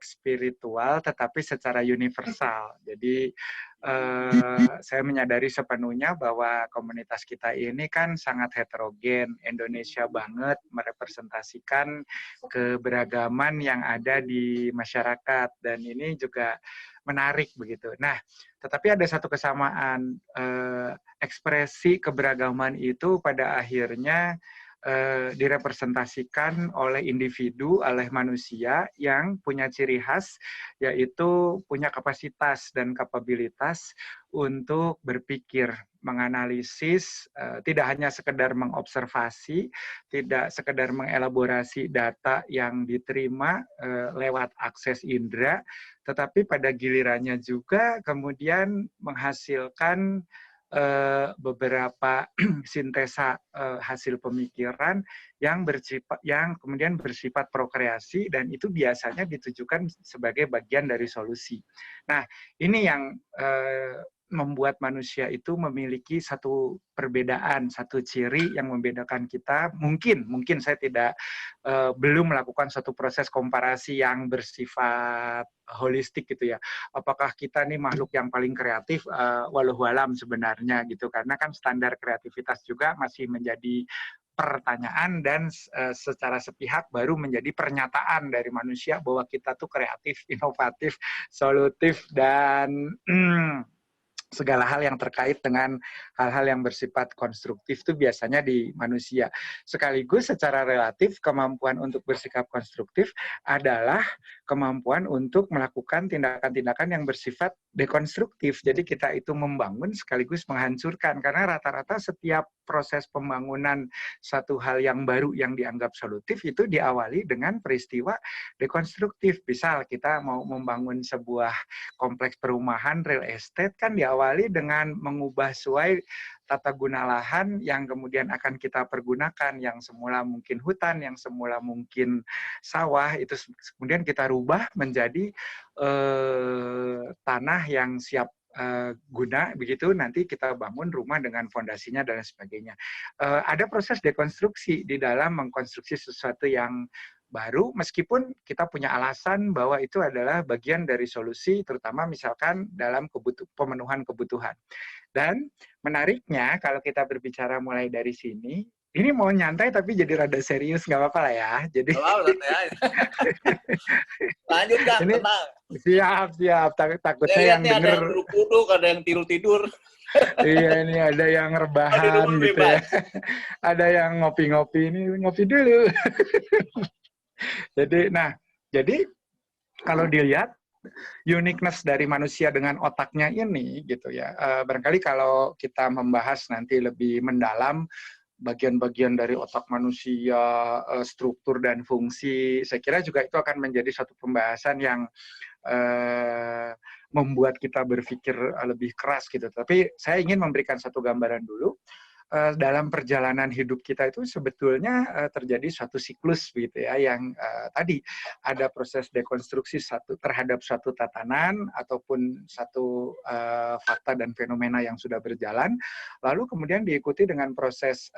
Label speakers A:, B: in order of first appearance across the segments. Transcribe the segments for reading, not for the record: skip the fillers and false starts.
A: spiritual tetapi secara universal. Jadi saya menyadari sepenuhnya bahwa komunitas kita ini kan sangat heterogen, Indonesia banget, merepresentasikan keberagaman yang ada di masyarakat, dan ini juga menarik begitu. Nah, tetapi ada satu kesamaan, ekspresi keberagaman itu pada akhirnya direpresentasikan oleh individu, oleh manusia yang punya ciri khas, yaitu punya kapasitas dan kapabilitas untuk berpikir, menganalisis, tidak hanya sekedar mengobservasi, tidak sekedar mengelaborasi data yang diterima lewat akses indera, tetapi pada gilirannya juga kemudian menghasilkan beberapa sintesa hasil pemikiran yang kemudian bersifat prokreasi, dan itu biasanya ditujukan sebagai bagian dari solusi. Nah, ini yang membuat manusia itu memiliki satu perbedaan, satu ciri yang membedakan kita. Mungkin saya tidak belum melakukan suatu proses komparasi yang bersifat holistik gitu ya. Apakah kita nih makhluk yang paling kreatif? Walau alam sebenarnya gitu, karena kan standar kreativitas juga masih menjadi pertanyaan, dan secara sepihak baru menjadi pernyataan dari manusia bahwa kita tuh kreatif, inovatif, solutif, dan segala hal yang terkait dengan hal-hal yang bersifat konstruktif itu biasanya di manusia. Sekaligus secara relatif kemampuan untuk bersikap konstruktif adalah kemampuan untuk melakukan tindakan-tindakan yang bersifat dekonstruktif. Jadi kita itu membangun sekaligus menghancurkan, karena rata-rata setiap proses pembangunan satu hal yang baru yang dianggap solutif itu diawali dengan peristiwa dekonstruktif. Misal kita mau membangun sebuah kompleks perumahan real estate, kan diawali dengan mengubah sesuai tata guna lahan yang kemudian akan kita pergunakan, yang semula mungkin hutan, yang semula mungkin sawah, itu kemudian kita rubah menjadi tanah yang siap guna, begitu nanti kita bangun rumah dengan fondasinya dan sebagainya. Ada proses dekonstruksi di dalam mengkonstruksi sesuatu yang baru, meskipun kita punya alasan bahwa itu adalah bagian dari solusi, terutama misalkan dalam pemenuhan kebutuhan. Dan menariknya, kalau kita berbicara mulai dari sini, ini mau nyantai tapi jadi rada serius, nggak apa-apa lah ya. Jadi
B: lanjut Kang,
A: ini
B: tenang.
A: Siap. Takutnya
B: Saya lihat
A: yang
B: nih
A: denger,
B: ada yang duduk-duduk, ada yang tidur-tidur.
A: iya, ini ada yang rebahan gitu ya. Ada yang ngopi-ngopi, ini ngopi dulu. Jadi kalau dilihat uniqueness dari manusia dengan otaknya ini gitu ya. Barangkali kalau kita membahas nanti lebih mendalam bagian-bagian dari otak manusia, struktur dan fungsi, saya kira juga itu akan menjadi satu pembahasan yang membuat kita berpikir lebih keras gitu. Tapi saya ingin memberikan satu gambaran dulu. Dalam perjalanan hidup kita itu sebetulnya terjadi suatu siklus begitu ya, yang tadi ada proses dekonstruksi terhadap suatu tatanan ataupun satu fakta dan fenomena yang sudah berjalan, lalu kemudian diikuti dengan proses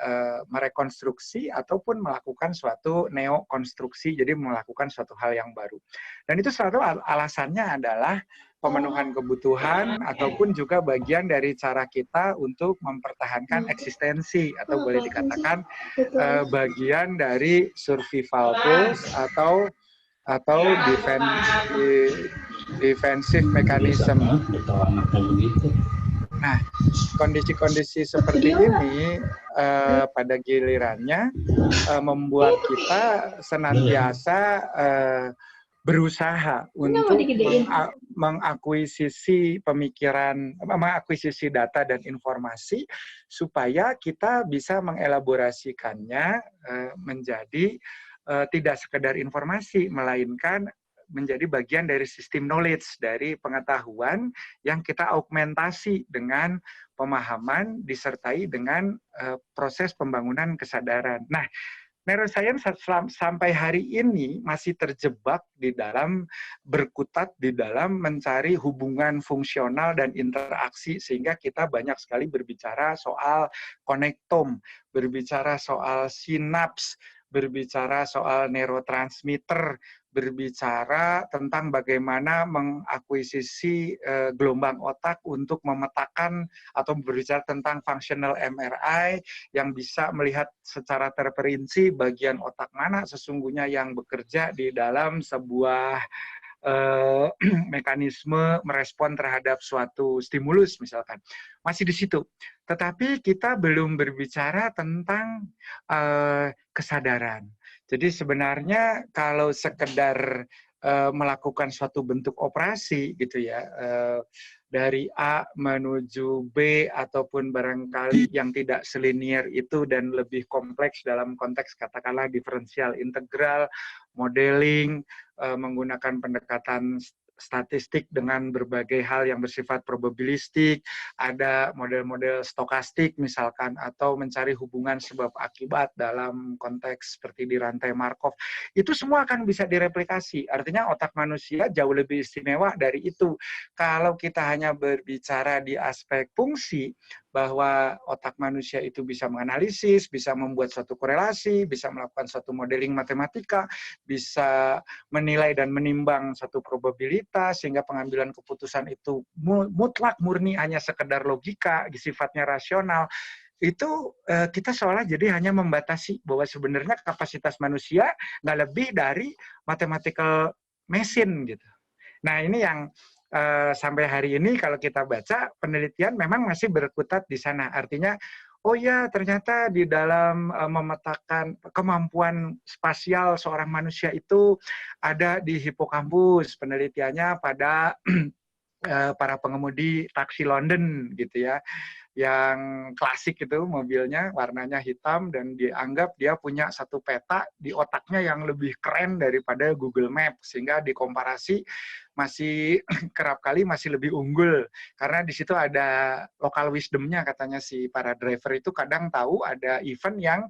A: merekonstruksi ataupun melakukan suatu neokonstruksi, jadi melakukan suatu hal yang baru. Dan itu selalu alasannya adalah pemenuhan kebutuhan ataupun juga bagian dari cara kita untuk mempertahankan eksistensi, atau boleh dikatakan bagian dari survival tools atau defensive mechanism. Nah, kondisi-kondisi seperti ini pada gilirannya membuat kita senantiasa berusaha untuk mengakuisisi pemikiran, mengakuisisi data dan informasi supaya kita bisa mengelaborasikannya menjadi tidak sekedar informasi, melainkan menjadi bagian dari sistem knowledge, dari pengetahuan yang kita augmentasi dengan pemahaman disertai dengan proses pembangunan kesadaran. Nah, neuroscience sampai hari ini masih terjebak di dalam, berkutat di dalam mencari hubungan fungsional dan interaksi, sehingga kita banyak sekali berbicara soal konektom, berbicara soal sinaps, berbicara soal neurotransmitter, berbicara tentang bagaimana mengakuisisi gelombang otak untuk memetakan atau berbicara tentang functional MRI yang bisa melihat secara terperinci bagian otak mana sesungguhnya yang bekerja di dalam sebuah mekanisme merespon terhadap suatu stimulus misalkan. Masih di situ. Tetapi kita belum berbicara tentang kesadaran. Jadi sebenarnya kalau sekedar melakukan suatu bentuk operasi gitu ya, dari A menuju B ataupun barangkali yang tidak selinier itu dan lebih kompleks dalam konteks katakanlah diferensial integral, modeling, menggunakan pendekatan statistik dengan berbagai hal yang bersifat probabilistik, ada model-model stokastik misalkan, atau mencari hubungan sebab akibat dalam konteks seperti di rantai Markov. Itu semua akan bisa direplikasi. Artinya otak manusia jauh lebih istimewa dari itu. Kalau kita hanya berbicara di aspek fungsi, bahwa otak manusia itu bisa menganalisis, bisa membuat suatu korelasi, bisa melakukan suatu modeling matematika, bisa menilai dan menimbang satu probabilitas, sehingga pengambilan keputusan itu mutlak murni hanya sekedar logika, sifatnya rasional, itu kita seolah jadi hanya membatasi bahwa sebenarnya kapasitas manusia nggak lebih dari mathematical machine gitu. Nah ini yang sampai hari ini kalau kita baca penelitian memang masih berkutat di sana. Artinya, oh ya ternyata di dalam memetakan kemampuan spasial seorang manusia itu ada di hipokampus. Penelitiannya pada para pengemudi taksi London gitu ya, yang klasik itu mobilnya warnanya hitam dan dianggap dia punya satu peta di otaknya yang lebih keren daripada Google Maps, sehingga dikomparasi masih kerap kali masih lebih unggul karena di situ ada local wisdom-nya, katanya si para driver itu kadang tahu ada event yang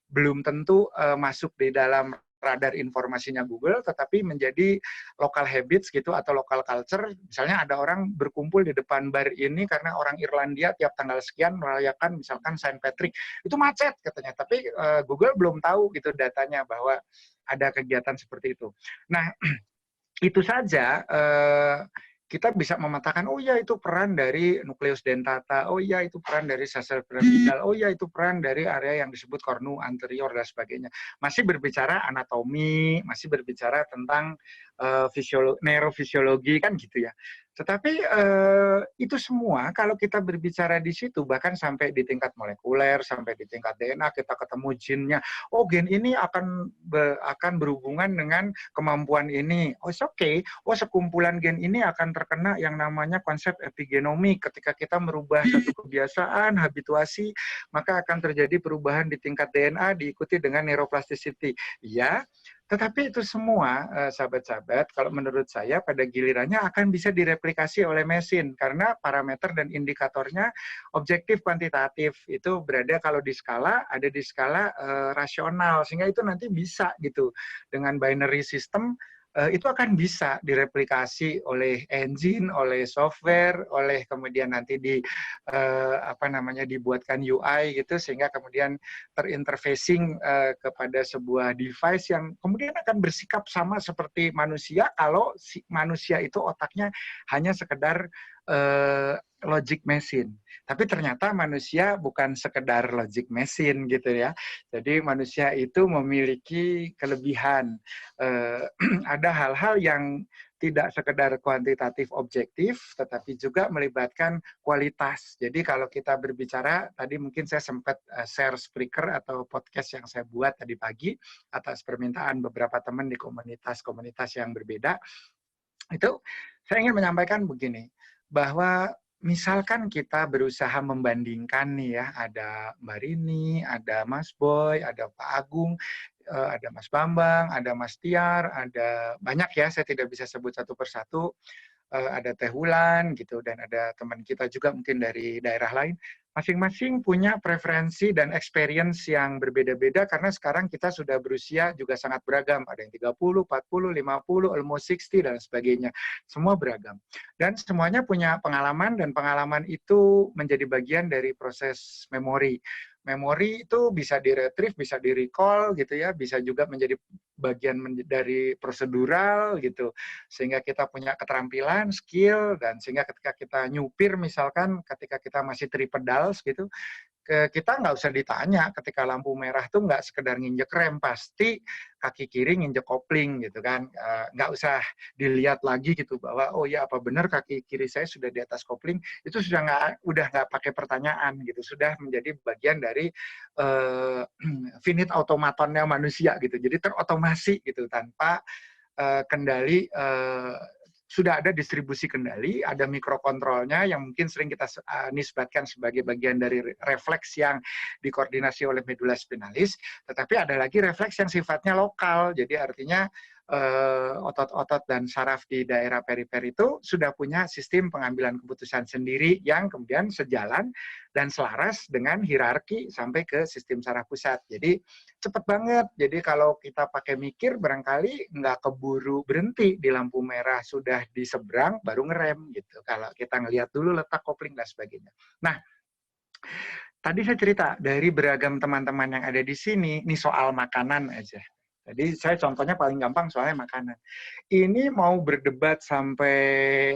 A: belum tentu masuk di dalam radar informasinya Google, tetapi menjadi local habits gitu atau local culture. Misalnya ada orang berkumpul di depan bar ini karena orang Irlandia tiap tanggal sekian merayakan misalkan Saint Patrick. Itu macet katanya, tapi Google belum tahu gitu datanya bahwa ada kegiatan seperti itu. Nah, itu saja kita bisa memetakan, oh ya itu peran dari nukleus dentata, oh ya itu peran dari sel piramidal, oh ya itu peran dari area yang disebut kornu anterior dan sebagainya. Masih berbicara anatomi, masih berbicara tentang neurofisiologi kan gitu ya. Tetapi itu semua kalau kita berbicara di situ, bahkan sampai di tingkat molekuler, sampai di tingkat DNA, kita ketemu gennya, oh gen ini akan berhubungan dengan kemampuan ini. Oh, it's okay. Oh, sekumpulan gen ini akan terkena yang namanya konsep epigenomik. Ketika kita merubah satu kebiasaan, habituasi, maka akan terjadi perubahan di tingkat DNA diikuti dengan neuroplasticity. Ya, tetapi itu semua, sahabat-sahabat, kalau menurut saya pada gilirannya akan bisa direplikasi oleh mesin karena parameter dan indikatornya objektif kuantitatif. Itu berada kalau di skala, ada di skala rasional, sehingga itu nanti bisa gitu dengan binary system. Itu akan bisa direplikasi oleh engine, oleh software, oleh kemudian nanti dibuatkan UI gitu, sehingga kemudian terinterfacing kepada sebuah device yang kemudian akan bersikap sama seperti manusia kalau si manusia itu otaknya hanya sekedar logic machine. Tapi ternyata manusia bukan sekedar logic machine gitu ya. Jadi manusia itu memiliki kelebihan. Ada hal-hal yang tidak sekedar kuantitatif objektif, tetapi juga melibatkan kualitas. Jadi kalau kita berbicara, tadi mungkin saya sempat share speaker atau podcast yang saya buat tadi pagi, atas permintaan beberapa teman di komunitas-komunitas yang berbeda, itu saya ingin menyampaikan begini, bahwa misalkan kita berusaha membandingkan nih ya, ada Mbak Rini, ada Mas Boy, ada Pak Agung, ada Mas Bambang, ada Mas Tiar, ada banyak ya, saya tidak bisa sebut satu persatu, ada Teh Wulan gitu, dan ada teman kita juga mungkin dari daerah lain. Masing-masing punya preferensi dan experience yang berbeda-beda karena sekarang kita sudah berusia juga sangat beragam. Ada yang 30, 40, 50, almost 60, dan sebagainya. Semua beragam. Dan semuanya punya pengalaman, dan pengalaman itu menjadi bagian dari proses memori. memori itu bisa di-retrieve, bisa di-recall gitu ya, bisa juga menjadi bagian dari prosedural gitu, sehingga kita punya keterampilan, skill, dan sehingga ketika kita nyupir misalkan, ketika kita masih tripedals gitu, kita nggak usah ditanya ketika lampu merah tuh nggak sekedar nginjek rem, pasti kaki kiri nginjek kopling gitu kan. Nggak usah dilihat lagi gitu bahwa oh ya apa benar kaki kiri saya sudah di atas kopling, itu udah nggak pakai pertanyaan gitu, sudah menjadi bagian dari finite automatonnya manusia gitu, jadi terotomasi gitu tanpa kendali, sudah ada distribusi kendali, ada mikrokontrolnya yang mungkin sering kita nisbatkan sebagai bagian dari refleks yang dikoordinasi oleh medula spinalis, tetapi ada lagi refleks yang sifatnya lokal, jadi artinya otot-otot dan saraf di daerah perifer itu sudah punya sistem pengambilan keputusan sendiri yang kemudian sejalan dan selaras dengan hierarki sampai ke sistem saraf pusat. Jadi cepet banget. Jadi kalau kita pakai mikir barangkali nggak keburu berhenti di lampu merah, sudah di seberang baru ngerem gitu. Kalau kita ngelihat dulu letak kopling dan sebagainya. Nah, tadi saya cerita dari beragam teman-teman yang ada di sini, ini soal makanan aja. Jadi saya contohnya paling gampang soalnya makanan. Ini mau berdebat sampai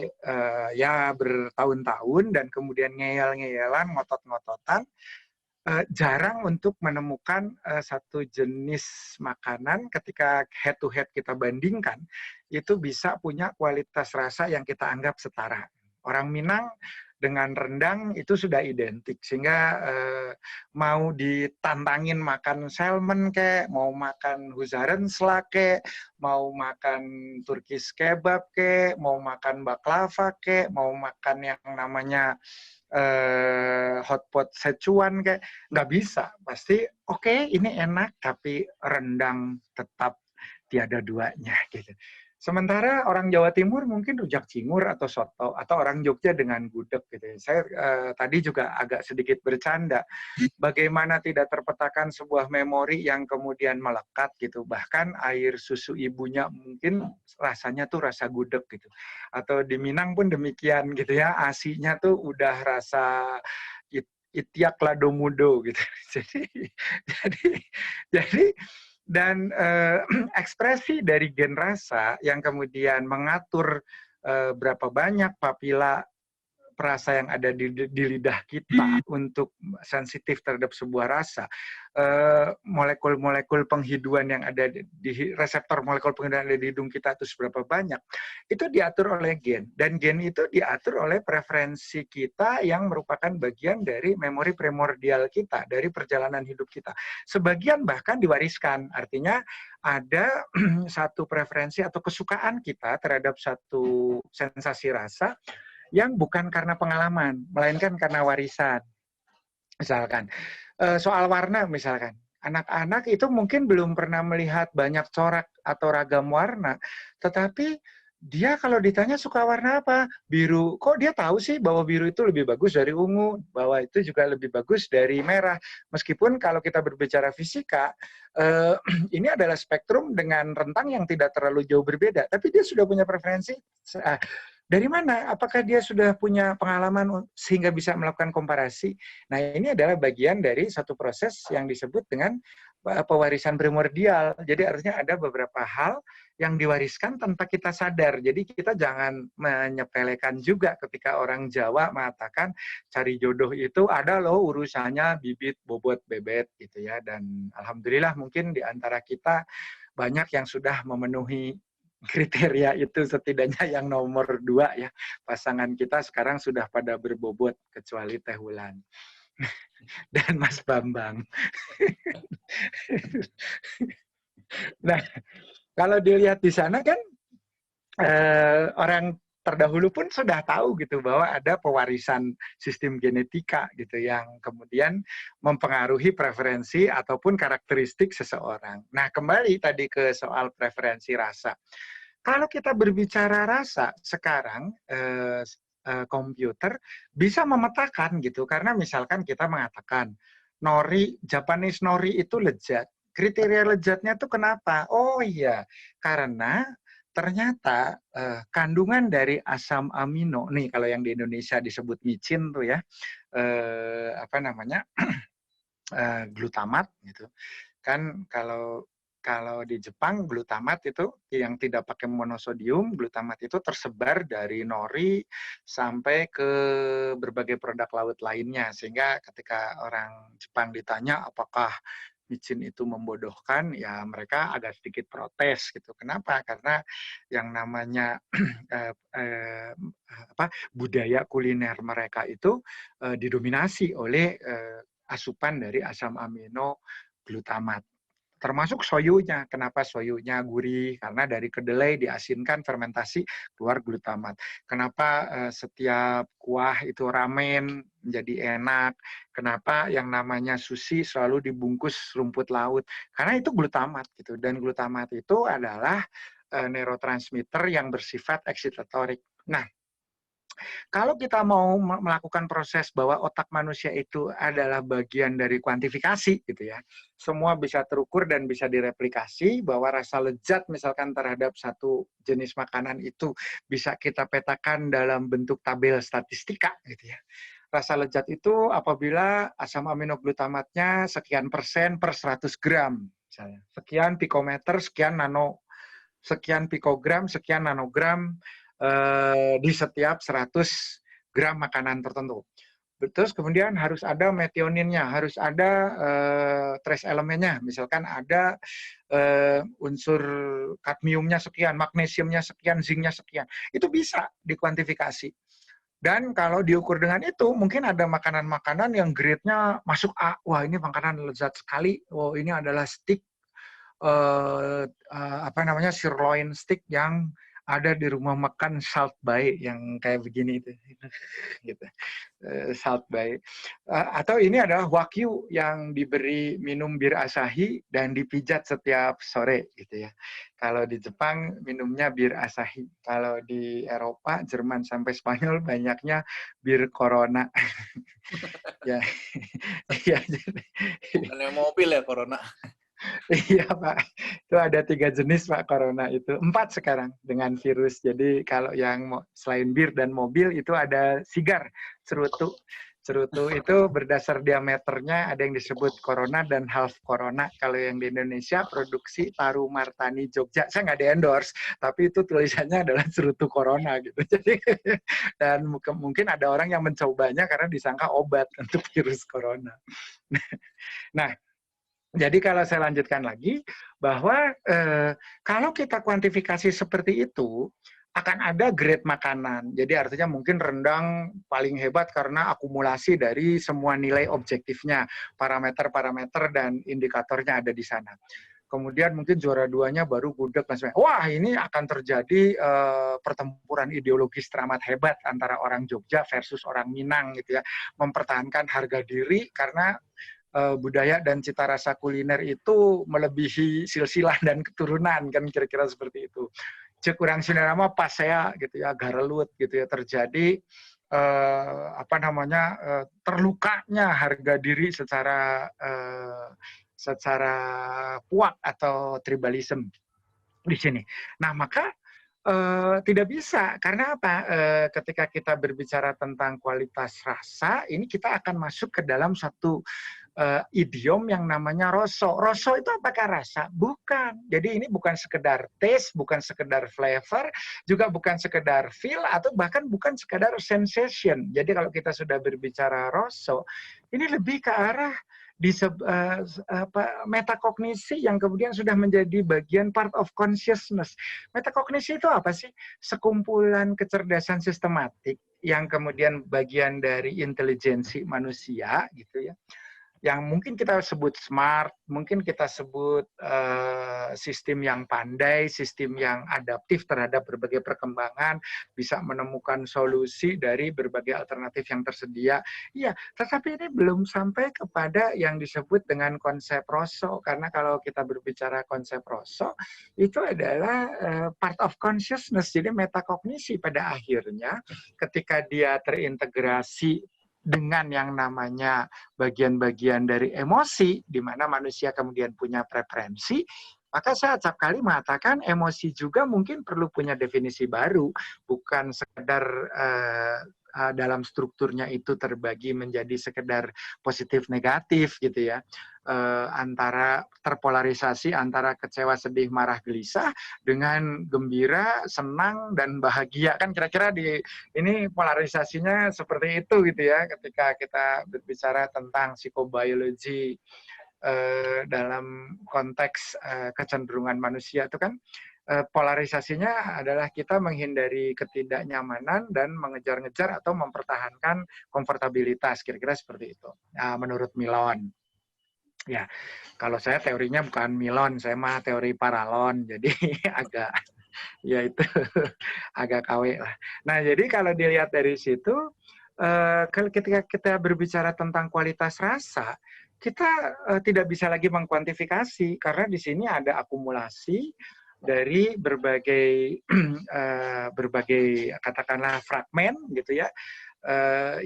A: ya bertahun-tahun dan kemudian ngeyel-ngeyelan, ngotot-ngototan, jarang untuk menemukan satu jenis makanan ketika head to head kita bandingkan, itu bisa punya kualitas rasa yang kita anggap setara. Orang Minang dengan rendang itu sudah identik, sehingga mau ditantangin makan salmon kek, mau makan huzarensla kek, mau makan Turkish kebab kek, mau makan baklava kek, mau makan yang namanya hotpot Szechuan kayak nggak bisa, pasti oke, ini enak tapi rendang tetap tiada duanya gitu. Sementara orang Jawa Timur mungkin rujak cingur atau soto, atau orang Jogja dengan gudeg gitu. Saya tadi juga agak sedikit bercanda, bagaimana tidak terpetakan sebuah memori yang kemudian melekat gitu. Bahkan air susu ibunya mungkin rasanya tuh rasa gudeg gitu. Atau di Minang pun demikian gitu ya, asinya tuh udah rasa itiak lado mudo gitu. jadi jadi dan ekspresi dari gen rasa yang kemudian mengatur berapa banyak papila perasa yang ada di lidah kita untuk sensitif terhadap sebuah rasa, molekul-molekul penghiduan yang ada di reseptor molekul penghiduan yang ada di hidung kita itu seberapa banyak, itu diatur oleh gen, dan gen itu diatur oleh preferensi kita yang merupakan bagian dari memori primordial kita, dari perjalanan hidup kita. Sebagian bahkan diwariskan, artinya ada satu preferensi atau kesukaan kita terhadap satu sensasi rasa yang bukan karena pengalaman, melainkan karena warisan. Misalkan, soal warna misalkan, anak-anak itu mungkin belum pernah melihat banyak corak atau ragam warna, tetapi dia kalau ditanya suka warna apa? Biru. Kok dia tahu sih bahwa biru itu lebih bagus dari ungu, bahwa itu juga lebih bagus dari merah. Meskipun kalau kita berbicara fisika, ini adalah spektrum dengan rentang yang tidak terlalu jauh berbeda, tapi dia sudah punya preferensi. Dari mana? Apakah dia sudah punya pengalaman sehingga bisa melakukan komparasi? Nah, ini adalah bagian dari satu proses yang disebut dengan pewarisan primordial. Jadi artinya ada beberapa hal yang diwariskan tanpa kita sadar. Jadi kita jangan menyepelekan juga ketika orang Jawa mengatakan cari jodoh itu ada loh urusannya bibit, bobot, bebet gitu ya. Dan alhamdulillah mungkin di antara kita banyak yang sudah memenuhi kriteria itu, setidaknya yang nomor 2 ya, pasangan kita sekarang sudah pada berbobot kecuali Teh Wulan dan Mas Bambang. Nah, kalau dilihat di sana kan orang terdahulu pun sudah tahu gitu bahwa ada pewarisan sistem genetika gitu yang kemudian mempengaruhi preferensi ataupun karakteristik seseorang. Nah, kembali tadi ke soal preferensi rasa. Kalau kita berbicara rasa sekarang, komputer bisa memetakan gitu, karena misalkan kita mengatakan nori, Japanese nori itu lezat. Kriteria lezatnya tuh kenapa? Oh iya, karena ternyata kandungan dari asam amino, nih kalau yang di Indonesia disebut micin tuh ya, apa namanya? glutamat gitu. Kan kalau di Jepang glutamat itu yang tidak pakai monosodium, glutamat itu tersebar dari nori sampai ke berbagai produk laut lainnya. Sehingga ketika orang Jepang ditanya apakah micin itu membodohkan, ya mereka agak sedikit protes gitu. Kenapa? Karena yang namanya eh, eh, budaya kuliner mereka itu didominasi oleh asupan dari asam amino glutamat. Termasuk soyunya. Kenapa soyunya gurih? Karena dari kedelai diasinkan, fermentasi, keluar glutamat. Kenapa setiap kuah itu ramen menjadi enak? Kenapa yang namanya sushi selalu dibungkus rumput laut? Karena itu glutamat gitu. Dan glutamat itu adalah neurotransmitter yang bersifat eksitatorik. Nah, kalau kita mau melakukan proses bahwa otak manusia itu adalah bagian dari kuantifikasi gitu ya, semua bisa terukur dan bisa direplikasi, bahwa rasa lezat misalkan terhadap satu jenis makanan itu bisa kita petakan dalam bentuk tabel statistika gitu ya. Rasa lezat itu apabila asam aminoglutamatnya sekian persen per 100 gram misalnya. Sekian pikometer, sekian pikogram, sekian nanogram di setiap 100 gram makanan tertentu. Terus kemudian harus ada metioninnya, harus ada trace elemennya. Misalkan ada unsur kadmiumnya sekian, magnesiumnya sekian, zincnya sekian. Itu bisa dikuantifikasi. Dan kalau diukur dengan itu, mungkin ada makanan-makanan yang grade-nya masuk A. Wah, ini makanan lezat sekali. Oh, ini adalah steak sirloin steak yang ada di rumah makan Salt Bae yang kayak begini itu gitu. Salt Bae atau ini adalah wagyu yang diberi minum bir Asahi dan dipijat setiap sore gitu ya. Kalau di Jepang minumnya bir Asahi, kalau di Eropa, Jerman sampai Spanyol banyaknya bir Corona. Ya. Ya,
B: Bukannya mobil ya Corona.
A: iya Pak, itu ada 3 jenis Pak Corona itu, 4 sekarang dengan virus. Jadi kalau yang selain bir dan mobil itu ada sigar, cerutu. Cerutu itu berdasar diameternya ada yang disebut Corona dan half Corona. Kalau yang di Indonesia produksi Taru Martani Jogja, saya nggak di-endorse, tapi itu tulisannya adalah cerutu Corona gitu. Jadi dan mungkin ada orang yang mencobanya karena disangka obat untuk virus Corona. Nah, jadi kalau saya lanjutkan lagi, bahwa kalau kita kuantifikasi seperti itu, akan ada grade makanan. Jadi artinya mungkin rendang paling hebat karena akumulasi dari semua nilai objektifnya, parameter-parameter dan indikatornya ada di sana. Kemudian mungkin juara duanya baru gudeg dan sebagainya. Wah, ini akan terjadi pertempuran ideologis teramat hebat antara orang Jogja versus orang Minang gitu ya, mempertahankan harga diri karena budaya dan cita rasa kuliner itu melebihi silsilah dan keturunan, kan kira-kira seperti itu. Cek urang Sinarama pas saya gitu ya garelut gitu ya terjadi terlukanya harga diri secara puak atau tribalism di sini. Nah, maka tidak bisa, karena apa? Ketika kita berbicara tentang kualitas rasa, ini kita akan masuk ke dalam satu idiom yang namanya rosso. Rosso itu apakah rasa? Bukan. Jadi ini bukan sekedar taste, bukan sekedar flavor, juga bukan sekedar feel, atau bahkan bukan sekedar sensation. Jadi kalau kita sudah berbicara rosso, ini lebih ke arah metakognisi yang kemudian sudah menjadi bagian part of consciousness. Metakognisi itu apa sih? Sekumpulan kecerdasan sistematik yang kemudian bagian dari intelijensi manusia gitu ya. Yang mungkin kita sebut smart, mungkin kita sebut sistem yang pandai, sistem yang adaptif terhadap berbagai perkembangan, bisa menemukan solusi dari berbagai alternatif yang tersedia. Iya, tetapi ini belum sampai kepada yang disebut dengan konsep Rosso, karena kalau kita berbicara konsep Rosso, itu adalah part of consciousness, jadi metakognisi pada akhirnya ketika dia terintegrasi dengan yang namanya bagian-bagian dari emosi, di mana manusia kemudian punya preferensi, maka saya acap kali mengatakan emosi juga mungkin perlu punya definisi baru, bukan sekedar dalam strukturnya itu terbagi menjadi sekedar positif negatif gitu ya, antara terpolarisasi antara kecewa, sedih, marah, gelisah dengan gembira, senang dan bahagia, kan kira-kira di ini polarisasinya seperti itu gitu ya ketika kita berbicara tentang psikobiologi dalam konteks kecenderungan manusia itu kan polarisasinya adalah kita menghindari ketidaknyamanan dan mengejar-ngejar atau mempertahankan komfortabilitas, kira-kira seperti itu. Nah, menurut Milon. Ya, kalau saya teorinya bukan Milon, saya mah teori paralon, jadi agak ya itu agak KW lah. Nah, jadi kalau dilihat dari situ, ketika kita berbicara tentang kualitas rasa, kita tidak bisa lagi mengkuantifikasi karena di sini ada akumulasi dari berbagai berbagai katakanlah fragmen gitu ya,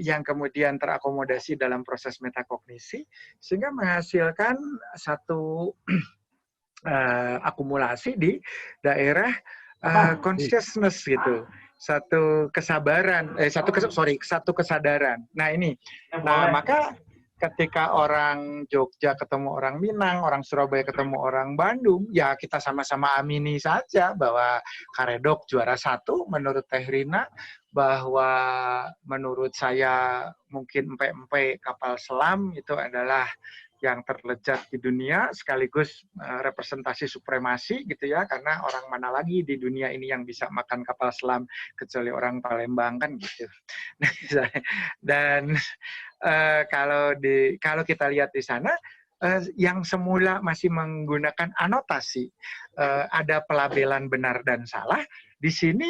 A: yang kemudian terakomodasi dalam proses metakognisi sehingga menghasilkan satu akumulasi di daerah consciousness gitu, satu kesadaran. Nah ini, maka ketika orang Jogja ketemu orang Minang, orang Surabaya ketemu orang Bandung, ya kita sama-sama amini saja bahwa Karedok juara 1 menurut Teh Rina, bahwa menurut saya mungkin empe-empe kapal selam itu adalah yang terlejat di dunia sekaligus representasi supremasi gitu ya, karena orang mana lagi di dunia ini yang bisa makan kapal selam kecuali orang Palembang kan gitu. Dan kalau kita lihat di sana yang semula masih menggunakan anotasi ada pelabelan benar dan salah, di sini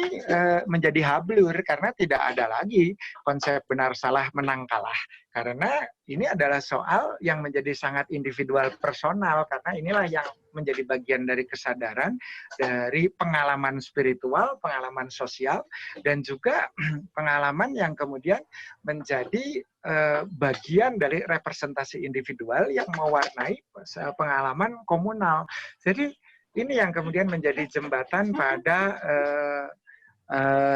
A: menjadi hablur karena tidak ada lagi konsep benar salah menang kalah, karena ini adalah soal yang menjadi sangat individual personal, karena inilah yang menjadi bagian dari kesadaran, dari pengalaman spiritual, pengalaman sosial, dan juga pengalaman yang kemudian menjadi bagian dari representasi individual yang mewarnai pengalaman komunal. Jadi ini yang kemudian menjadi jembatan pada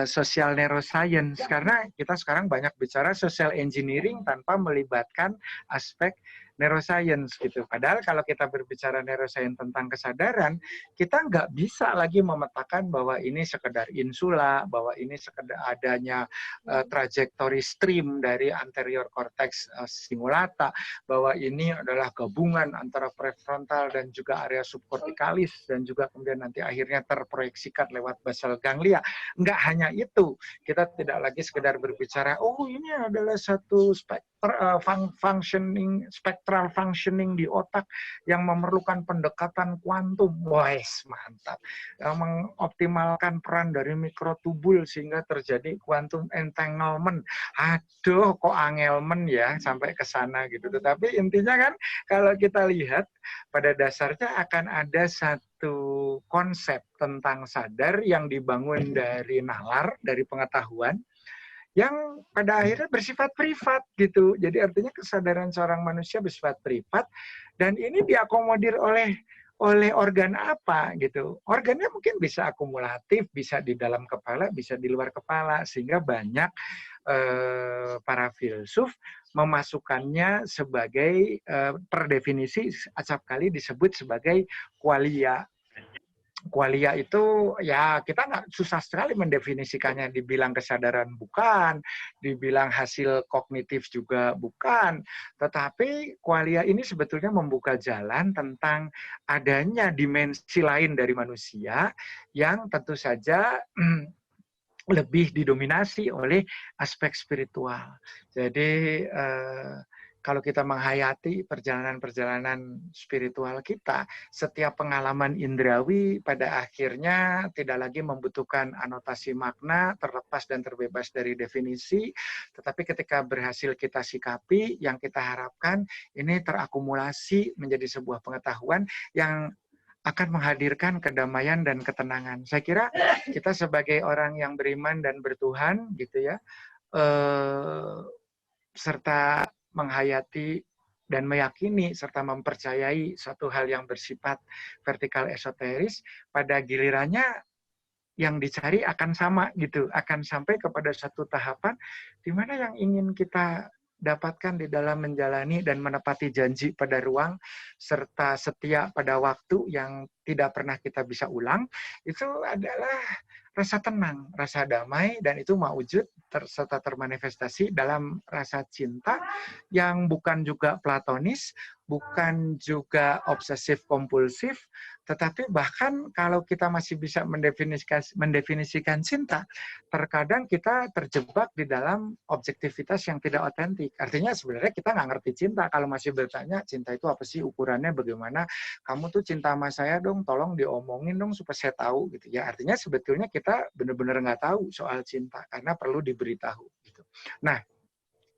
A: social neuroscience, karena kita sekarang banyak bicara social engineering tanpa melibatkan aspek neuroscience gitu. Padahal kalau kita berbicara neuroscience tentang kesadaran, kita nggak bisa lagi memetakan bahwa ini sekedar insula, bahwa ini sekedar adanya trajektori stream dari anterior cortex singulata, bahwa ini adalah gabungan antara prefrontal dan juga area subcorticalis, dan juga kemudian nanti akhirnya terproyeksikan lewat basal ganglia. Nggak hanya itu, kita tidak lagi sekedar berbicara, oh ini adalah satu spectral functioning di otak yang memerlukan pendekatan kuantum. Wah, mantap. Yang mengoptimalkan peran dari mikrotubul sehingga terjadi quantum entanglement. Aduh, kok angelmen ya sampai ke sana gitu. Tetapi intinya kan kalau kita lihat pada dasarnya akan ada satu konsep tentang sadar yang dibangun dari nalar, dari pengetahuan, yang pada akhirnya bersifat privat gitu. Jadi artinya kesadaran seorang manusia bersifat privat, dan ini diakomodir oleh organ apa gitu. Organnya mungkin bisa akumulatif, bisa di dalam kepala, bisa di luar kepala, sehingga banyak para filsuf memasukkannya sebagai per definisi acap kali disebut sebagai qualia. Qualia itu ya kita nggak susah sekali mendefinisikannya, dibilang kesadaran bukan, dibilang hasil kognitif juga bukan, tetapi qualia ini sebetulnya membuka jalan tentang adanya dimensi lain dari manusia yang tentu saja lebih didominasi oleh aspek spiritual. Jadi kalau kita menghayati perjalanan-perjalanan spiritual kita, setiap pengalaman indrawi pada akhirnya tidak lagi membutuhkan anotasi makna, terlepas dan terbebas dari definisi, tetapi ketika berhasil kita sikapi, yang kita harapkan ini terakumulasi menjadi sebuah pengetahuan yang akan menghadirkan kedamaian dan ketenangan. Saya kira kita sebagai orang yang beriman dan bertuhan gitu ya, serta menghayati dan meyakini serta mempercayai suatu hal yang bersifat vertikal esoteris, pada gilirannya yang dicari akan sama gitu, akan sampai kepada satu tahapan di mana yang ingin kita dapatkan di dalam menjalani dan menepati janji pada ruang serta setia pada waktu yang tidak pernah kita bisa ulang, itu adalah rasa tenang, rasa damai, dan itu mewujud serta termanifestasi dalam rasa cinta yang bukan juga platonis, bukan juga obsesif kompulsif, tetapi bahkan kalau kita masih bisa mendefinisikan cinta, terkadang kita terjebak di dalam objektivitas yang tidak otentik. Artinya sebenarnya kita nggak ngerti cinta kalau masih bertanya cinta itu apa sih, ukurannya bagaimana, kamu tuh cinta sama saya dong, tolong diomongin dong supaya saya tahu gitu ya. Artinya sebetulnya kita benar-benar nggak tahu soal cinta karena perlu diberitahu gitu. Nah,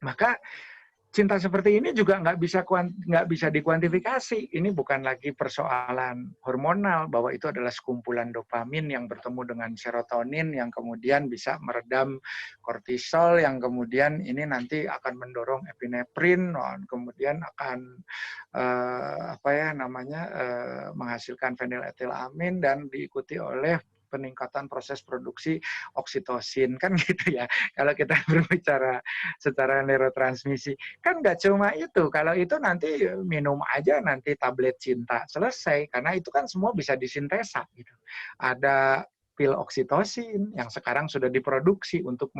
A: maka cinta seperti ini juga nggak bisa dikuantifikasi. Ini bukan lagi persoalan hormonal, bahwa itu adalah sekumpulan dopamin yang bertemu dengan serotonin yang kemudian bisa meredam kortisol, yang kemudian ini nanti akan mendorong epinefrin, kemudian akan menghasilkan feniletilamin dan diikuti oleh peningkatan proses produksi oksitosin, kan gitu ya. Kalau kita berbicara secara neurotransmisi, kan nggak cuma itu. Kalau itu nanti minum aja nanti tablet cinta, selesai. Karena itu kan semua bisa disintesa gitu. Ada pil oksitosin yang sekarang sudah diproduksi untuk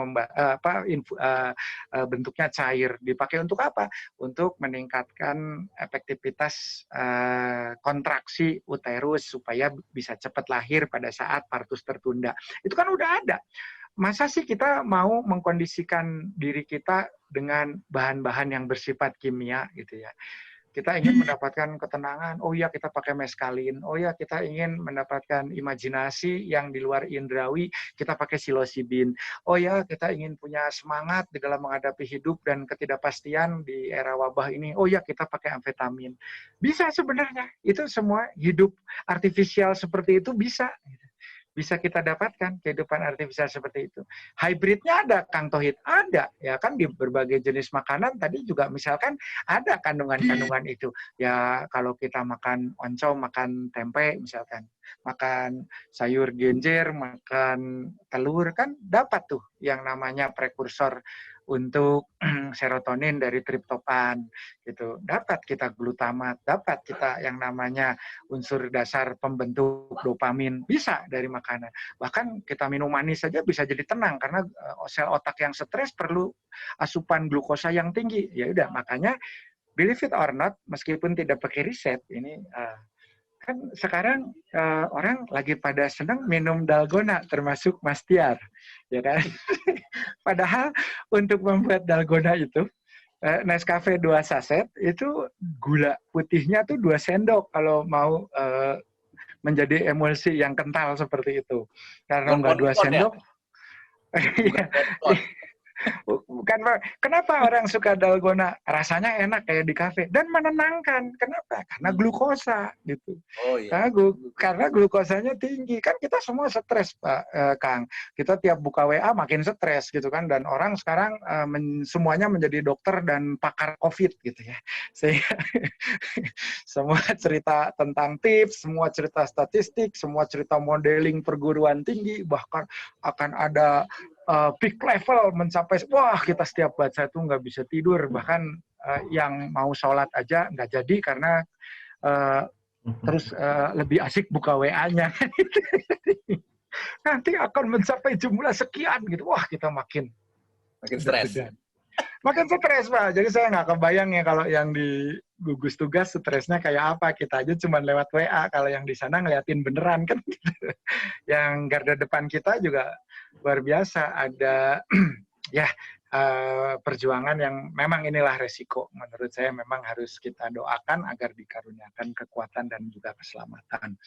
A: bentuknya cair. Dipakai untuk apa? Untuk meningkatkan efektivitas kontraksi uterus supaya bisa cepat lahir pada saat partus tertunda. Itu kan udah ada. Masa sih kita mau mengkondisikan diri kita dengan bahan-bahan yang bersifat kimia gitu ya. Kita ingin mendapatkan ketenangan, oh ya kita pakai meskalin, oh ya kita ingin mendapatkan imajinasi yang di luar indrawi, kita pakai psilosibin, oh ya kita ingin punya semangat di dalam menghadapi hidup dan ketidakpastian di era wabah ini, oh ya kita pakai amfetamin. Bisa sebenarnya, itu semua hidup artifisial seperti itu bisa kita dapatkan kehidupan artifisial seperti itu. Hybridnya ada, Kang Tohid, ada ya kan, di berbagai jenis makanan tadi juga misalkan ada kandungan-kandungan itu. Ya kalau kita makan oncom, makan tempe misalkan, makan sayur genjer, makan telur, kan dapat tuh yang namanya prekursor untuk serotonin dari triptopan gitu. Dapat kita glutamat, dapat kita yang namanya unsur dasar pembentuk dopamin, bisa dari makanan. Bahkan kita minum manis saja bisa jadi tenang karena sel otak yang stres perlu asupan glukosa yang tinggi. Ya udah, makanya believe it or not, meskipun tidak pakai riset ini kan sekarang orang lagi pada senang minum dalgona, termasuk Mas Tiar, ya kan? Padahal untuk membuat dalgona itu Nescafe 2 saset itu gula putihnya tuh 2 sendok kalau mau menjadi emulsi yang kental seperti itu. Karena nggak 2 sendok. Ya. Bukan, kenapa orang suka dalgona? Rasanya enak kayak di kafe dan menenangkan. Kenapa? Karena glukosa gitu.
B: Oh iya.
A: Karena glukosanya tinggi. Kan kita semua stres, Pak Kang. Kita tiap buka WA makin stres gitu kan, dan orang sekarang semuanya menjadi dokter dan pakar COVID gitu ya. Sehingga semua cerita tentang tips, semua cerita statistik, semua cerita modeling perguruan tinggi, bahkan akan ada peak level mencapai, wah kita setiap baca itu nggak bisa tidur, bahkan yang mau sholat aja nggak jadi karena terus lebih asik buka WA-nya. Nanti akan mencapai jumlah sekian gitu, wah kita makin
B: stres.
A: Makin stres, Pak. Jadi saya nggak kebayang ya kalau yang di gugus tugas stresnya kayak apa. Kita aja cuma lewat WA, kalau yang di sana ngeliatin beneran kan gitu. Yang garda depan kita juga luar biasa, ada ya perjuangan yang memang inilah resiko. Menurut saya memang harus kita doakan agar dikaruniakan kekuatan dan juga keselamatan.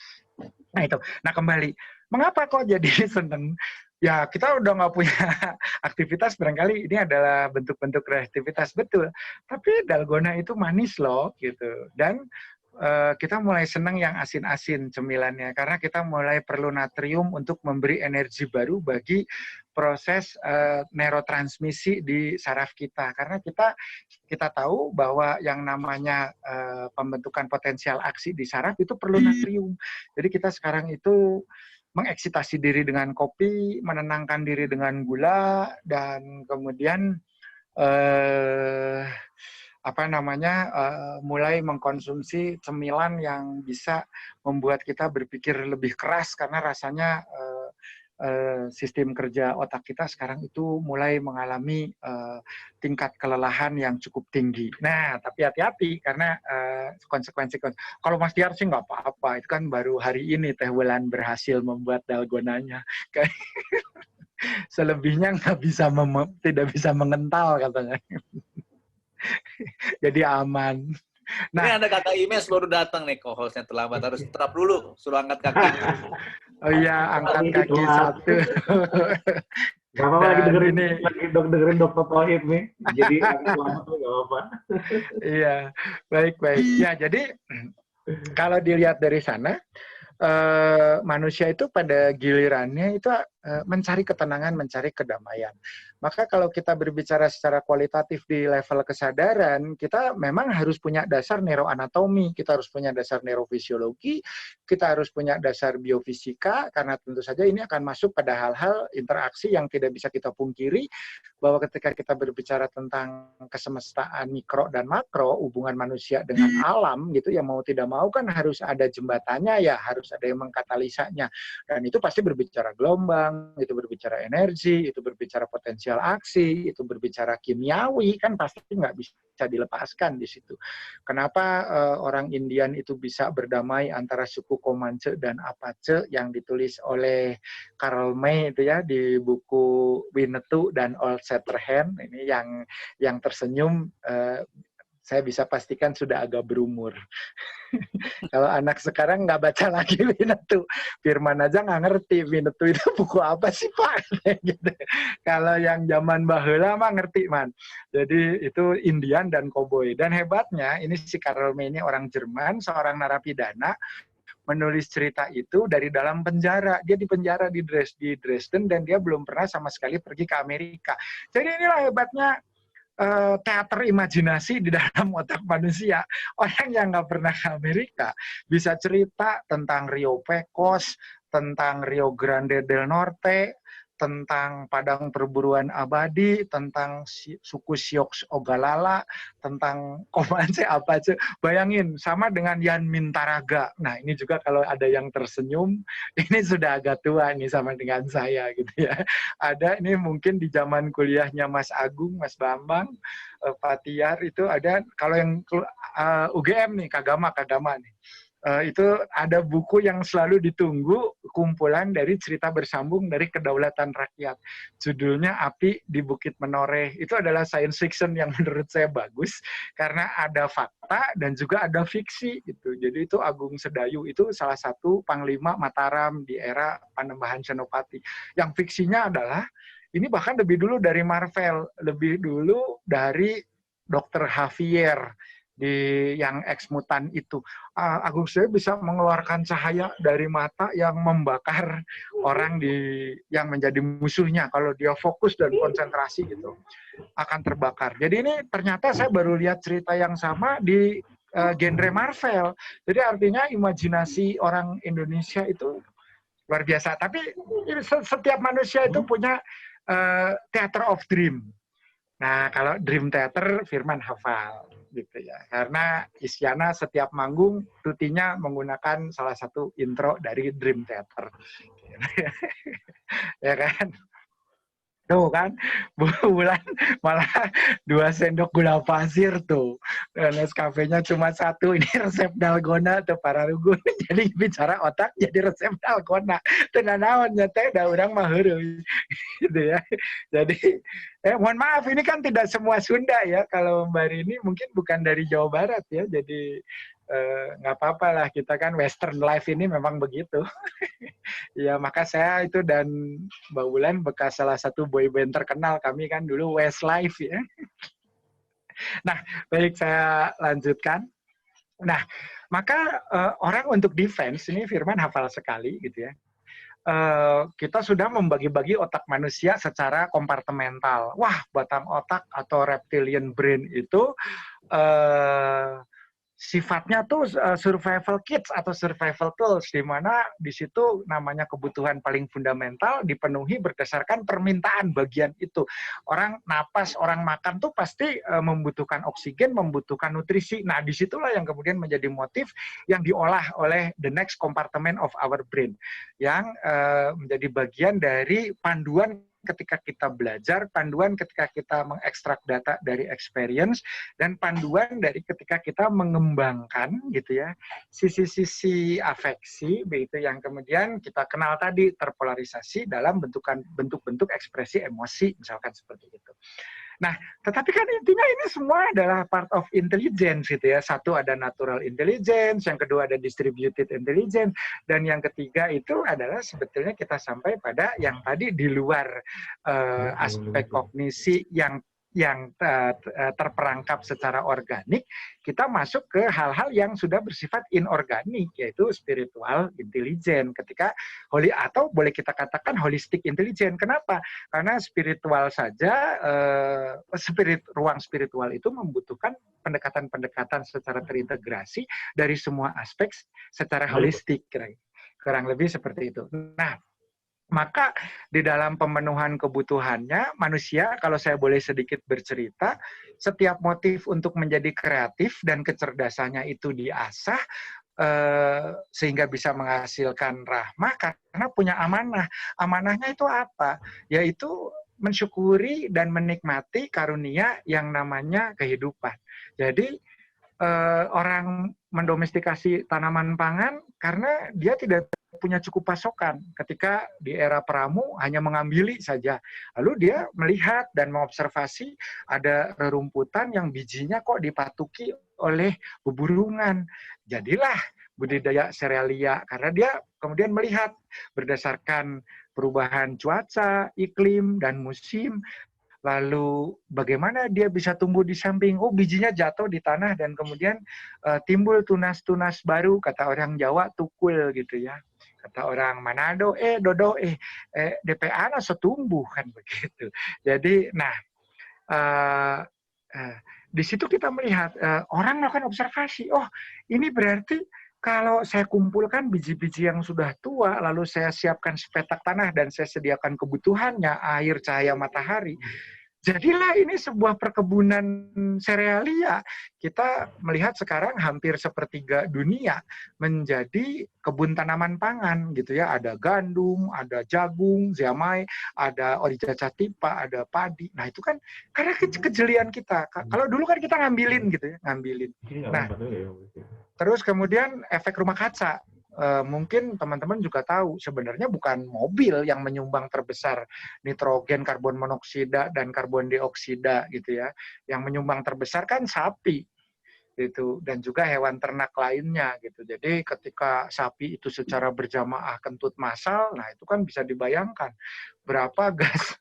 A: Nah itu. Nah kembali, mengapa kok jadi seneng? Ya kita udah nggak punya aktivitas, barangkali ini adalah bentuk-bentuk kreativitas, betul. Tapi dalgona itu manis loh gitu. Dan kita mulai senang yang asin-asin cemilannya, karena kita mulai perlu natrium untuk memberi energi baru bagi proses neurotransmisi di saraf kita. Karena kita tahu bahwa yang namanya pembentukan potensial aksi di saraf itu perlu natrium. Jadi kita sekarang itu mengeksitasi diri dengan kopi, menenangkan diri dengan gula, dan kemudian mulai mengkonsumsi cemilan yang bisa membuat kita berpikir lebih keras karena rasanya sistem kerja otak kita sekarang itu mulai mengalami tingkat kelelahan yang cukup tinggi. Nah, tapi hati-hati karena konsekuensi. Kalau Mas Tiar sih nggak apa-apa, itu kan baru hari ini Teh Wulan berhasil membuat dalgonanya. Selebihnya tidak bisa mengental katanya. Jadi aman.
B: Ini ada kakak Imes baru datang nih, co-hostnya terlambat. Harus terap dulu, suruh angkat kaki.
A: Oh iya, angkat kaki satu.
C: Gak apa-apa, lagi dengerin Dr. Tauhid nih. Jadi selamat tuh gak apa-apa.
A: Iya, baik. Ya, jadi kalau dilihat dari sana, manusia itu pada gilirannya itu mencari ketenangan, mencari kedamaian. Maka kalau kita berbicara secara kualitatif di level kesadaran, kita memang harus punya dasar neuroanatomi, kita harus punya dasar neurofisiologi, kita harus punya dasar biofisika, karena tentu saja ini akan masuk pada hal-hal interaksi yang tidak bisa kita pungkiri, bahwa ketika kita berbicara tentang kesemestaan mikro dan makro, hubungan manusia dengan alam, gitu, yang mau tidak mau kan harus ada jembatannya, ya harus ada yang mengkatalisanya. Dan itu pasti berbicara gelombang, itu berbicara energi, itu berbicara potensial aksi, itu berbicara kimiawi, kan pasti nggak bisa dilepaskan di situ. Kenapa orang Indian itu bisa berdamai antara suku Comanche dan Apache yang ditulis oleh Karl May itu ya di buku Winnetou dan Old Shatterhand, ini yang tersenyum saya bisa pastikan sudah agak berumur. Kalau anak sekarang nggak baca lagi Winnetou, Firman aja nggak ngerti Winnetou itu buku apa sih Pak? Gitu. Kalau yang zaman baheula mah ngerti man. Jadi itu Indian dan Cowboy. Dan hebatnya ini si Karl May ini orang Jerman, seorang narapidana, menulis cerita itu dari dalam penjara. Dia dipenjara di Dresden dan dia belum pernah sama sekali pergi ke Amerika. Jadi inilah hebatnya teater imajinasi di dalam otak manusia. Orang yang nggak pernah ke Amerika bisa cerita tentang Rio Pecos, tentang Rio Grande del Norte, tentang padang perburuan abadi, tentang suku Sioux Ogalala, tentang Comanche Apache. Bayangin, sama dengan Yan Mintaraga. Nah, ini juga kalau ada yang tersenyum, ini sudah agak tua nih sama dengan saya gitu ya. Ada ini mungkin di zaman kuliahnya Mas Agung, Mas Bambang, Pak Tiar itu ada, kalau yang UGM nih, Kagama nih. Itu ada buku yang selalu ditunggu, kumpulan dari cerita bersambung dari kedaulatan rakyat. Judulnya Api di Bukit Menoreh. Itu adalah science fiction yang menurut saya bagus karena ada fakta dan juga ada fiksi gitu. Jadi itu Agung Sedayu itu salah satu panglima Mataram di era Panembahan Senopati. Yang fiksinya adalah ini bahkan lebih dulu dari Marvel, lebih dulu dari Dr. Javier di yang ex-mutan itu. Agung Sedayu bisa mengeluarkan cahaya dari mata yang membakar orang yang menjadi musuhnya. Kalau dia fokus dan konsentrasi gitu, akan terbakar. Jadi ini ternyata saya baru lihat cerita yang sama di genre Marvel. Jadi artinya imajinasi orang Indonesia itu luar biasa. Tapi setiap manusia itu punya theater of dream. Nah, kalau dream theater, Firman hafal. Gitu ya, karena Isyana setiap manggung rutinya menggunakan salah satu intro dari Dream Theater, ya kan? Tuh kan, bulan malah 2 sendok gula pasir tuh. Nescafe-nya cuma 1, ini resep dalgona tuh para rugun. Jadi bicara otak jadi resep dalgona. Dengan naonnya teh da urang mah heureuy. Gitu ya. Jadi mohon maaf ini kan tidak semua Sunda ya. Kalau Mbak Rini mungkin bukan dari Jawa Barat ya. Jadi nggak apa-apa lah, kita kan Western life ini memang begitu. Ya maka saya itu dan Mbak Wulan bekas salah satu boyband terkenal, kami kan dulu Westlife ya. Nah baik, saya lanjutkan. Nah maka orang untuk defense ini Firman hafal sekali gitu ya. Kita sudah membagi-bagi otak manusia secara kompartemental. Wah, batang otak atau reptilian brain itu sifatnya tuh survival kits atau survival tools, di mana di situ namanya kebutuhan paling fundamental dipenuhi berdasarkan permintaan bagian itu. Orang napas, orang makan tuh pasti membutuhkan oksigen, membutuhkan nutrisi. Nah, disitulah yang kemudian menjadi motif yang diolah oleh the next compartment of our brain, yang menjadi bagian dari panduan ketika kita belajar, panduan ketika kita mengekstrak data dari experience, dan panduan dari ketika kita mengembangkan gitu ya sisi-sisi afeksi begitu yang kemudian kita kenal tadi terpolarisasi dalam bentuk-bentuk ekspresi emosi misalkan seperti itu. Nah, tetapi kan intinya ini semua adalah part of intelligence gitu ya. Satu ada natural intelligence, yang kedua ada distributed intelligence, dan yang ketiga itu adalah sebetulnya kita sampai pada yang tadi di luar aspek kognisi yang terperangkap secara organik, kita masuk ke hal-hal yang sudah bersifat inorganik, yaitu spiritual intelligence. Ketika atau boleh kita katakan holistic intelligence. Kenapa? Karena spiritual saja, ruang spiritual itu membutuhkan pendekatan-pendekatan secara terintegrasi dari semua aspek secara holistik, kurang lebih seperti itu. Nah, maka di dalam pemenuhan kebutuhannya, manusia, kalau saya boleh sedikit bercerita, setiap motif untuk menjadi kreatif dan kecerdasannya itu diasah, sehingga bisa menghasilkan rahmah karena punya amanah. Amanahnya itu apa? Yaitu mensyukuri dan menikmati karunia yang namanya kehidupan. Jadi, orang mendomestikasi tanaman pangan karena dia tidak punya cukup pasokan. Ketika di era pramu hanya mengambil saja. Lalu dia melihat dan mengobservasi ada rerumputan yang bijinya kok dipatuki oleh beburungan. Jadilah budidaya serealia karena dia kemudian melihat berdasarkan perubahan cuaca, iklim, dan musim. Lalu bagaimana dia bisa tumbuh di samping? Oh, bijinya jatuh di tanah dan kemudian timbul tunas-tunas baru. Kata orang Jawa, tukul gitu ya. Kata orang Manado, dodo, DPA setumbuh kan begitu. Jadi, nah, di situ kita melihat orang melakukan observasi. Oh, ini berarti kalau saya kumpulkan biji-biji yang sudah tua, lalu saya siapkan sepetak tanah dan saya sediakan kebutuhannya, air, cahaya matahari, jadilah ini sebuah perkebunan serealia. Kita melihat sekarang hampir sepertiga dunia menjadi kebun tanaman pangan gitu ya. Ada gandum, ada jagung, ziamai, ada orica catipa, ada padi. Nah itu kan karena kejelian kita. Kalau dulu kan kita ngambilin gitu ya, ngambilin. Nah, terus kemudian efek rumah kaca. Mungkin teman-teman juga tahu sebenarnya bukan mobil yang menyumbang terbesar nitrogen, karbon monoksida, dan karbon dioksida gitu ya. Yang menyumbang terbesar kan sapi gitu, dan juga hewan ternak lainnya gitu. Jadi ketika sapi itu secara berjamaah kentut massal, nah itu kan bisa dibayangkan berapa gas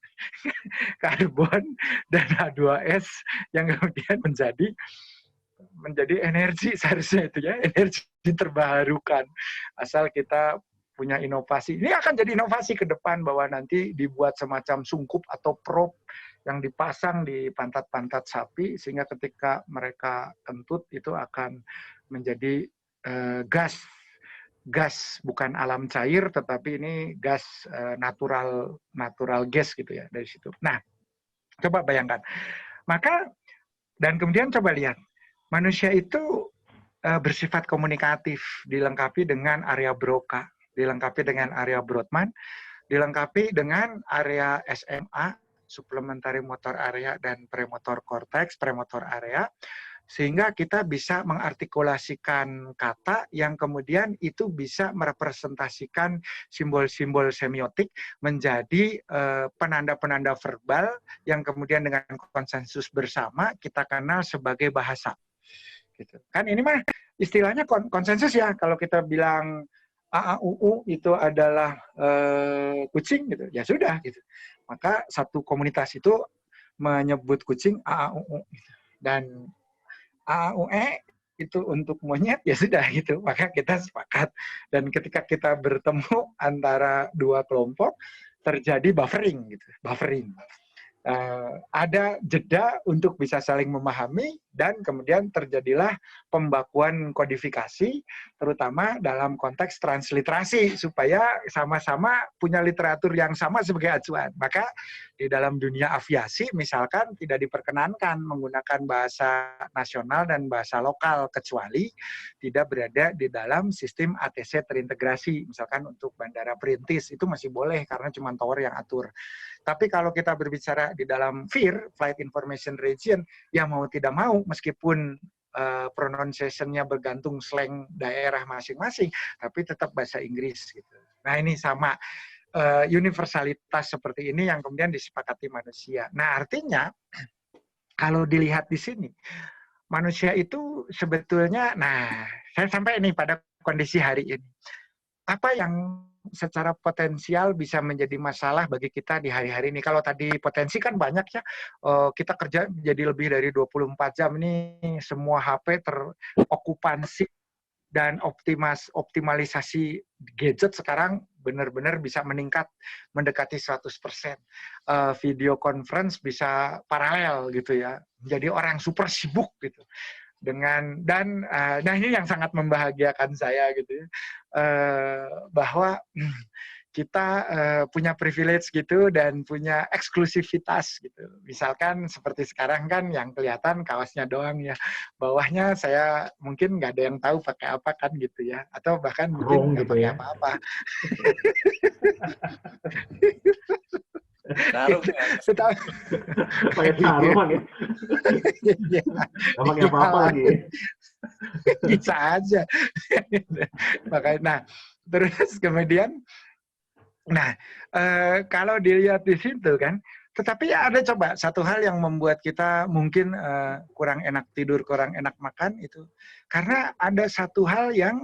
A: karbon dan H2S yang kemudian menjadi energi seharusnya itu ya, energi terbarukan. Asal kita punya inovasi. Ini akan jadi inovasi ke depan bahwa nanti dibuat semacam sungkup atau prop yang dipasang di pantat-pantat sapi sehingga ketika mereka kentut itu akan menjadi gas bukan alam cair tetapi ini gas natural gas gitu ya dari situ. Nah, coba bayangkan. Maka dan kemudian coba lihat manusia itu bersifat komunikatif, dilengkapi dengan area Broca, dilengkapi dengan area Brodmann, dilengkapi dengan area SMA, supplementary motor area, dan premotor cortex, premotor area, sehingga kita bisa mengartikulasikan kata yang kemudian itu bisa merepresentasikan simbol-simbol semiotik menjadi penanda-penanda verbal yang kemudian dengan konsensus bersama kita kenal sebagai bahasa. Gitu. Kan ini mah istilahnya konsensus ya. Kalau kita bilang AAUU itu adalah kucing gitu, ya sudah gitu. Maka satu komunitas itu menyebut kucing AAUU gitu. Dan AAUE itu untuk monyet ya sudah gitu. Maka kita sepakat. Dan ketika kita bertemu antara dua kelompok terjadi buffering gitu, buffering. Ada jeda untuk bisa saling memahami, Dan kemudian terjadilah pembakuan kodifikasi, terutama dalam konteks transliterasi, supaya sama-sama punya literatur yang sama sebagai acuan. Maka di dalam dunia aviasi, misalkan tidak diperkenankan menggunakan bahasa nasional dan bahasa lokal, kecuali tidak berada di dalam sistem ATC terintegrasi. Misalkan untuk Bandara Perintis, itu masih boleh karena cuma tower yang atur. Tapi kalau kita berbicara di dalam FIR, Flight Information Region, ya mau tidak mau, meskipun pronunciation-nya bergantung slang daerah masing-masing, tapi tetap bahasa Inggris. Gitu. Nah ini sama, universalitas seperti ini yang kemudian disepakati manusia. Nah artinya, kalau dilihat di sini, manusia itu sebetulnya, nah saya sampai ini pada kondisi hari ini. Apa yang secara potensial bisa menjadi masalah bagi kita di hari-hari ini? Kalau tadi potensi kan banyak ya, kita kerja jadi lebih dari 24 jam ini, semua HP terokupansi dan optimalisasi gadget sekarang benar-benar bisa meningkat mendekati 100%. Video conference bisa paralel gitu ya, jadi orang super sibuk gitu. Nah ini yang sangat membahagiakan saya gitu ya, bahwa kita punya privilege gitu dan punya eksklusivitas gitu. Misalkan seperti sekarang kan yang kelihatan kaosnya doang ya, bawahnya saya mungkin nggak ada yang tahu pakai apa kan gitu ya, atau bahkan mungkin nggak
C: gitu
A: pakai
C: ya.
A: apa-apa.
B: Sarung ya.
C: Pakai sarung ya. Gak pakai apa-apa lagi.
A: Bisa aja. Makanya, nah, terus kemudian, nah, kalau dilihat di situ kan, tetapi ada coba satu hal yang membuat kita mungkin kurang enak tidur, kurang enak makan itu, karena ada satu hal yang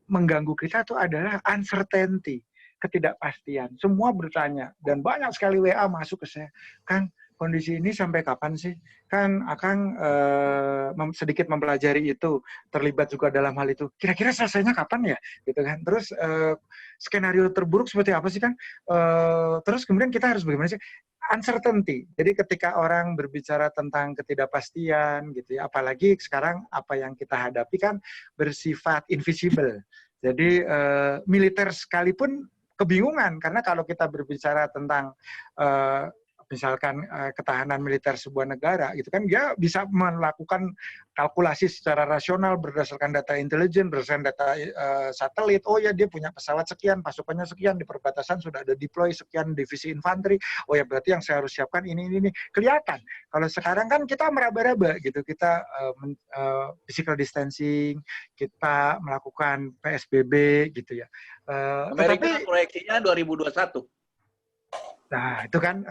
A: mengganggu kita itu adalah uncertainty, ketidakpastian. Semua bertanya, dan banyak sekali WA masuk ke saya, Kang, kondisi ini sampai kapan sih? Kan Akang sedikit mempelajari itu, terlibat juga dalam hal itu. Kira-kira selesainya kapan ya? Gitu kan. Terus skenario terburuk seperti apa sih, Kang? Terus kemudian kita harus bagaimana sih? Uncertainty. Jadi ketika orang berbicara tentang ketidakpastian gitu ya, apalagi sekarang apa yang kita hadapi kan bersifat invisible. Jadi militer sekalipun kebingungan karena kalau kita berbicara tentang misalkan ketahanan militer sebuah negara, itu kan dia bisa melakukan kalkulasi secara rasional berdasarkan data intelijen, berdasarkan data satelit. Oh ya dia punya pesawat sekian, pasukannya sekian, di perbatasan sudah ada deploy sekian divisi infanteri. Oh ya berarti yang saya harus siapkan ini. Kelihatan. Kalau sekarang kan kita meraba-raba gitu, kita physical distancing, kita melakukan PSBB gitu ya.
B: Amerika proyeksinya 2021.
A: Nah, itu kan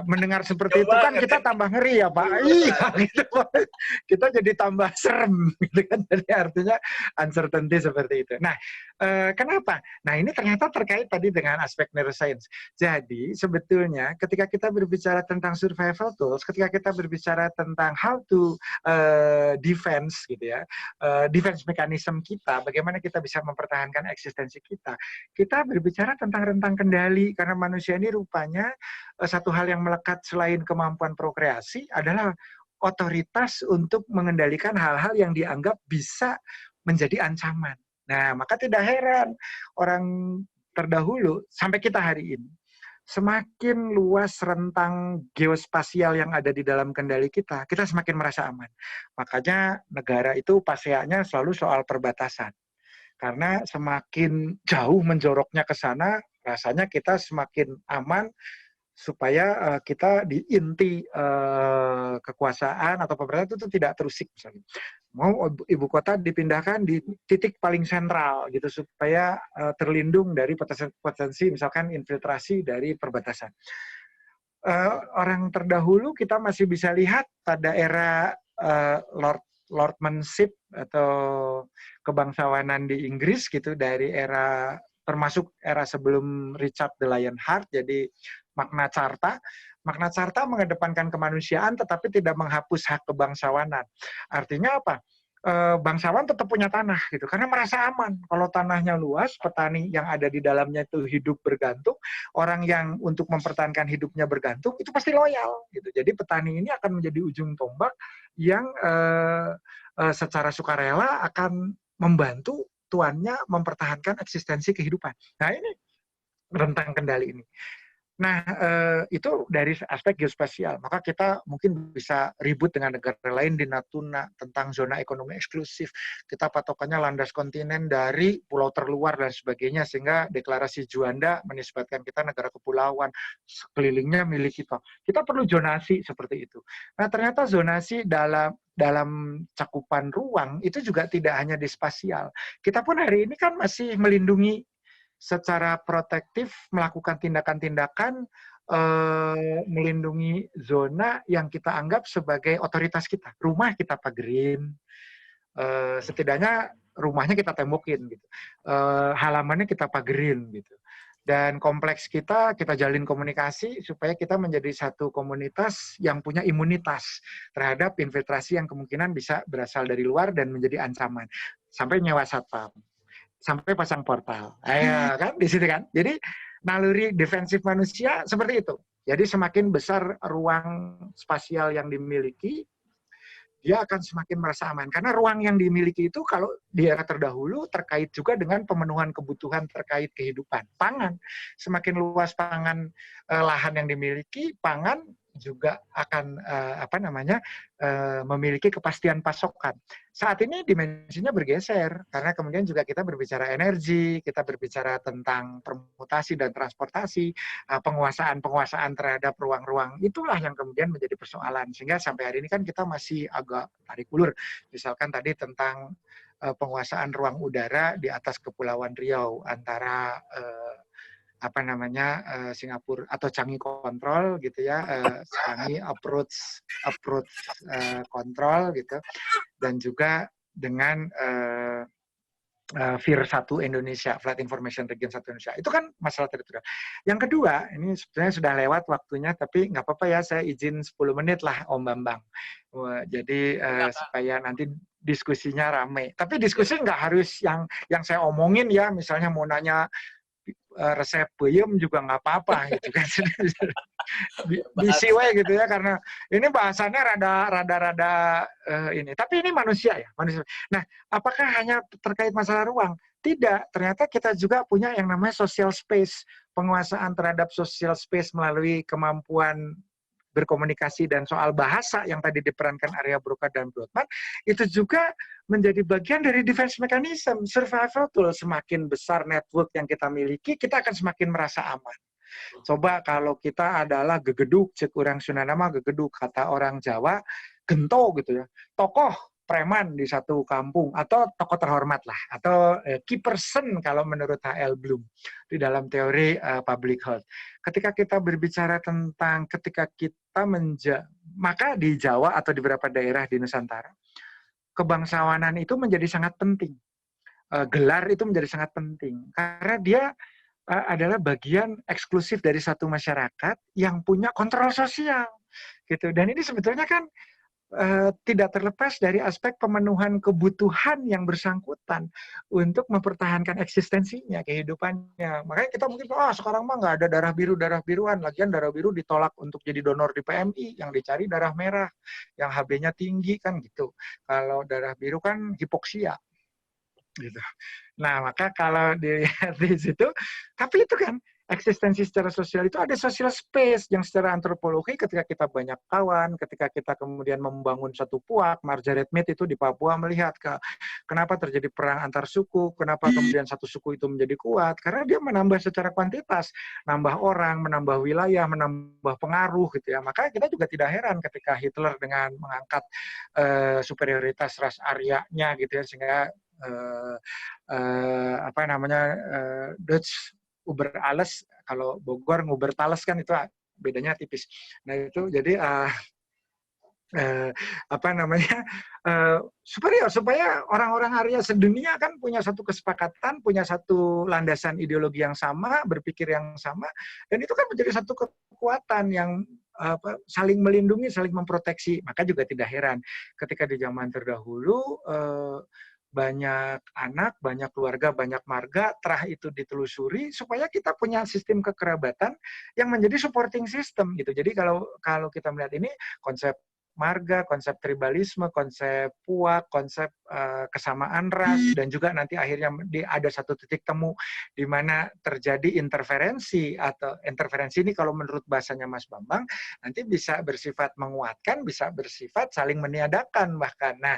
A: mendengar seperti itu kan kita tambah ngeri ya Pak. Iya, gitu. Kita jadi tambah serem, gitu kan. Jadi artinya uncertainty seperti itu. Nah, kenapa? Nah, ini ternyata terkait tadi dengan aspek neuroscience. Jadi, sebetulnya ketika kita berbicara tentang survival tools, ketika kita berbicara tentang how to defense, gitu ya, defense mechanism kita, bagaimana kita bisa mempertahankan eksistensi kita, kita berbicara tentang rentang kendali, karena manusia ini rupanya satu hal yang melekat selain kemampuan prokreasi adalah otoritas untuk mengendalikan hal-hal yang dianggap bisa menjadi ancaman. Nah, maka tidak heran orang terdahulu sampai kita hari ini, semakin luas rentang geospasial yang ada di dalam kendali kita, kita semakin merasa aman. Makanya negara itu paseanya selalu soal perbatasan. Karena semakin jauh menjoroknya ke sana, rasanya kita semakin aman supaya kita di inti kekuasaan atau pemerintahan itu tidak terusik misalnya. Mau ibu kota dipindahkan di titik paling sentral gitu supaya terlindung dari potensi misalkan infiltrasi dari perbatasan. Orang terdahulu kita masih bisa lihat pada era lordmanship atau kebangsawanan di Inggris gitu, dari era termasuk era sebelum Richard the Lionheart, jadi Magna Carta. Magna Carta mengedepankan kemanusiaan tetapi tidak menghapus hak kebangsawanan. Artinya apa? bangsawan tetap punya tanah gitu karena merasa aman. Kalau tanahnya luas, petani yang ada di dalamnya itu hidup bergantung, orang yang untuk mempertahankan hidupnya bergantung itu pasti loyal gitu. Jadi petani ini akan menjadi ujung tombak yang secara sukarela akan membantu tuannya mempertahankan eksistensi kehidupan. Nah, ini rentang kendali ini. Nah, itu dari aspek geospasial. Maka kita mungkin bisa ribut dengan negara lain di Natuna tentang zona ekonomi eksklusif. Kita patokannya landas kontinen dari pulau terluar dan sebagainya, sehingga deklarasi Juanda menisbatkan kita negara kepulauan, sekelilingnya milik kita. Kita perlu zonasi seperti itu. Nah, ternyata zonasi dalam cakupan ruang itu juga tidak hanya di spasial. Kita pun hari ini kan masih melindungi secara protektif, melakukan tindakan-tindakan melindungi zona yang kita anggap sebagai otoritas kita. Rumah kita pagerin, setidaknya rumahnya kita tembokin gitu, halamannya kita pagerin gitu. Dan kompleks kita jalin komunikasi supaya kita menjadi satu komunitas yang punya imunitas terhadap infiltrasi yang kemungkinan bisa berasal dari luar dan menjadi ancaman. Sampai nyewa satpam, sampai pasang portal. Ayo, kan di situ kan. Jadi naluri defensif manusia seperti itu. Jadi semakin besar ruang spasial yang dimiliki, dia akan semakin merasa aman. Karena ruang yang dimiliki itu kalau di era terdahulu terkait juga dengan pemenuhan kebutuhan terkait kehidupan. Pangan, semakin luas pangan, lahan yang dimiliki, pangan juga akan memiliki kepastian pasokan. Saat ini dimensinya bergeser karena kemudian juga kita berbicara energi, kita berbicara tentang permutasi dan transportasi, penguasaan terhadap ruang-ruang itulah yang kemudian menjadi persoalan, sehingga sampai hari ini kan kita masih agak tarik ulur. Misalkan tadi tentang penguasaan ruang udara di atas Kepulauan Riau antara Singapura atau Changi Control gitu ya, Changi approach control gitu, dan juga dengan FIR 1 Indonesia, Flight Information Region 1 Indonesia. Itu kan masalah teritorial. Yang kedua, ini sebenarnya sudah lewat waktunya, tapi nggak apa-apa ya, saya izin 10 menit lah Om Bambang. Jadi supaya nanti diskusinya ramai. Tapi diskusi nggak harus yang saya omongin ya, misalnya mau nanya resep peyem juga nggak apa-apa gitu kan. Bisi we gitu ya, karena ini bahasannya rada ini. Tapi ini manusia ya, manusia. Nah, apakah hanya terkait masalah ruang? Tidak, ternyata kita juga punya yang namanya social space, penguasaan terhadap social space melalui kemampuan berkomunikasi dan soal bahasa yang tadi diperankan Arya Broca dan Brodmann, itu juga menjadi bagian dari defense mechanism, survival tool. Semakin besar network yang kita miliki, kita akan semakin merasa aman. Coba kalau kita adalah gegeduk, cek orang Sunda nama gegeduk, kata orang Jawa, gento gitu ya, tokoh preman di satu kampung, atau tokoh terhormat lah, atau key person kalau menurut H.L. Bloom di dalam teori public health. Ketika kita berbicara tentang maka di Jawa atau di beberapa daerah di Nusantara, kebangsawanan itu menjadi sangat penting. Gelar itu menjadi sangat penting karena dia adalah bagian eksklusif dari satu masyarakat yang punya kontrol sosial gitu. Dan ini sebetulnya kan tidak terlepas dari aspek pemenuhan kebutuhan yang bersangkutan untuk mempertahankan eksistensinya, kehidupannya. Makanya kita mungkin, sekarang mah nggak ada darah biruan. Lagian darah biru ditolak untuk jadi donor di PMI, yang dicari darah merah, yang HB-nya tinggi kan gitu. Kalau darah biru kan hipoksia. Gitu. Nah, maka kalau dilihat di situ, tapi itu kan eksistensi secara sosial itu ada social space yang secara antropologi ketika kita banyak kawan, ketika kita kemudian membangun satu puak, Margaret Mead itu di Papua melihat kenapa terjadi perang antar suku, kenapa kemudian satu suku itu menjadi kuat, karena dia menambah secara kuantitas, nambah orang, menambah wilayah, menambah pengaruh gitu ya. Maka kita juga tidak heran ketika Hitler dengan mengangkat superioritas ras Aryanya gitu ya, sehingga Dutch Uber alles, kalau Bogor nguber tales kan itu bedanya tipis. Nah itu jadi supaya orang-orang Arya sedunia kan punya satu kesepakatan, punya satu landasan ideologi yang sama, berpikir yang sama, dan itu kan menjadi satu kekuatan yang saling melindungi, saling memproteksi. Maka juga tidak heran ketika di zaman terdahulu banyak anak, banyak keluarga, banyak marga, terah itu ditelusuri supaya kita punya sistem kekerabatan yang menjadi supporting system gitu. Jadi kalau kita melihat ini konsep marga, konsep tribalisme, konsep puak, konsep kesamaan ras, dan juga nanti akhirnya ada satu titik temu di mana terjadi interferensi, atau interferensi ini kalau menurut bahasanya Mas Bambang nanti bisa bersifat menguatkan, bisa bersifat saling meniadakan bahkan. Nah,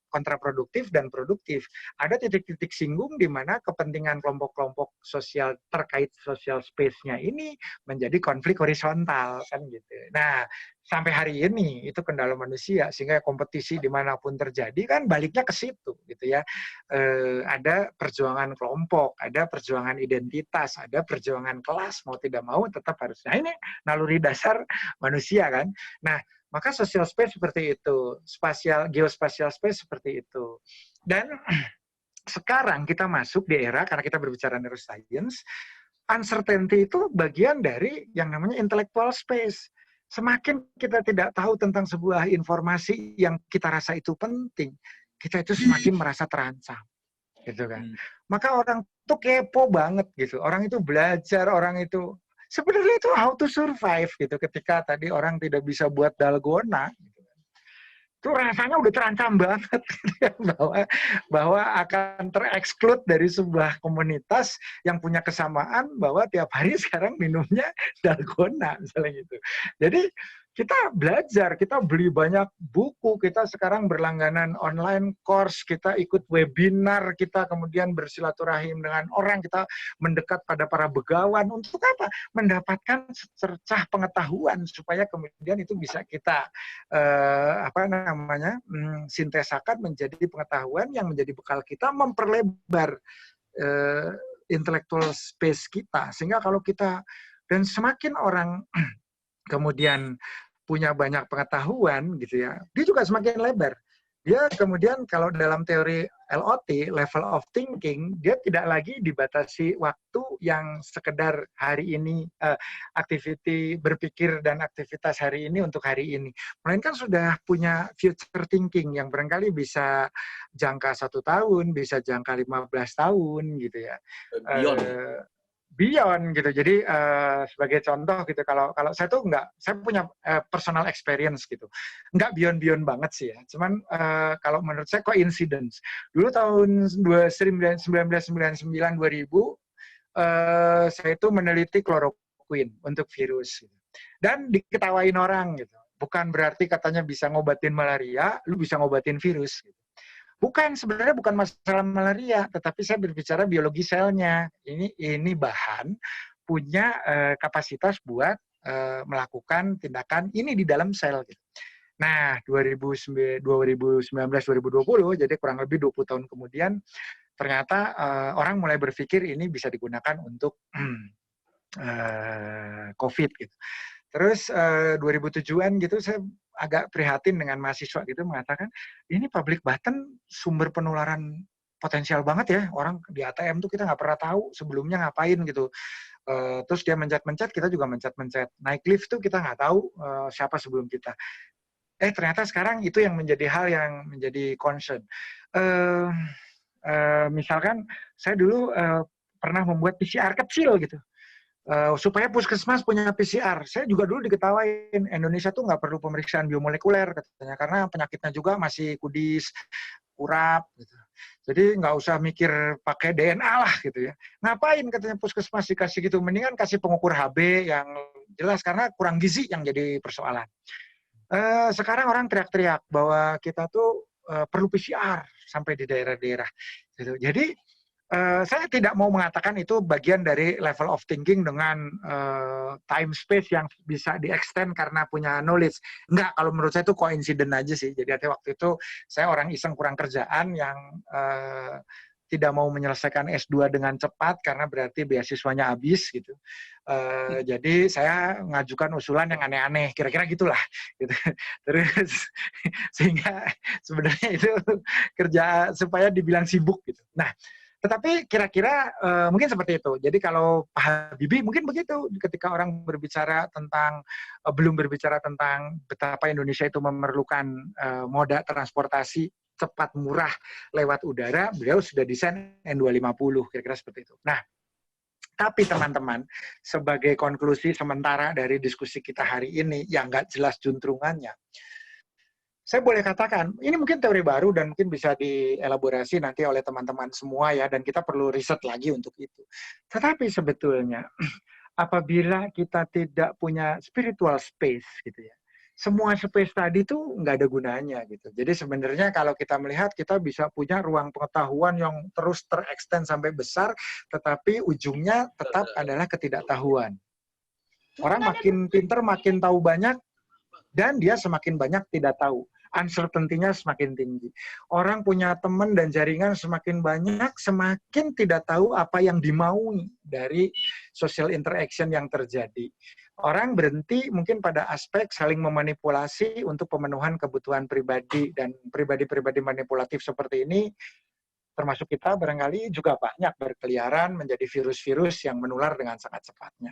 A: kontraproduktif dan produktif. Ada titik-titik singgung di mana kepentingan kelompok-kelompok sosial terkait social space-nya ini menjadi konflik horizontal kan gitu. Nah, sampai hari ini itu kendala manusia sehingga kompetisi dimanapun terjadi kan baliknya ke situ gitu ya. Ada perjuangan kelompok, ada perjuangan identitas, ada perjuangan kelas, mau tidak mau tetap harus. Nah, ini naluri dasar manusia kan. Nah, maka social space seperti itu, geospatial space seperti itu. Dan sekarang kita masuk di era, karena kita berbicara neuroscience, uncertainty itu bagian dari yang namanya intellectual space. Semakin kita tidak tahu tentang sebuah informasi yang kita rasa itu penting, kita itu semakin merasa terancam. Gitu kan. Maka orang itu kepo banget gitu. Orang itu belajar, orang itu sebenarnya itu how to survive gitu. Ketika tadi orang tidak bisa buat dalgona, gitu. Itu rasanya udah terancam banget gitu ya, bahwa akan tereksklud dari sebuah komunitas yang punya kesamaan bahwa tiap hari sekarang minumnya dalgona misalnya gitu. Jadi kita belajar, kita beli banyak buku, kita sekarang berlangganan online course, kita ikut webinar, kita kemudian bersilaturahim dengan orang, kita mendekat pada para begawan. Untuk apa? Mendapatkan secercah pengetahuan supaya kemudian itu bisa kita sintesakan menjadi pengetahuan yang menjadi bekal kita memperlebar intellectual space kita. Sehingga kalau kita, dan semakin orang kemudian punya banyak pengetahuan gitu ya, dia juga semakin lebar. Dia kemudian kalau dalam teori LOT, level of thinking, dia tidak lagi dibatasi waktu yang sekedar hari ini, activity berpikir dan aktivitas hari ini untuk hari ini. Melainkan sudah punya future thinking yang barangkali bisa jangka 1 tahun, bisa jangka 15 tahun gitu ya. Beyond gitu. Jadi sebagai contoh gitu, kalau saya tuh saya punya personal experience gitu. Nggak beyond banget sih ya. Cuman kalau menurut saya coincidence. Dulu tahun 1999 2000 saya itu meneliti chloroquine untuk virus gitu. Dan diketawain orang gitu. Bukan berarti katanya bisa ngobatin malaria, lu bisa ngobatin virus gitu. Sebenarnya bukan masalah malaria, tetapi saya berbicara biologi selnya. Ini bahan punya kapasitas buat melakukan tindakan ini di dalam sel. Gitu. Nah, 2019-2020, jadi kurang lebih 20 tahun kemudian, ternyata orang mulai berpikir ini bisa digunakan untuk COVID gitu. Terus 2007-an gitu saya agak prihatin dengan mahasiswa gitu mengatakan ini public button sumber penularan potensial banget ya, orang di ATM tuh kita nggak pernah tahu sebelumnya ngapain gitu. Terus dia mencet-mencet, kita juga mencet-mencet. Naik lift tuh kita nggak tahu siapa sebelum kita. Ternyata sekarang itu yang menjadi hal yang menjadi concern. Misalkan saya dulu pernah membuat PCR kecil gitu. Supaya puskesmas punya PCR. Saya juga dulu diketawain, Indonesia tuh nggak perlu pemeriksaan biomolekuler katanya, karena penyakitnya juga masih kudis, kurap, gitu. Jadi nggak usah mikir pakai DNA lah gitu ya. Ngapain katanya puskesmas dikasih gitu, mendingan kasih pengukur HB yang jelas, karena kurang gizi yang jadi persoalan. Sekarang orang teriak-teriak bahwa kita tuh perlu PCR sampai di daerah-daerah. Gitu. Jadi saya tidak mau mengatakan itu bagian dari level of thinking dengan time space yang bisa di-extend karena punya knowledge. Enggak, kalau menurut saya itu coincident aja sih. Jadi waktu itu saya orang iseng kurang kerjaan yang tidak mau menyelesaikan S2 dengan cepat karena berarti beasiswanya habis gitu. Jadi saya ngajukan usulan yang aneh-aneh, kira-kira gitulah. Gitu. Terus sehingga sebenarnya itu kerja supaya dibilang sibuk gitu. Nah, Tetapi kira-kira mungkin seperti itu. Jadi kalau Pak Habibie mungkin begitu ketika orang berbicara tentang belum berbicara tentang betapa Indonesia itu memerlukan moda transportasi cepat murah lewat udara, beliau sudah desain N250 kira-kira seperti itu. Nah, tapi teman-teman, sebagai konklusi sementara dari diskusi kita hari ini yang nggak jelas juntrungannya, saya boleh katakan, ini mungkin teori baru dan mungkin bisa dielaborasi nanti oleh teman-teman semua ya, dan kita perlu riset lagi untuk itu. Tetapi sebetulnya, apabila kita tidak punya spiritual space, gitu ya, semua space tadi tuh nggak ada gunanya gitu. Jadi sebenarnya kalau kita melihat, kita bisa punya ruang pengetahuan yang terus terekstend sampai besar, tetapi ujungnya tetap adalah ketidaktahuan. Orang makin pinter, makin tahu banyak, dan dia semakin banyak tidak tahu. Uncertainty-nya semakin tinggi. Orang punya teman dan jaringan semakin banyak, semakin tidak tahu apa yang dimaui dari social interaction yang terjadi. Orang berhenti mungkin pada aspek saling memanipulasi untuk pemenuhan kebutuhan pribadi, dan pribadi-pribadi manipulatif seperti ini, termasuk kita barangkali juga banyak berkeliaran menjadi virus-virus yang menular dengan sangat cepatnya.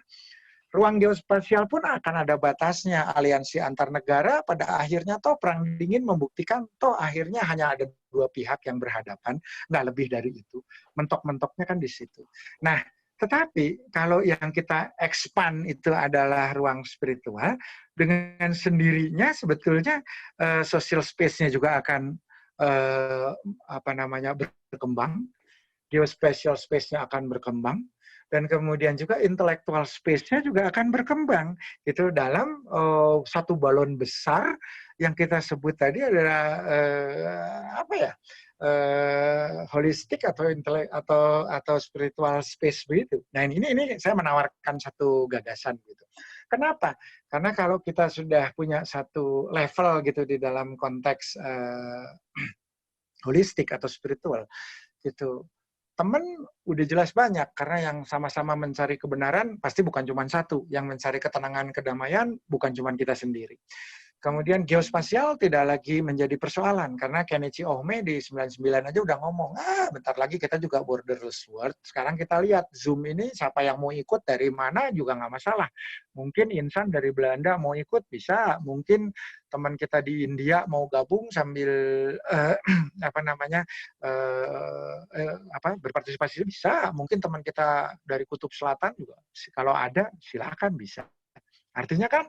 A: Ruang geospasial pun akan ada batasnya. Aliansi antar negara pada akhirnya toh perang dingin membuktikan toh akhirnya hanya ada dua pihak yang berhadapan, nggak lebih dari itu. Mentok-mentoknya kan di situ. Nah, tetapi kalau yang kita expand itu adalah ruang spiritual, dengan sendirinya sebetulnya social space-nya juga akan berkembang, geospatial space-nya akan berkembang, dan kemudian juga intellectual space-nya juga akan berkembang itu dalam satu balon besar yang kita sebut tadi adalah holistik atau spiritual space begitu. Nah ini saya menawarkan satu gagasan gitu. Kenapa? Karena kalau kita sudah punya satu level gitu di dalam konteks holistik atau spiritual gitu, teman udah jelas banyak, karena yang sama-sama mencari kebenaran pasti bukan cuma satu, yang mencari ketenangan, kedamaian bukan cuma kita sendiri. Kemudian geospasial tidak lagi menjadi persoalan, karena Kenichi Ohme di 99 aja udah ngomong, bentar lagi kita juga borderless world. Sekarang kita lihat, Zoom ini siapa yang mau ikut dari mana juga nggak masalah. Mungkin insan dari Belanda mau ikut, bisa. Mungkin teman kita di India mau gabung sambil berpartisipasi, bisa. Mungkin teman kita dari Kutub Selatan juga, kalau ada silakan bisa. Artinya kan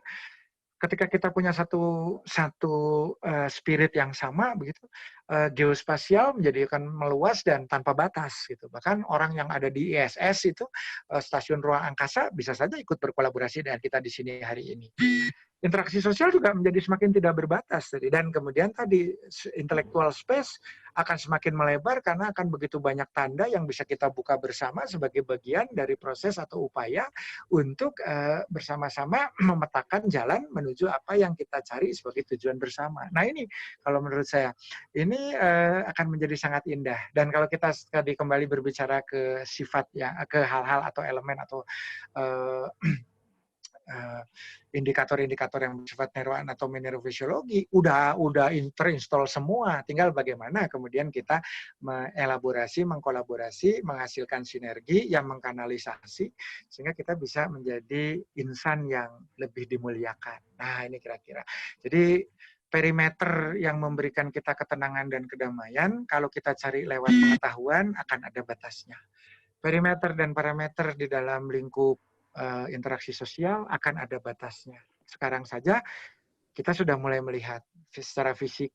A: ketika kita punya satu spirit yang sama begitu, geospasial menjadi akan meluas dan tanpa batas gitu. Bahkan orang yang ada di ISS itu, stasiun ruang angkasa, bisa saja ikut berkolaborasi dengan kita di sini hari ini. Interaksi sosial juga menjadi semakin tidak berbatas tadi, dan kemudian tadi intellectual space akan semakin melebar karena akan begitu banyak tanda yang bisa kita buka bersama sebagai bagian dari proses atau upaya untuk bersama-sama memetakan jalan menuju apa yang kita cari sebagai tujuan bersama. Nah ini kalau menurut saya ini akan menjadi sangat indah. Dan kalau kita tadi kembali berbicara ke sifat ya, ke hal-hal atau elemen atau indikator-indikator yang bersifat neuroanatomi, neurofisiologi udah terinstall semua, tinggal bagaimana kemudian kita mengelaborasi, mengkolaborasi, menghasilkan sinergi yang mengkanalisasi sehingga kita bisa menjadi insan yang lebih dimuliakan. Nah, ini kira-kira. Jadi perimeter yang memberikan kita ketenangan dan kedamaian, kalau kita cari lewat pengetahuan akan ada batasnya. Perimeter dan parameter di dalam lingkup interaksi sosial akan ada batasnya. Sekarang saja kita sudah mulai melihat secara fisik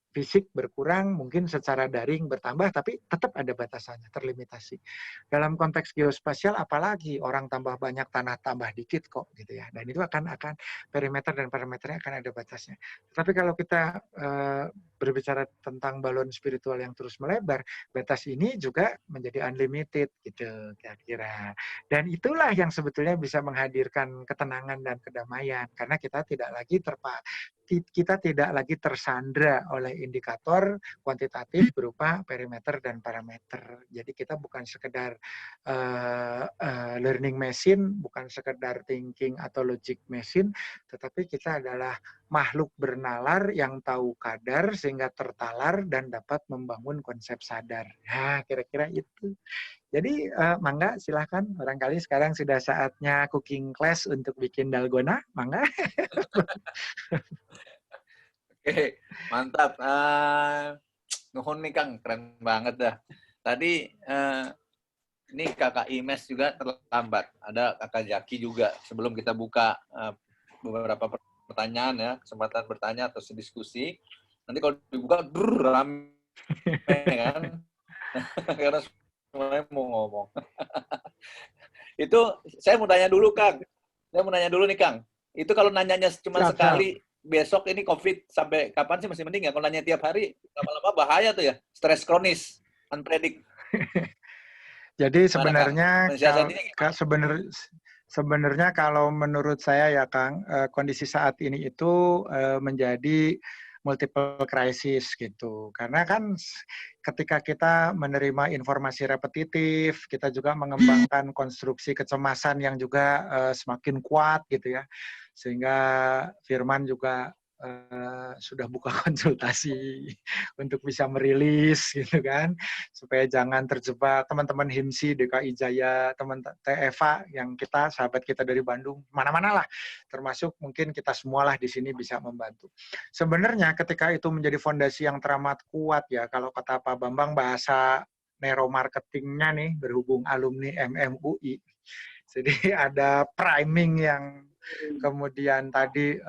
A: berkurang, mungkin secara daring bertambah, tapi tetap ada batasannya, terlimitasi. Dalam konteks geospasial apalagi orang tambah banyak, tanah tambah dikit kok gitu ya. Dan itu akan perimeter dan parameternya akan ada batasnya. Tapi kalau kita berbicara tentang balon spiritual yang terus melebar, batas ini juga menjadi unlimited gitu kira-kira. Dan itulah yang sebetulnya bisa menghadirkan ketenangan dan kedamaian, karena kita tidak lagi tersandra oleh indikator kuantitatif berupa perimeter dan parameter. Jadi kita bukan sekedar learning machine, bukan sekedar thinking atau logic machine, tetapi kita adalah makhluk bernalar yang tahu kadar sehingga tertalar dan dapat membangun konsep sadar. Ya, kira-kira itu. Jadi, mangga silahkan. Barangkali sekarang sudah saatnya cooking class untuk bikin dalgona. Mangga.
B: Oke, mantap. Nuhun nih Kang, keren banget dah. Tadi ini Kakak Imes juga terlambat. Ada Kakak Jaki juga. Sebelum kita buka beberapa pertanyaan ya, kesempatan bertanya atau diskusi. Nanti kalau dibuka, rame kan. Karena semuanya mau ngomong. Itu saya mau tanya dulu Kang. Saya mau nanya dulu nih Kang. Itu kalau nanyanya cuma sekali, besok ini COVID sampai kapan sih masih mending ya? Kalau nanya tiap hari, lama-lama bahaya tuh ya. Stres kronis, unpredict.
A: Jadi sebenarnya sebenarnya kalau menurut saya ya Kang, kondisi saat ini itu menjadi multiple crisis gitu. Karena kan ketika kita menerima informasi repetitif, kita juga mengembangkan konstruksi kecemasan yang juga semakin kuat gitu ya. Sehingga Firman juga sudah buka konsultasi untuk bisa merilis gitu kan, supaya jangan terjebak. Teman-teman HIMSI, DKI Jaya, teman TEVA yang kita sahabat kita dari Bandung, mana-mana lah, termasuk mungkin kita semualah di sini bisa membantu. Sebenarnya ketika itu menjadi fondasi yang teramat kuat ya, kalau kata Pak Bambang bahasa neuromarketingnya nih, berhubung alumni MMUI, jadi ada priming yang kemudian tadi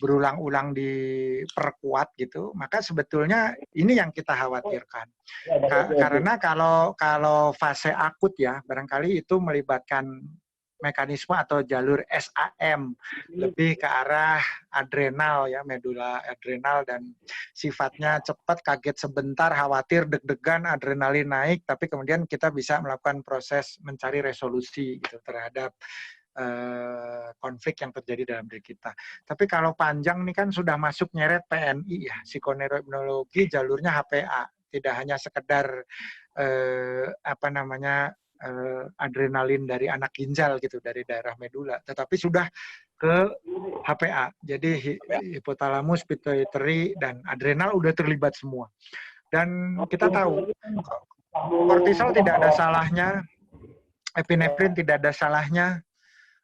A: berulang-ulang diperkuat gitu, maka sebetulnya ini yang kita khawatirkan. Karena kalau fase akut ya, barangkali itu melibatkan mekanisme atau jalur SAM, lebih ke arah adrenal ya, medula adrenal, dan sifatnya cepat, kaget sebentar, khawatir, deg-degan, adrenalin naik, tapi kemudian kita bisa melakukan proses mencari resolusi gitu terhadap konflik yang terjadi dalam diri kita. Tapi kalau panjang nih kan sudah masuk nyeret PNI ya, psikoneuroimunologi, jalurnya HPA, tidak hanya sekedar adrenalin dari anak ginjal gitu, dari daerah medula, tetapi sudah ke HPA. Jadi hipotalamus, pituitary, dan adrenal udah terlibat semua. Dan kita tahu kortisol tidak ada salahnya, epinefrin tidak ada salahnya,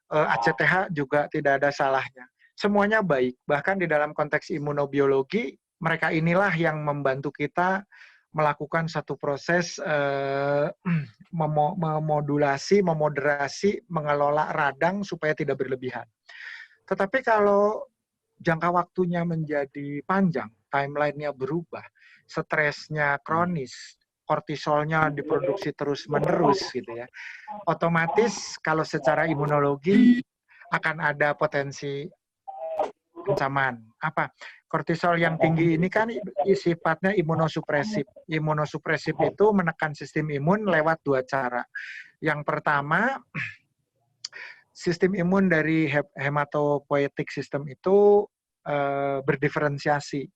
A: ACTH juga tidak ada salahnya. Semuanya baik. Bahkan di dalam konteks imunobiologi, mereka inilah yang membantu kita melakukan satu proses memodulasi, memoderasi, mengelola radang supaya tidak berlebihan. Tetapi kalau jangka waktunya menjadi panjang, timeline-nya berubah, stresnya kronis, kortisolnya diproduksi terus-menerus gitu ya, otomatis kalau secara imunologi akan ada potensi ancaman. Apa? Kortisol yang tinggi ini kan sifatnya imunosupresif. Imunosupresif itu menekan sistem imun lewat dua cara. Yang pertama, sistem imun dari hematopoietic system itu berdiferensiasi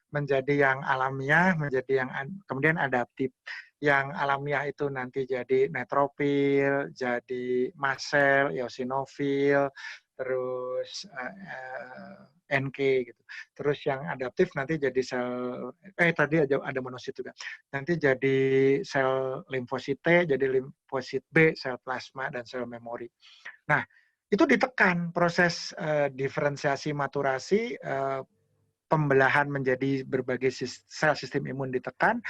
A: menjadi yang alamiah, menjadi yang kemudian adaptif. Yang alamiah itu nanti jadi neutrofil, jadi mast cell, eosinofil, terus NK gitu. Terus yang adaptif nanti jadi sel, tadi ada monosit juga. Nanti jadi sel limfosit T, jadi limfosit B, sel plasma, dan sel memori. Nah, itu ditekan proses diferensiasi maturasi, pembelahan menjadi berbagai sel sistem imun ditekan,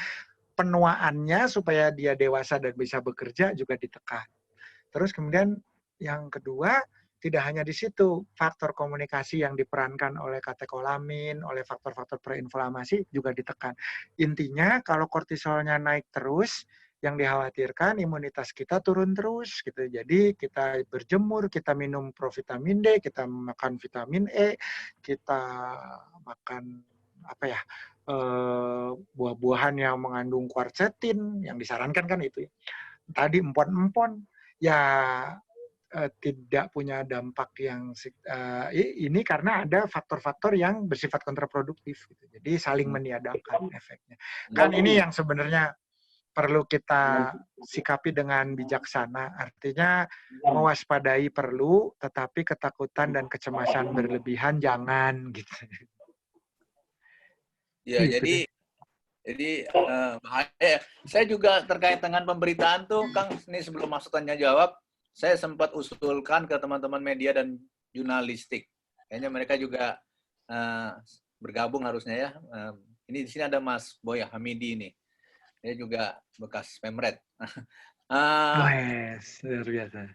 A: penuaannya supaya dia dewasa dan bisa bekerja juga ditekan. Terus kemudian yang kedua, tidak hanya di situ, faktor komunikasi yang diperankan oleh katekolamin, oleh faktor-faktor preinflamasi juga ditekan. Intinya kalau kortisolnya naik terus, yang dikhawatirkan imunitas kita turun terus gitu. Jadi kita berjemur, kita minum provitamin D, kita makan vitamin E, kita makan buah-buahan yang mengandung quercetin, yang disarankan kan itu ya. Tadi empon-empon, ya tidak punya dampak yang ini karena ada faktor-faktor yang bersifat kontraproduktif. Gitu. Jadi saling meniadakan efeknya. Kan ini yang sebenarnya perlu kita sikapi dengan bijaksana. Artinya mewaspadai perlu, tetapi ketakutan dan kecemasan berlebihan jangan gitu.
B: Ya,
A: Gitu
B: jadi bahaya. Saya juga terkait dengan pemberitaan tuh, Kang, ini sebelum masuk tanya jawab, saya sempat usulkan ke teman-teman media dan jurnalistik. Kayaknya mereka juga bergabung harusnya ya. Ini di sini ada Mas Boy Hamidi nih. Dia juga bekas Pemret.
A: Yes, luar biasa.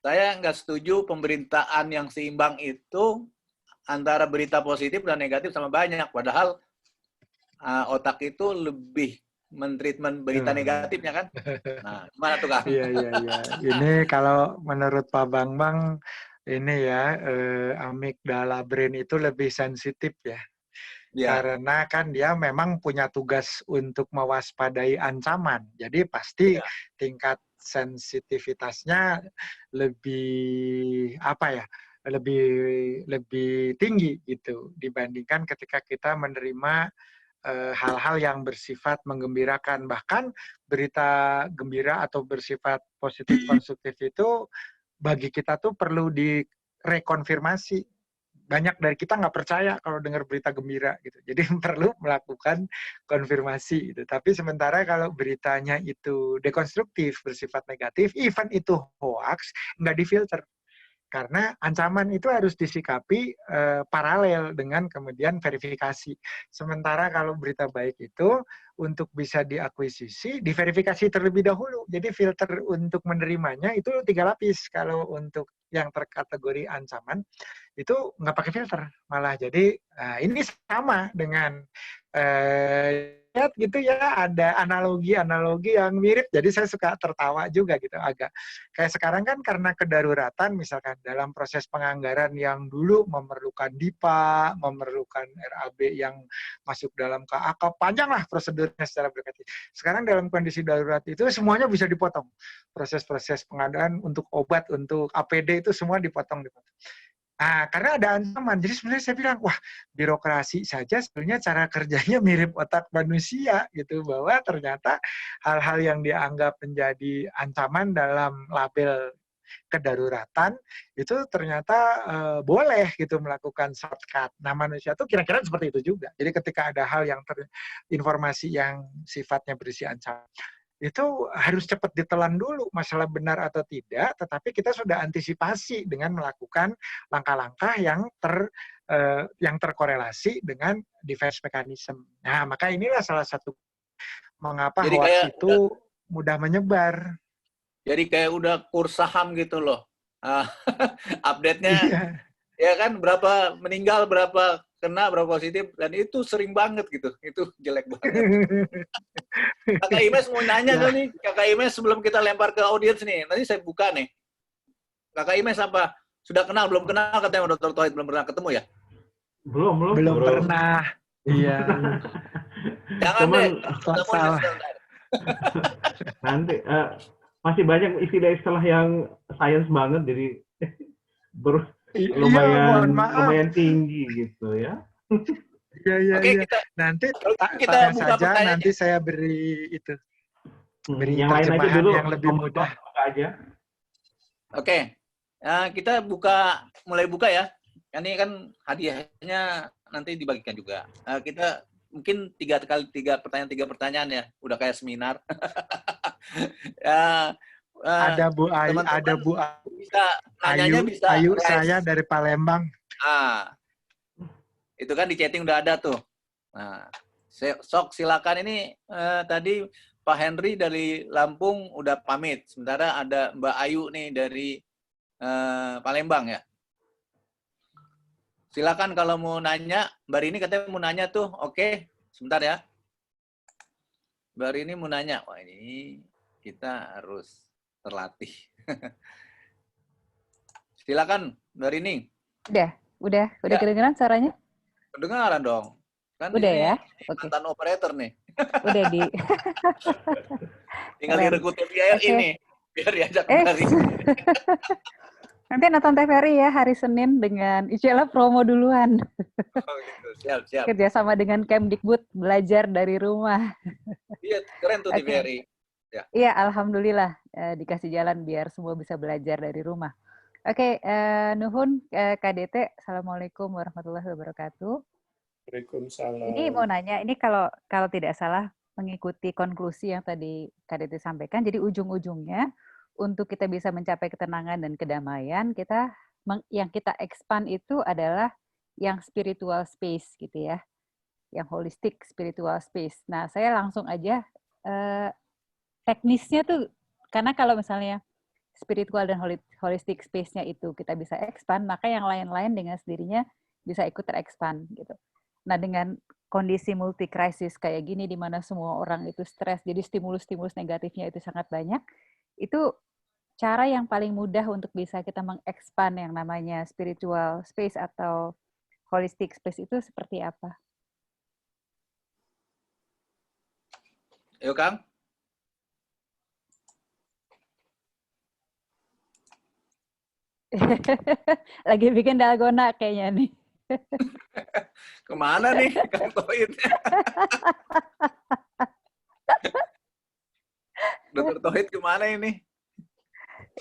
B: Saya nggak setuju pemberitaan yang seimbang itu antara berita positif dan negatif sama banyak. Padahal otak itu lebih mentreatment berita negatifnya kan. Nah, gimana tuh Kang?
A: Iya. Ini kalau menurut Pak Bambang, ini ya, amigdala brain itu lebih sensitif ya.
B: Ya.
A: Karena kan dia memang punya tugas untuk mewaspadai ancaman. Jadi pasti tingkat sensitivitasnya lebih lebih tinggi gitu dibandingkan ketika kita menerima hal-hal yang bersifat menggembirakan. Bahkan berita gembira atau bersifat positif konstruktif itu bagi kita tuh perlu direkonfirmasi. Banyak dari kita nggak percaya kalau dengar berita gembira gitu. Jadi perlu melakukan konfirmasi gitu. Tapi sementara kalau beritanya itu dekonstruktif, bersifat negatif, even itu hoax, nggak difilter. Karena ancaman itu harus disikapi paralel dengan kemudian verifikasi. Sementara kalau berita baik itu untuk bisa diakuisisi, diverifikasi terlebih dahulu. Jadi filter untuk menerimanya itu 3 lapis. Kalau untuk yang terkategori ancaman, itu nggak pakai filter malah. Jadi ini sama dengan gitu ya, ada analogi yang mirip. Jadi saya suka tertawa juga gitu agak. Kayak sekarang kan karena kedaruratan misalkan dalam proses penganggaran yang dulu memerlukan DIPA, memerlukan RAB yang masuk dalam KAK, panjang lah prosedurnya secara berkati. Sekarang dalam kondisi darurat itu semuanya bisa dipotong. Proses-proses pengadaan untuk obat, untuk APD itu semua dipotong. Nah, karena ada ancaman. Jadi sebenarnya saya bilang, wah, birokrasi saja sebenarnya cara kerjanya mirip otak manusia gitu, bahwa ternyata hal-hal yang dianggap menjadi ancaman dalam label kedaruratan itu ternyata boleh gitu melakukan shortcut. Nah, manusia tuh kira-kira seperti itu juga. Jadi ketika ada hal yang informasi yang sifatnya berisi ancaman, itu harus cepat ditelan dulu masalah benar atau tidak, tetapi kita sudah antisipasi dengan melakukan langkah-langkah yang terkorelasi dengan defense mechanism. Nah, maka inilah salah satu mengapa
B: Jadi
A: hoax itu mudah menyebar.
B: Jadi kayak udah kurs saham gitu loh. Update-nya
A: Iya.
B: ya kan, berapa meninggal, berapa kena, berapa positif, dan itu sering banget gitu. Itu jelek banget. Kakak Imes mau nanya
A: Ya.
B: nih, Kakak Imes sebelum kita lempar ke audiens nih. Nanti saya buka nih. Kakak Imes apa? Sudah kenal, belum kenal katanya Dr. Tohid, belum pernah ketemu ya?
A: Belum pernah. Iya.
B: Jangan
C: Cuman,
B: deh, ketemu sebentar.
C: Nanti masih banyak istilah-istilah yang sains banget, jadi lumayan tinggi gitu ya.
A: Iya.
B: Oke,
A: Nanti
B: kita
A: tanya
B: buka
A: saja,
B: pertanyaannya.
A: nanti saya beri itu. Beri
C: yang lain aja dulu
A: yang lebih mudah.
C: Aja.
B: Oke. Kita mulai buka ya. Ini kan hadiahnya nanti dibagikan juga. Kita mungkin tiga pertanyaan ya. Udah kayak seminar.
A: Ada Bu Ayu,
B: bisa nanyanya bisa
A: Ayu saya dari Palembang.
B: Itu kan di chatting udah ada tuh. Nah, sok silakan. Ini tadi Pak Henry dari Lampung udah pamit. Sementara ada Mbak Ayu nih dari Palembang ya. Silakan kalau mau nanya. Mbak Rini katanya mau nanya tuh. Oke, sebentar ya. Mbak Rini mau nanya. Wah, ini kita harus terlatih. Silakan Mbak Rini.
D: Udah kedengeran suaranya?
B: Kedengaran dong. Kan
D: udah
B: ini
D: ya?
B: mantan operator nih.
D: Udah di.
B: Tinggal direkrut biaya ini. Biar diajak
D: Eh,
B: menari.
D: nanti nonton TVRI ya hari Senin dengan Icela promo duluan.
B: Oh gitu, siap.
D: Kerjasama dengan Kemdikbud belajar dari rumah.
B: Iya, keren tuh
D: Oke.
B: TVRI. Ya.
D: Iya, alhamdulillah dikasih jalan biar semua bisa belajar dari rumah. Oke, Nuhun, KDT. Assalamualaikum warahmatullahi wabarakatuh. Ini mau
E: Waalaikumsalam.
D: nanya, ini kalau tidak salah mengikuti konklusi yang tadi KDT sampaikan, jadi ujung-ujungnya untuk kita bisa mencapai ketenangan dan kedamaian, yang kita expand itu adalah yang spiritual space gitu ya, yang holistic spiritual space. Nah, saya langsung aja teknisnya tuh, karena kalau misalnya spiritual dan holistic space-nya itu kita bisa expand, maka yang lain-lain dengan sendirinya bisa ikut terexpand gitu. Nah, dengan kondisi multi krisis kayak gini di mana semua orang itu stres, jadi stimulus-stimulus negatifnya itu sangat banyak, itu cara yang paling mudah untuk bisa kita mengexpand yang namanya spiritual space atau holistic space itu seperti apa?
B: Yuk, Kang.
D: Lagi bikin dalgona kayaknya nih.
B: Kemana nih Kang Tohid? Dokter Tohid kemana ini?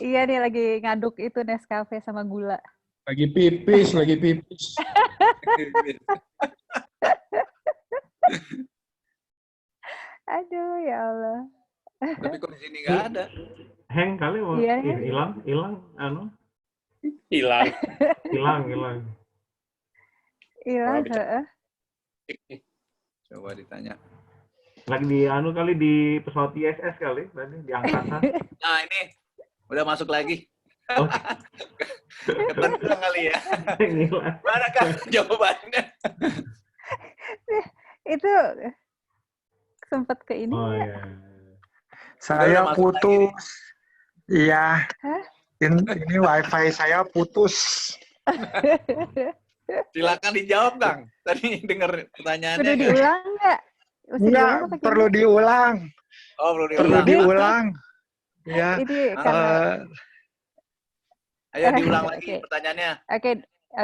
D: Iya nih lagi ngaduk itu Nescafe sama gula.
E: Lagi pipis.
D: Aduh ya Allah.
B: Tapi kok di sini nggak ada.
C: Heng kali mau
D: Iya, ya.
C: hilang
E: Hilang.
D: Iya,
E: bisa.
D: heeh.
B: Coba ditanya.
C: lagi di kali di pesawat ISS kali tadi di angkasa.
B: Nah ini udah masuk lagi.
C: Oh.
B: Ketenang kali ya.
C: Gila.
B: Mana Kang jawabannya?
D: Itu sempat ke ini.
C: Oh iya.
A: Saya
B: Udah masuk
A: putus. Iya.
D: Hah?
A: Ini wifi saya putus.
B: Silakan dijawab Kang. Tadi dengar pertanyaannya.
D: Perlu diulang nggak? Mesti
A: Enggak,
D: diulang apa
A: perlu
D: gimana?
A: diulang.
B: Oh perlu
A: Perlu
B: diulang.
A: diulang. Ya.
D: Ini karena
B: Ayo diulang lagi
D: Oke.
B: pertanyaannya.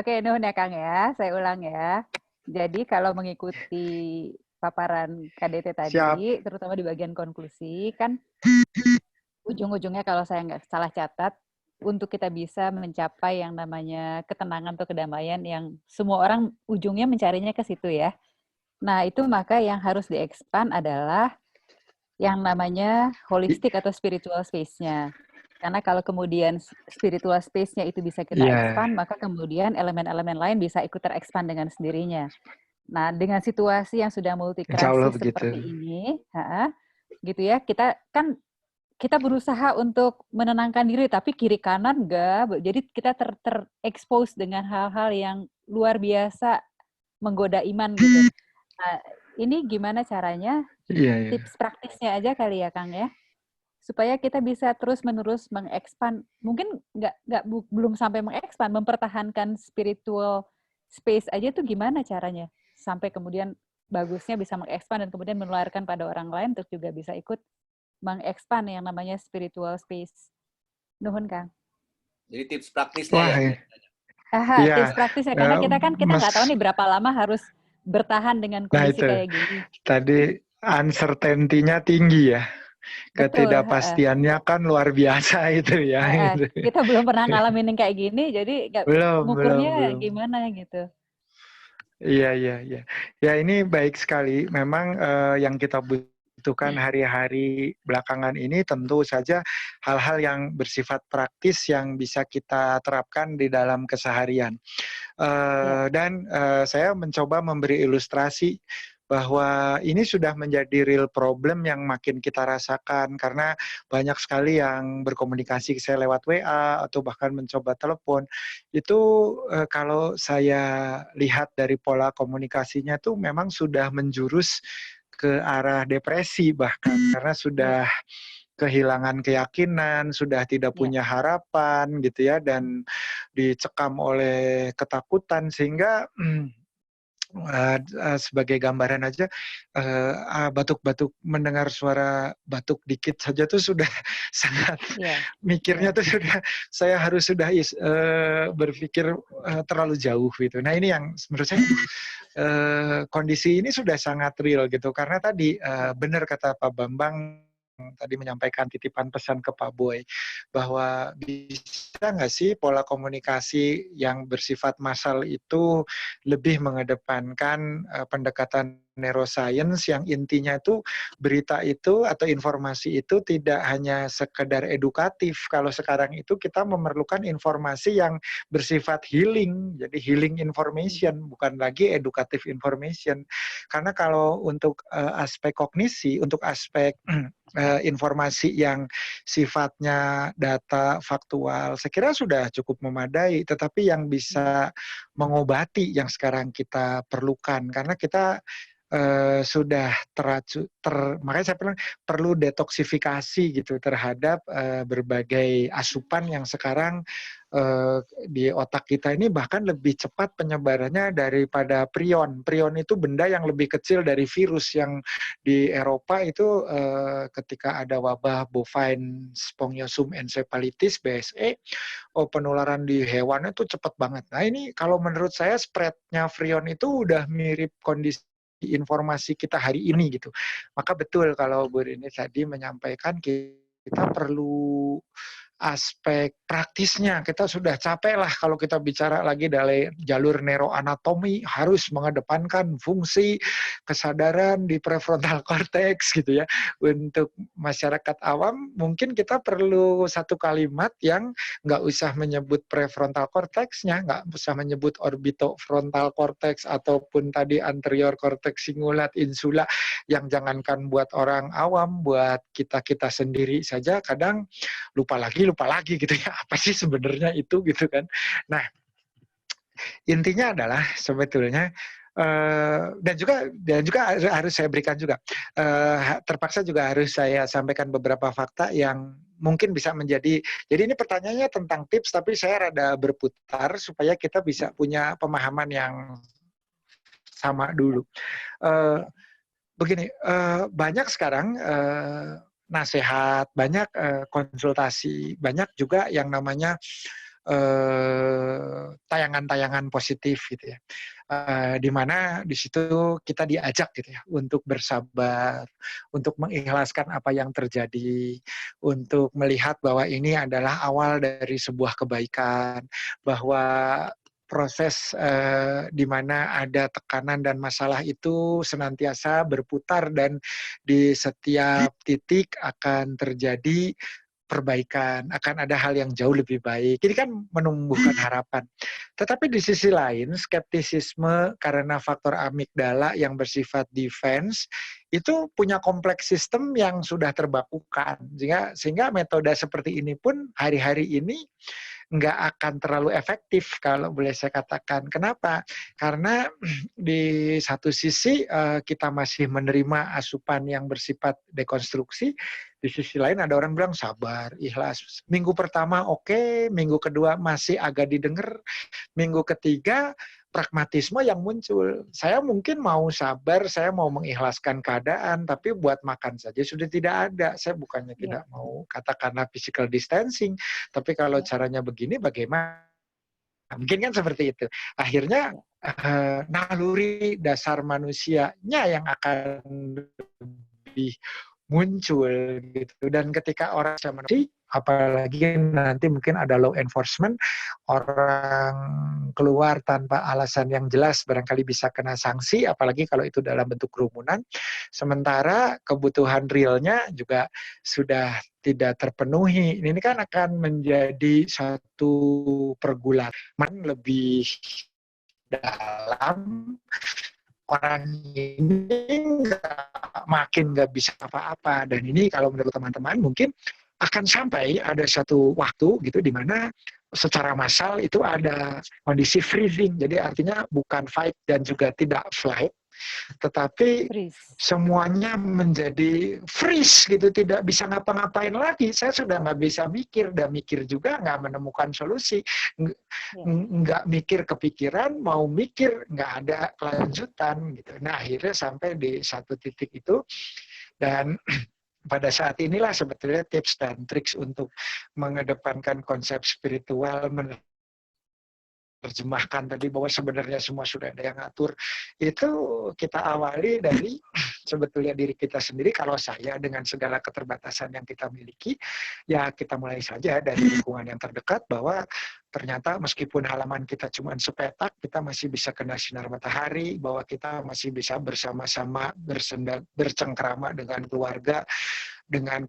D: Oke, Nuhun ya Kang ya. Saya ulang ya. Jadi kalau mengikuti paparan KDT tadi,
A: Siap.
D: terutama di bagian konklusi, kan ujung-ujungnya kalau saya nggak salah catat, untuk kita bisa mencapai yang namanya ketenangan atau kedamaian yang semua orang ujungnya mencarinya ke situ ya. Nah, itu maka yang harus di-expand adalah yang namanya holistic atau spiritual space-nya. Karena kalau kemudian spiritual space-nya itu bisa kita
A: Iya.
D: expand, maka kemudian elemen-elemen lain bisa ikut terexpand dengan sendirinya. Nah, dengan situasi yang sudah multi
A: Insya Allah
D: krisis
A: begitu.
D: seperti ini, gitu ya, kita berusaha untuk menenangkan diri, tapi kiri kanan enggak. Jadi kita ter-expose dengan hal-hal yang luar biasa menggoda iman gitu. Nah, ini gimana caranya?
A: Iya.
D: Tips praktisnya aja kali ya, Kang ya, supaya kita bisa terus-menerus mengexpand. Mungkin belum sampai mengexpand, mempertahankan spiritual space aja tuh gimana caranya? Sampai kemudian bagusnya bisa mengexpand dan kemudian menularkan pada orang lain untuk juga bisa ikut mengexpand yang namanya spiritual space. Nuhun, Kang.
B: Jadi tips praktisnya
A: Wah,
B: ya.
A: Iya.
D: Tips praktisnya. Karena kita nggak tahu nih berapa lama harus bertahan dengan kondisi
A: itu.
D: kayak gini.
A: Tadi uncertainty-nya tinggi ya.
D: Betul,
A: Ketidakpastiannya kan luar biasa itu ya.
D: Kita belum pernah ngalamin yang kayak gini, jadi ngukurnya
A: belum.
D: gimana gitu.
A: Iya. Ya ini baik sekali. Memang yang kita butuhkan hari-hari belakangan ini tentu saja hal-hal yang bersifat praktis yang bisa kita terapkan di dalam keseharian. Dan saya mencoba memberi ilustrasi bahwa ini sudah menjadi real problem yang makin kita rasakan karena banyak sekali yang berkomunikasi saya lewat WA atau bahkan mencoba telepon. Itu kalau saya lihat dari pola komunikasinya tuh memang sudah menjurus ke arah depresi bahkan karena sudah kehilangan keyakinan, sudah tidak punya harapan gitu ya dan dicekam oleh ketakutan sehingga sebagai gambaran aja, batuk-batuk, mendengar suara batuk dikit saja tuh sudah sangat mikirnya tuh sudah, saya harus sudah berpikir terlalu jauh gitu. Nah ini yang menurut saya kondisi ini sudah sangat real gitu, karena tadi benar kata Pak Bambang tadi menyampaikan titipan pesan ke Pak Boy bahwa bisa nggak sih pola komunikasi yang bersifat massal itu lebih mengedepankan pendekatan neuroscience yang intinya itu berita itu atau informasi itu tidak hanya sekedar edukatif. Kalau sekarang itu kita memerlukan informasi yang bersifat healing, jadi healing information, bukan lagi educative information. Karena kalau untuk aspek kognisi, untuk aspek informasi yang sifatnya data faktual, saya kira sudah cukup memadai, tetapi yang bisa mengobati yang sekarang kita perlukan, karena kita sudah makanya saya bilang perlu detoksifikasi gitu terhadap berbagai asupan yang sekarang di otak kita ini bahkan lebih cepat penyebarannya daripada prion. Prion itu benda yang lebih kecil dari virus yang di Eropa itu ketika ada wabah bovine spongiosum encephalitis BSE, penularan di hewan itu cepat banget. Nah ini kalau menurut saya spreadnya prion itu udah mirip kondisi informasi kita hari ini gitu. Maka betul kalau Bu Rini tadi menyampaikan kita perlu aspek praktisnya. Kita sudah capek lah kalau kita bicara lagi dari jalur neuroanatomi, harus mengedepankan fungsi kesadaran di prefrontal cortex gitu ya. Untuk masyarakat awam mungkin kita perlu satu kalimat yang nggak usah menyebut prefrontal cortex-nya, nggak usah menyebut orbitofrontal cortex ataupun tadi anterior cortex cingulate insula, yang jangankan buat orang awam, buat kita sendiri saja kadang lupa lagi gitu ya, apa sih sebenarnya itu gitu kan. Nah, intinya adalah sebetulnya dan juga harus saya berikan juga, terpaksa juga harus saya sampaikan beberapa fakta yang mungkin bisa menjadi, jadi ini pertanyaannya tentang tips, tapi saya rada berputar supaya kita bisa punya pemahaman yang sama dulu. Begini, banyak sekarang nasihat, banyak konsultasi, banyak juga yang namanya tayangan-tayangan positif gitu ya, di mana di situ kita diajak gitu ya untuk bersabar, untuk mengikhlaskan apa yang terjadi, untuk melihat bahwa ini adalah awal dari sebuah kebaikan, bahwa proses di mana ada tekanan dan masalah itu senantiasa berputar dan di setiap titik akan terjadi perbaikan, akan ada hal yang jauh lebih baik. Ini kan menumbuhkan harapan. Tetapi di sisi lain, skeptisisme karena faktor amigdala yang bersifat defense itu punya kompleks sistem yang sudah terbakukan. Sehingga metode seperti ini pun hari-hari ini nggak akan terlalu efektif kalau boleh saya katakan. Kenapa? Karena di satu sisi kita masih menerima asupan yang bersifat dekonstruksi, di sisi lain ada orang bilang sabar, ikhlas. Minggu pertama oke, minggu kedua masih agak didengar, minggu ketiga pragmatisme yang muncul. Saya mungkin mau sabar, saya mau mengikhlaskan keadaan, tapi buat makan saja sudah tidak ada. Saya bukannya tidak mau katakanlah physical distancing, tapi kalau caranya begini bagaimana? Mungkin kan seperti itu. Akhirnya naluri dasar manusianya yang akan lebih muncul gitu. Dan ketika orang manusia, apalagi nanti mungkin ada law enforcement, orang keluar tanpa alasan yang jelas barangkali bisa kena sanksi, apalagi kalau itu dalam bentuk kerumunan. Sementara kebutuhan realnya juga sudah tidak terpenuhi. Ini kan akan menjadi satu pergulatan lebih dalam. Orang ini makin nggak bisa apa-apa, dan ini kalau menurut teman-teman mungkin akan sampai ada satu waktu gitu di mana secara massal itu ada kondisi freezing, jadi artinya bukan fight dan juga tidak flight, Tetapi
D: Freeze.
A: semuanya menjadi freeze gitu, tidak bisa ngapa-ngapain lagi. Saya sudah nggak bisa mikir, dan mikir juga nggak menemukan solusi, nggak mikir kepikiran, mau mikir nggak ada kelanjutan gitu. Nah akhirnya sampai di satu titik itu, dan pada saat inilah sebetulnya tips dan triks untuk mengedepankan konsep spiritual, terjemahkan tadi bahwa sebenarnya semua sudah ada yang ngatur, itu kita awali dari sebetulnya diri kita sendiri. Kalau saya dengan segala keterbatasan yang kita miliki, ya kita mulai saja dari lingkungan yang terdekat, bahwa ternyata meskipun halaman kita cuma sepetak, kita masih bisa kena sinar matahari, bahwa kita masih bisa bersama-sama bercengkrama dengan keluarga, dengan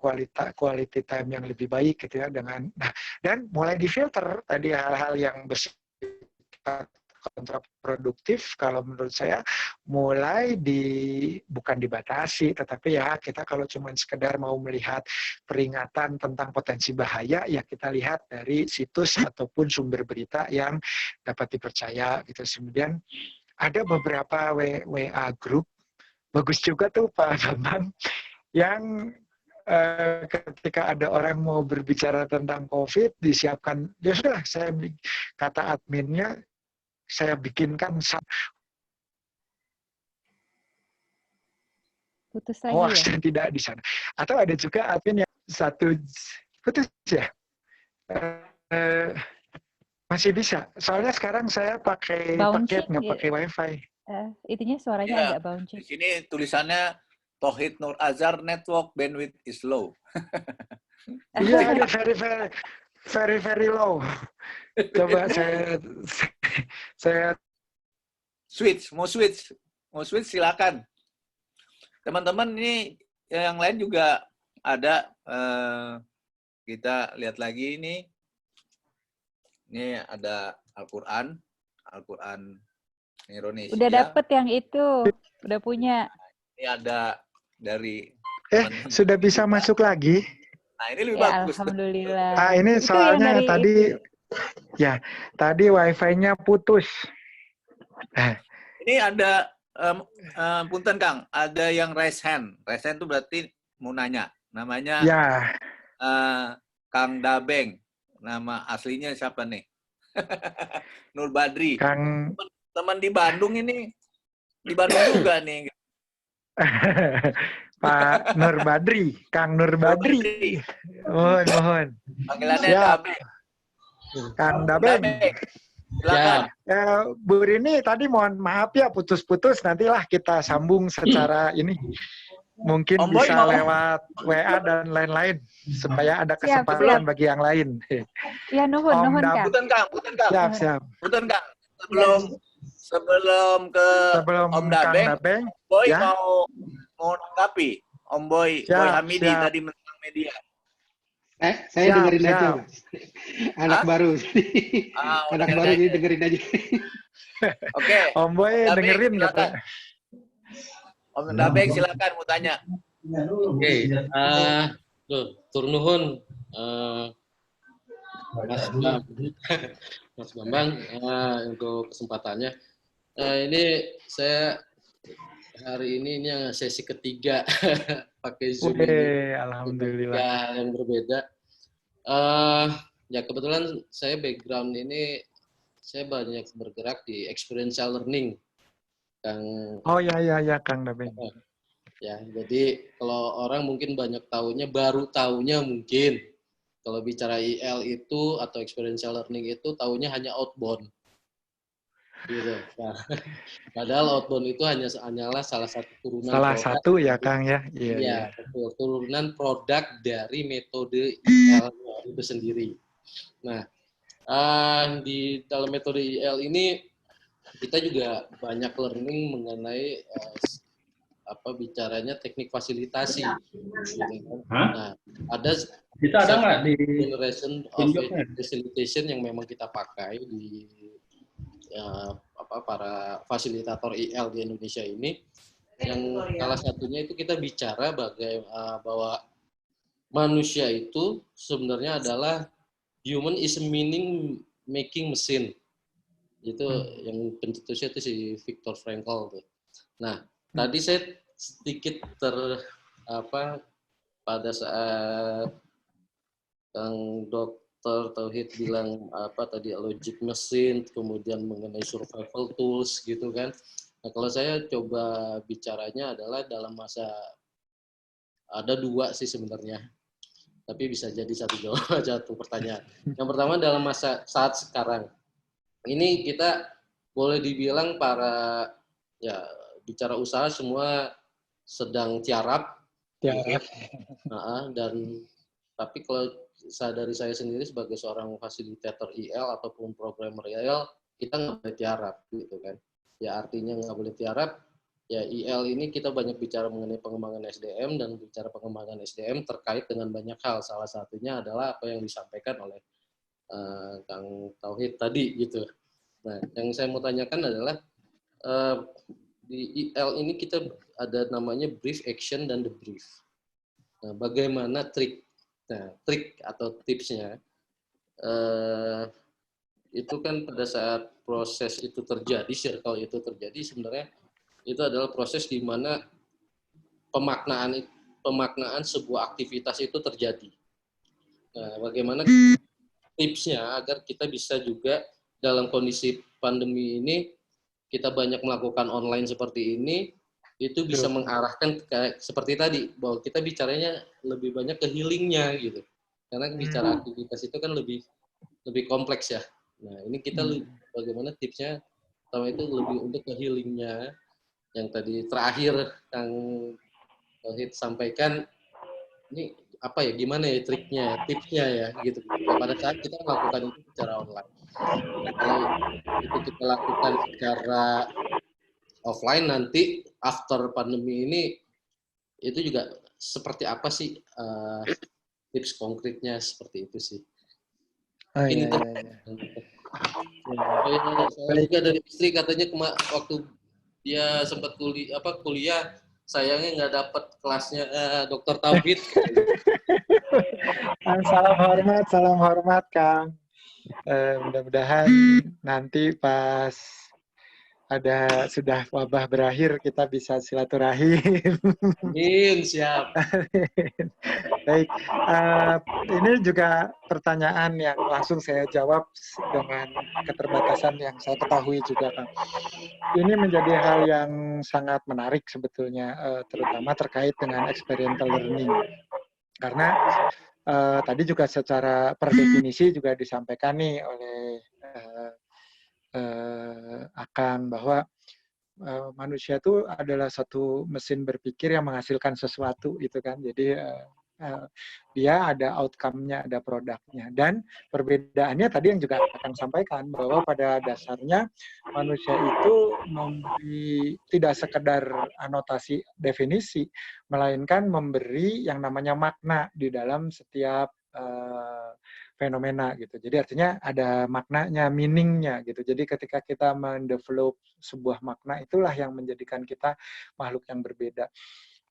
A: quality time yang lebih baik gitu ya, dan mulai difilter tadi hal-hal yang kontraproduktif. Kalau menurut saya mulai bukan dibatasi, tetapi ya kita kalau cuma sekedar mau melihat peringatan tentang potensi bahaya, ya kita lihat dari situs ataupun sumber berita yang dapat dipercaya gitu. Kemudian ada beberapa WA group, bagus juga tuh Pak Bambang, yang ketika ada orang mau berbicara tentang COVID, disiapkan, ya sudah, saya kata adminnya, saya bikinkan
D: Putus lagi
A: hoax
D: ya?
A: dan tidak di sana. Atau ada juga admin yang satu putus ya. Masih bisa. Soalnya sekarang saya pakai paket, nggak pakai wifi.
D: Itunya suaranya
B: Ya,
D: agak bouncing.
B: di sini tulisannya Tauhid Nur Azhar network bandwidth is low.
A: Iya, ini very low. Coba saya
B: Mau switch silakan. Teman-teman ini yang lain juga ada. Kita lihat lagi ini. Ini ada Al-Quran Indonesia.
D: Udah dapet yang itu, udah punya.
B: Ini ada dari
A: sudah bisa masuk lagi.
B: Nah, ini lebih
D: Ya,
B: bagus.
D: alhamdulillah.
A: Ini
D: Itu
A: soalnya
D: yang dari
A: tadi wifi-nya putus.
B: Ini ada punten Kang, ada yang raise hand. Raise hand itu berarti mau nanya. Namanya
A: Ya.
B: Kang Dabeng. Nama aslinya siapa nih? Nur Badri. Teman di Bandung ini. Di Bandung juga nih.
A: Pak Nur Badri, Kang Nur Badri. Mohon.
B: Panggilannya Dabeng.
A: Kang Dabeng.
B: Silakan.
A: Bu Rini tadi mohon maaf ya putus-putus, nantilah kita sambung secara ini. Mungkin bisa lewat WA dan lain-lain supaya ada kesempatan bagi yang lain.
D: Ya, nuhun Kang.
B: Punten Kang.
A: Siap.
B: Punten Kang. Sebelum ke Om Dabeng, Boy ya? mau nanggapi Om Boy Hamidi tadi tentang media.
F: Saya dengerin aja, Mas. Anak baru. Anak baru jadi dengerin aja.
B: Oke.
A: Om Boy dengerin kata.
B: Om Dabeng silakan mau tanya.
E: Oke. Turnuhun Mas Bambang untuk kesempatannya. Ini saya hari ini yang sesi ketiga pakai Zoom ini.
A: Alhamdulillah.
E: Yang berbeda. Ya kebetulan saya background ini saya banyak bergerak di experiential learning.
A: Oh ya Kang Dabeng.
E: Ya, jadi kalau orang mungkin baru taunya mungkin kalau bicara IL itu atau experiential learning itu taunya hanya outbound. Gitu. Nah, padahal outbound itu hanyalah salah satu turunan
A: satu ya Kang ya.
E: Iya, betul. Turunan produk dari metode IL itu sendiri. Nah, di dalam metode IL ini kita juga banyak learning mengenai bicaranya teknik fasilitasi. Gitu. Nah,
C: kita ada nggak di
E: generation of facilitation yang memang kita pakai di para fasilitator IL di Indonesia ini. Yang salah satunya itu kita bicara bahwa manusia itu sebenarnya adalah human is a meaning making machine. Itu yang pencetusnya itu si Viktor Frankl tuh. Nah, tadi saya sedikit pada saat Kang Dokter Tauhid bilang tadi logic machine, kemudian mengenai survival tools gitu kan. Nah, kalau saya coba bicaranya adalah dalam masa, ada dua sih sebenarnya, tapi bisa jadi satu pertanyaan. Yang pertama dalam masa saat sekarang ini kita boleh dibilang para bicara usaha semua sedang tiarap. Dan tapi kalau dari saya sendiri sebagai seorang fasilitator IL ataupun programmer IL, kita nggak boleh tiarap gitu kan. Ya artinya nggak boleh tiarap. Ya IL ini kita banyak bicara mengenai pengembangan SDM, dan bicara pengembangan SDM terkait dengan banyak hal. Salah satunya adalah apa yang disampaikan oleh Kang Tauhid tadi gitu. Nah, yang saya mau tanyakan adalah di IL ini kita ada namanya brief, action, dan debrief. Nah, bagaimana trik atau tipsnya itu kan pada saat proses itu terjadi, circle itu terjadi, sebenarnya itu adalah proses di mana pemaknaan sebuah aktivitas itu terjadi. Nah, bagaimana tipsnya agar kita bisa juga dalam kondisi pandemi ini, kita banyak melakukan online seperti ini, itu bisa mengarahkan seperti tadi, bahwa kita bicaranya lebih banyak ke healingnya gitu. Karena bicara aktivitas itu kan lebih kompleks ya. Nah, ini kita bagaimana tipsnya, pertama itu lebih untuk ke healingnya, yang tadi terakhir Kang Tauhid sampaikan, ini apa ya, gimana ya triknya, tipsnya ya gitu. Pada saat kita melakukan itu secara online. Nah, kalau itu kita lakukan secara offline nanti after pandemi ini, itu juga seperti apa sih tips konkretnya, seperti itu sih. Mungkin itu. Saya juga dari istri katanya waktu dia sempat kuliah, sayangnya nggak dapat kelasnya Dokter Tauhid.
A: Salam hormat Kang. Mudah-mudahan nanti pas sudah wabah berakhir kita bisa silaturahim.
E: Amin, siap.
A: Baik, ini juga pertanyaan yang langsung saya jawab dengan keterbatasan yang saya ketahui juga, Kang. Ini menjadi hal yang sangat menarik sebetulnya, terutama terkait dengan experiential learning. Karena tadi juga secara per definisi juga disampaikan nih oleh Akang bahwa manusia itu adalah satu mesin berpikir yang menghasilkan sesuatu gitu kan. Jadi dia ada outcome-nya, ada produknya. Dan perbedaannya tadi yang juga akan sampaikan bahwa pada dasarnya manusia itu memberi tidak sekedar anotasi definisi, melainkan memberi yang namanya makna di dalam setiap fenomena gitu. Jadi artinya ada maknanya, meaning-nya gitu. Jadi ketika kita mendevelop sebuah makna, itulah yang menjadikan kita makhluk yang berbeda.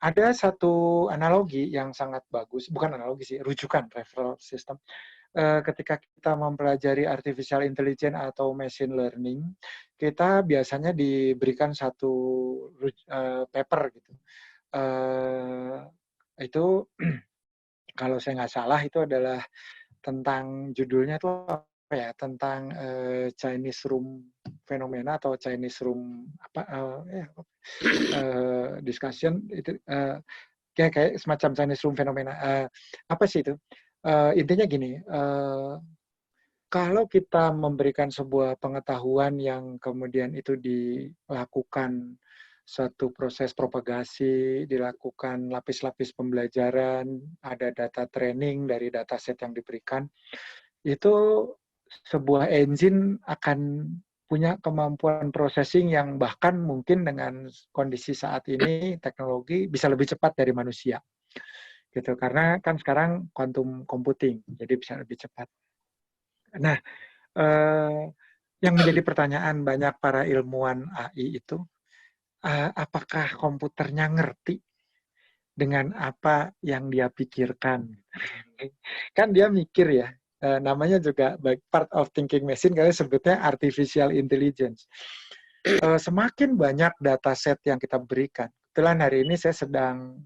A: Ada satu analogi yang sangat bagus, bukan analogi sih, rujukan, referral system. Ketika kita mempelajari artificial intelligence atau machine learning, kita biasanya diberikan satu paper gitu. Itu kalau saya nggak salah itu adalah tentang judulnya itu apa ya, tentang Chinese room fenomena atau Chinese room discussion itu kayak semacam Chinese room fenomena. Apa sih itu? Intinya gini, kalau kita memberikan sebuah pengetahuan yang kemudian itu dilakukan satu proses propagasi, dilakukan lapis-lapis pembelajaran, ada data training dari dataset yang diberikan, itu sebuah engine akan punya kemampuan processing yang bahkan mungkin dengan kondisi saat ini teknologi bisa lebih cepat dari manusia. Gitu, karena kan sekarang quantum computing, jadi bisa lebih cepat. Nah, yang menjadi pertanyaan banyak para ilmuwan AI itu, apakah komputernya ngerti dengan apa yang dia pikirkan? Kan dia mikir ya, namanya juga part of thinking machine, kalian sebutnya artificial intelligence. semakin banyak dataset yang kita berikan. Kebetulan hari ini saya sedang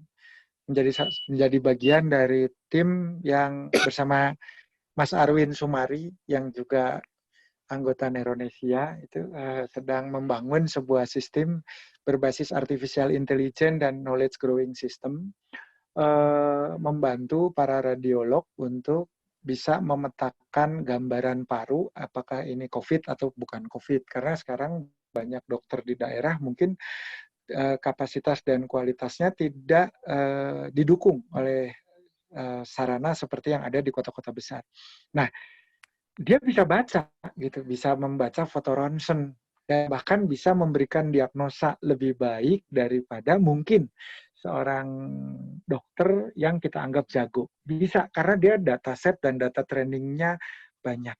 A: menjadi bagian dari tim yang bersama Mas Arwin Sumari yang juga anggota Neuronesia itu sedang membangun sebuah sistem berbasis artificial intelligence dan knowledge growing system, membantu para radiolog untuk bisa memetakan gambaran paru apakah ini COVID atau bukan COVID, karena sekarang banyak dokter di daerah mungkin kapasitas dan kualitasnya tidak didukung oleh sarana seperti yang ada di kota-kota besar. Nah, dia bisa baca gitu, bisa membaca foto ronsen dan bahkan bisa memberikan diagnosa lebih baik daripada mungkin seorang dokter yang kita anggap jago. Bisa karena dia dataset dan data trainingnya banyak.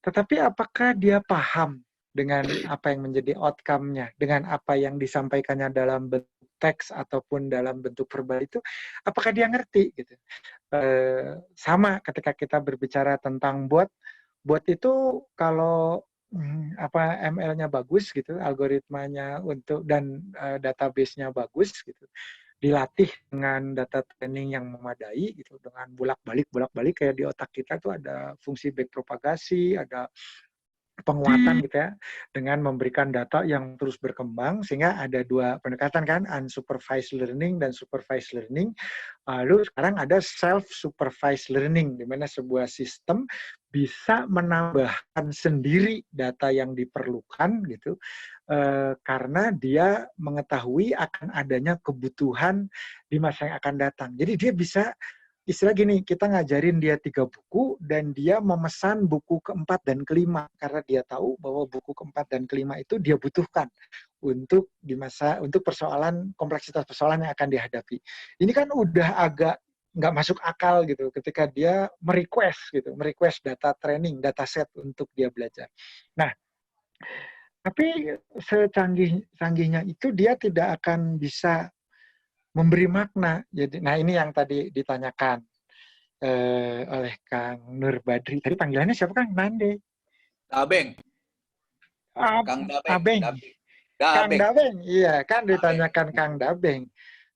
A: Tetapi apakah dia paham dengan apa yang menjadi outcome-nya, dengan apa yang disampaikannya dalam bentuk teks ataupun dalam bentuk verbal itu, apakah dia ngerti gitu? Sama ketika kita berbicara tentang bot itu kalau ML-nya bagus gitu, algoritmanya untuk dan database-nya bagus gitu, dilatih dengan data training yang memadai gitu, dengan bolak-balik kayak di otak kita tuh ada fungsi backpropagasi, ada penguatan gitu ya, dengan memberikan data yang terus berkembang, sehingga ada dua pendekatan kan, unsupervised learning dan supervised learning. Lalu sekarang ada self-supervised learning, di mana sebuah sistem bisa menambahkan sendiri data yang diperlukan gitu, karena dia mengetahui akan adanya kebutuhan di masa yang akan datang. Jadi dia bisa, istilah gini, kita ngajarin dia 3 buku dan dia memesan buku keempat dan kelima karena dia tahu bahwa buku keempat dan kelima itu dia butuhkan untuk persoalan, kompleksitas persoalan yang akan dihadapi. Ini kan udah agak nggak masuk akal gitu ketika dia merequest data training, data set untuk dia belajar. Nah, tapi secanggihnya itu dia tidak akan bisa memberi makna. Jadi, nah ini yang tadi ditanyakan oleh Kang Nur Badri. Tadi panggilannya siapa, Kang? Nande.
B: Dabeng. Kang Dabeng.
A: Kang Dabeng, iya kan ditanyakan Kang Dabeng.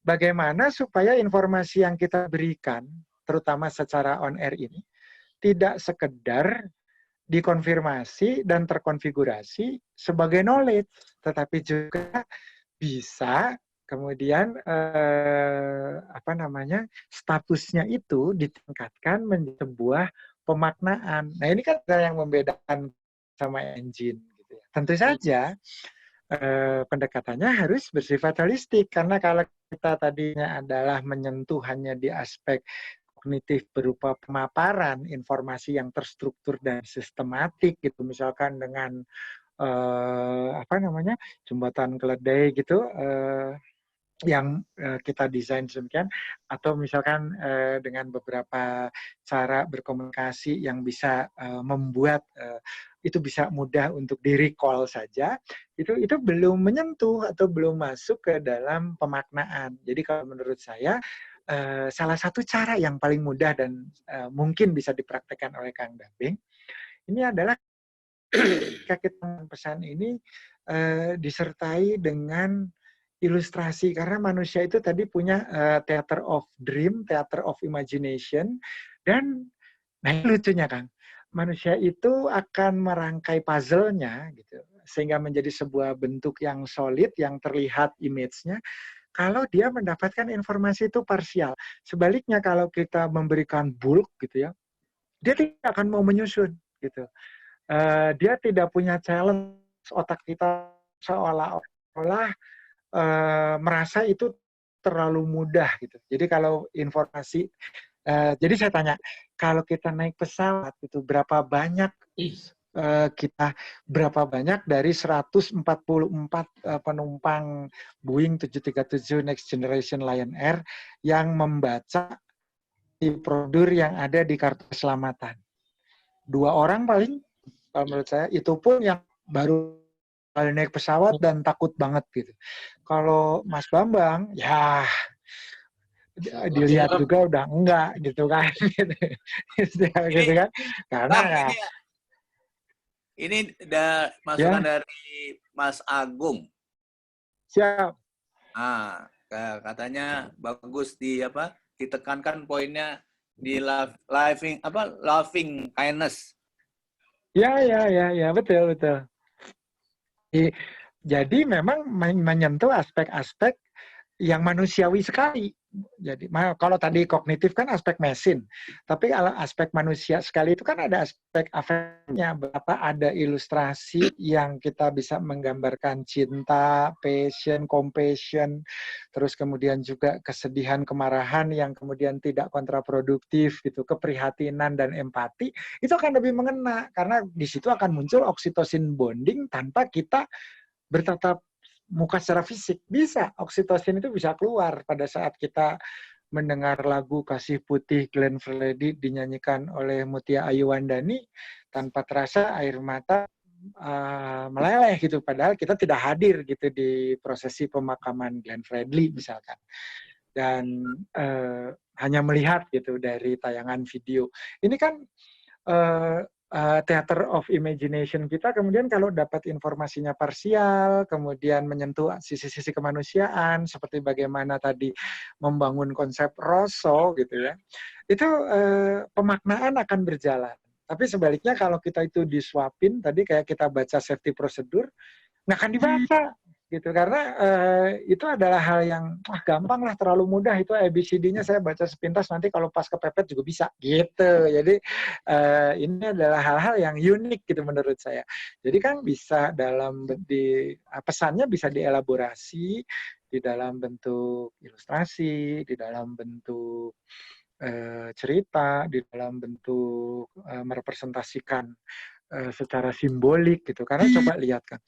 A: Bagaimana supaya informasi yang kita berikan, terutama secara on air ini, tidak sekedar dikonfirmasi dan terkonfigurasi sebagai knowledge, tetapi juga bisa kemudian statusnya itu ditingkatkan menjadi sebuah pemaknaan. Nah ini kan yang membedakan sama engine. Gitu ya. Tentu saja pendekatannya harus bersifat holistik, karena kalau kita tadinya adalah menyentuh hanya di aspek kognitif berupa pemaparan informasi yang terstruktur dan sistematik gitu, misalkan dengan jembatan keledai gitu, yang kita desain sedemikian, atau misalkan dengan beberapa cara berkomunikasi yang bisa membuat itu bisa mudah untuk di-recall saja, itu belum menyentuh atau belum masuk ke dalam pemaknaan. Jadi kalau menurut saya salah satu cara yang paling mudah dan mungkin bisa dipraktekkan oleh Kang Dabeng ini adalah ketika kita pesan ini disertai dengan ilustrasi, karena manusia itu tadi punya theater of dream, theater of imagination, dan nah lucunya Kang, manusia itu akan merangkai puzzle-nya gitu sehingga menjadi sebuah bentuk yang solid, yang terlihat image-nya, kalau dia mendapatkan informasi itu parsial. Sebaliknya kalau kita memberikan bulk gitu ya, dia tidak akan mau menyusun gitu. Dia tidak punya challenge, otak kita seolah-olah merasa itu terlalu mudah gitu. Jadi kalau informasi, jadi saya tanya, kalau kita naik pesawat itu berapa banyak dari 144 penumpang Boeing 737 Next Generation Lion Air yang membaca di prosedur yang ada di kartu keselamatan? 2 orang paling, kalau menurut saya, itu pun yang baru kali naik pesawat dan takut banget gitu. Kalau Mas Bambang, ya dilihat juga udah enggak gitu kan. gitu kan. Karena
B: ini udah masukan dari Mas Agung.
A: Siap.
B: Ah, katanya bagus ditekankan poinnya di loving kindness.
A: Ya, betul. Jadi memang menyentuh aspek-aspek yang manusiawi sekali. Jadi kalau tadi kognitif kan aspek mesin, tapi kalau aspek manusia sekali itu kan ada aspek afeknya. Berapa ada ilustrasi yang kita bisa menggambarkan cinta, passion, compassion, terus kemudian juga kesedihan, kemarahan yang kemudian tidak kontraproduktif gitu, keprihatinan dan empati, itu akan lebih mengena karena di situ akan muncul oksitosin bonding tanpa kita bertatap muka secara fisik. Bisa, oksitosin itu bisa keluar pada saat kita mendengar lagu Kasih Putih Glenn Fredly dinyanyikan oleh Mutia Ayuwandani, tanpa terasa air mata meleleh gitu, padahal kita tidak hadir gitu di prosesi pemakaman Glenn Fredly misalkan. Dan hanya melihat gitu dari tayangan video. Ini kan theater of imagination kita, kemudian kalau dapat informasinya parsial, kemudian menyentuh sisi-sisi kemanusiaan, seperti bagaimana tadi membangun konsep Rosso gitu ya, itu pemaknaan akan berjalan. Tapi sebaliknya kalau kita itu disuapin, tadi kayak kita baca safety procedure, nggak akan dibaca gitu, karena itu adalah hal yang gampang lah, terlalu mudah itu ABCD-nya saya baca sepintas, nanti kalau pas kepepet juga bisa gitu. Jadi ini adalah hal-hal yang unik gitu menurut saya. Jadi kan bisa pesannya bisa dielaborasi di dalam bentuk ilustrasi, di dalam bentuk cerita, di dalam bentuk merepresentasikan secara simbolik gitu. Karena coba lihat kan,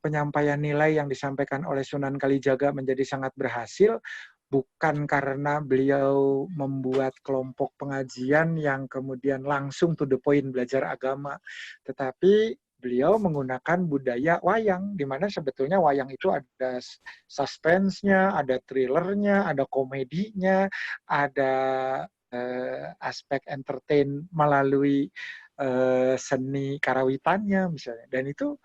A: penyampaian nilai yang disampaikan oleh Sunan Kalijaga menjadi sangat berhasil bukan karena beliau membuat kelompok pengajian yang kemudian langsung to the point belajar agama, tetapi beliau menggunakan budaya wayang, di mana sebetulnya wayang itu ada suspense-nya, ada thrillernya, ada komedinya, ada aspek entertain melalui seni karawitannya misalnya, dan itu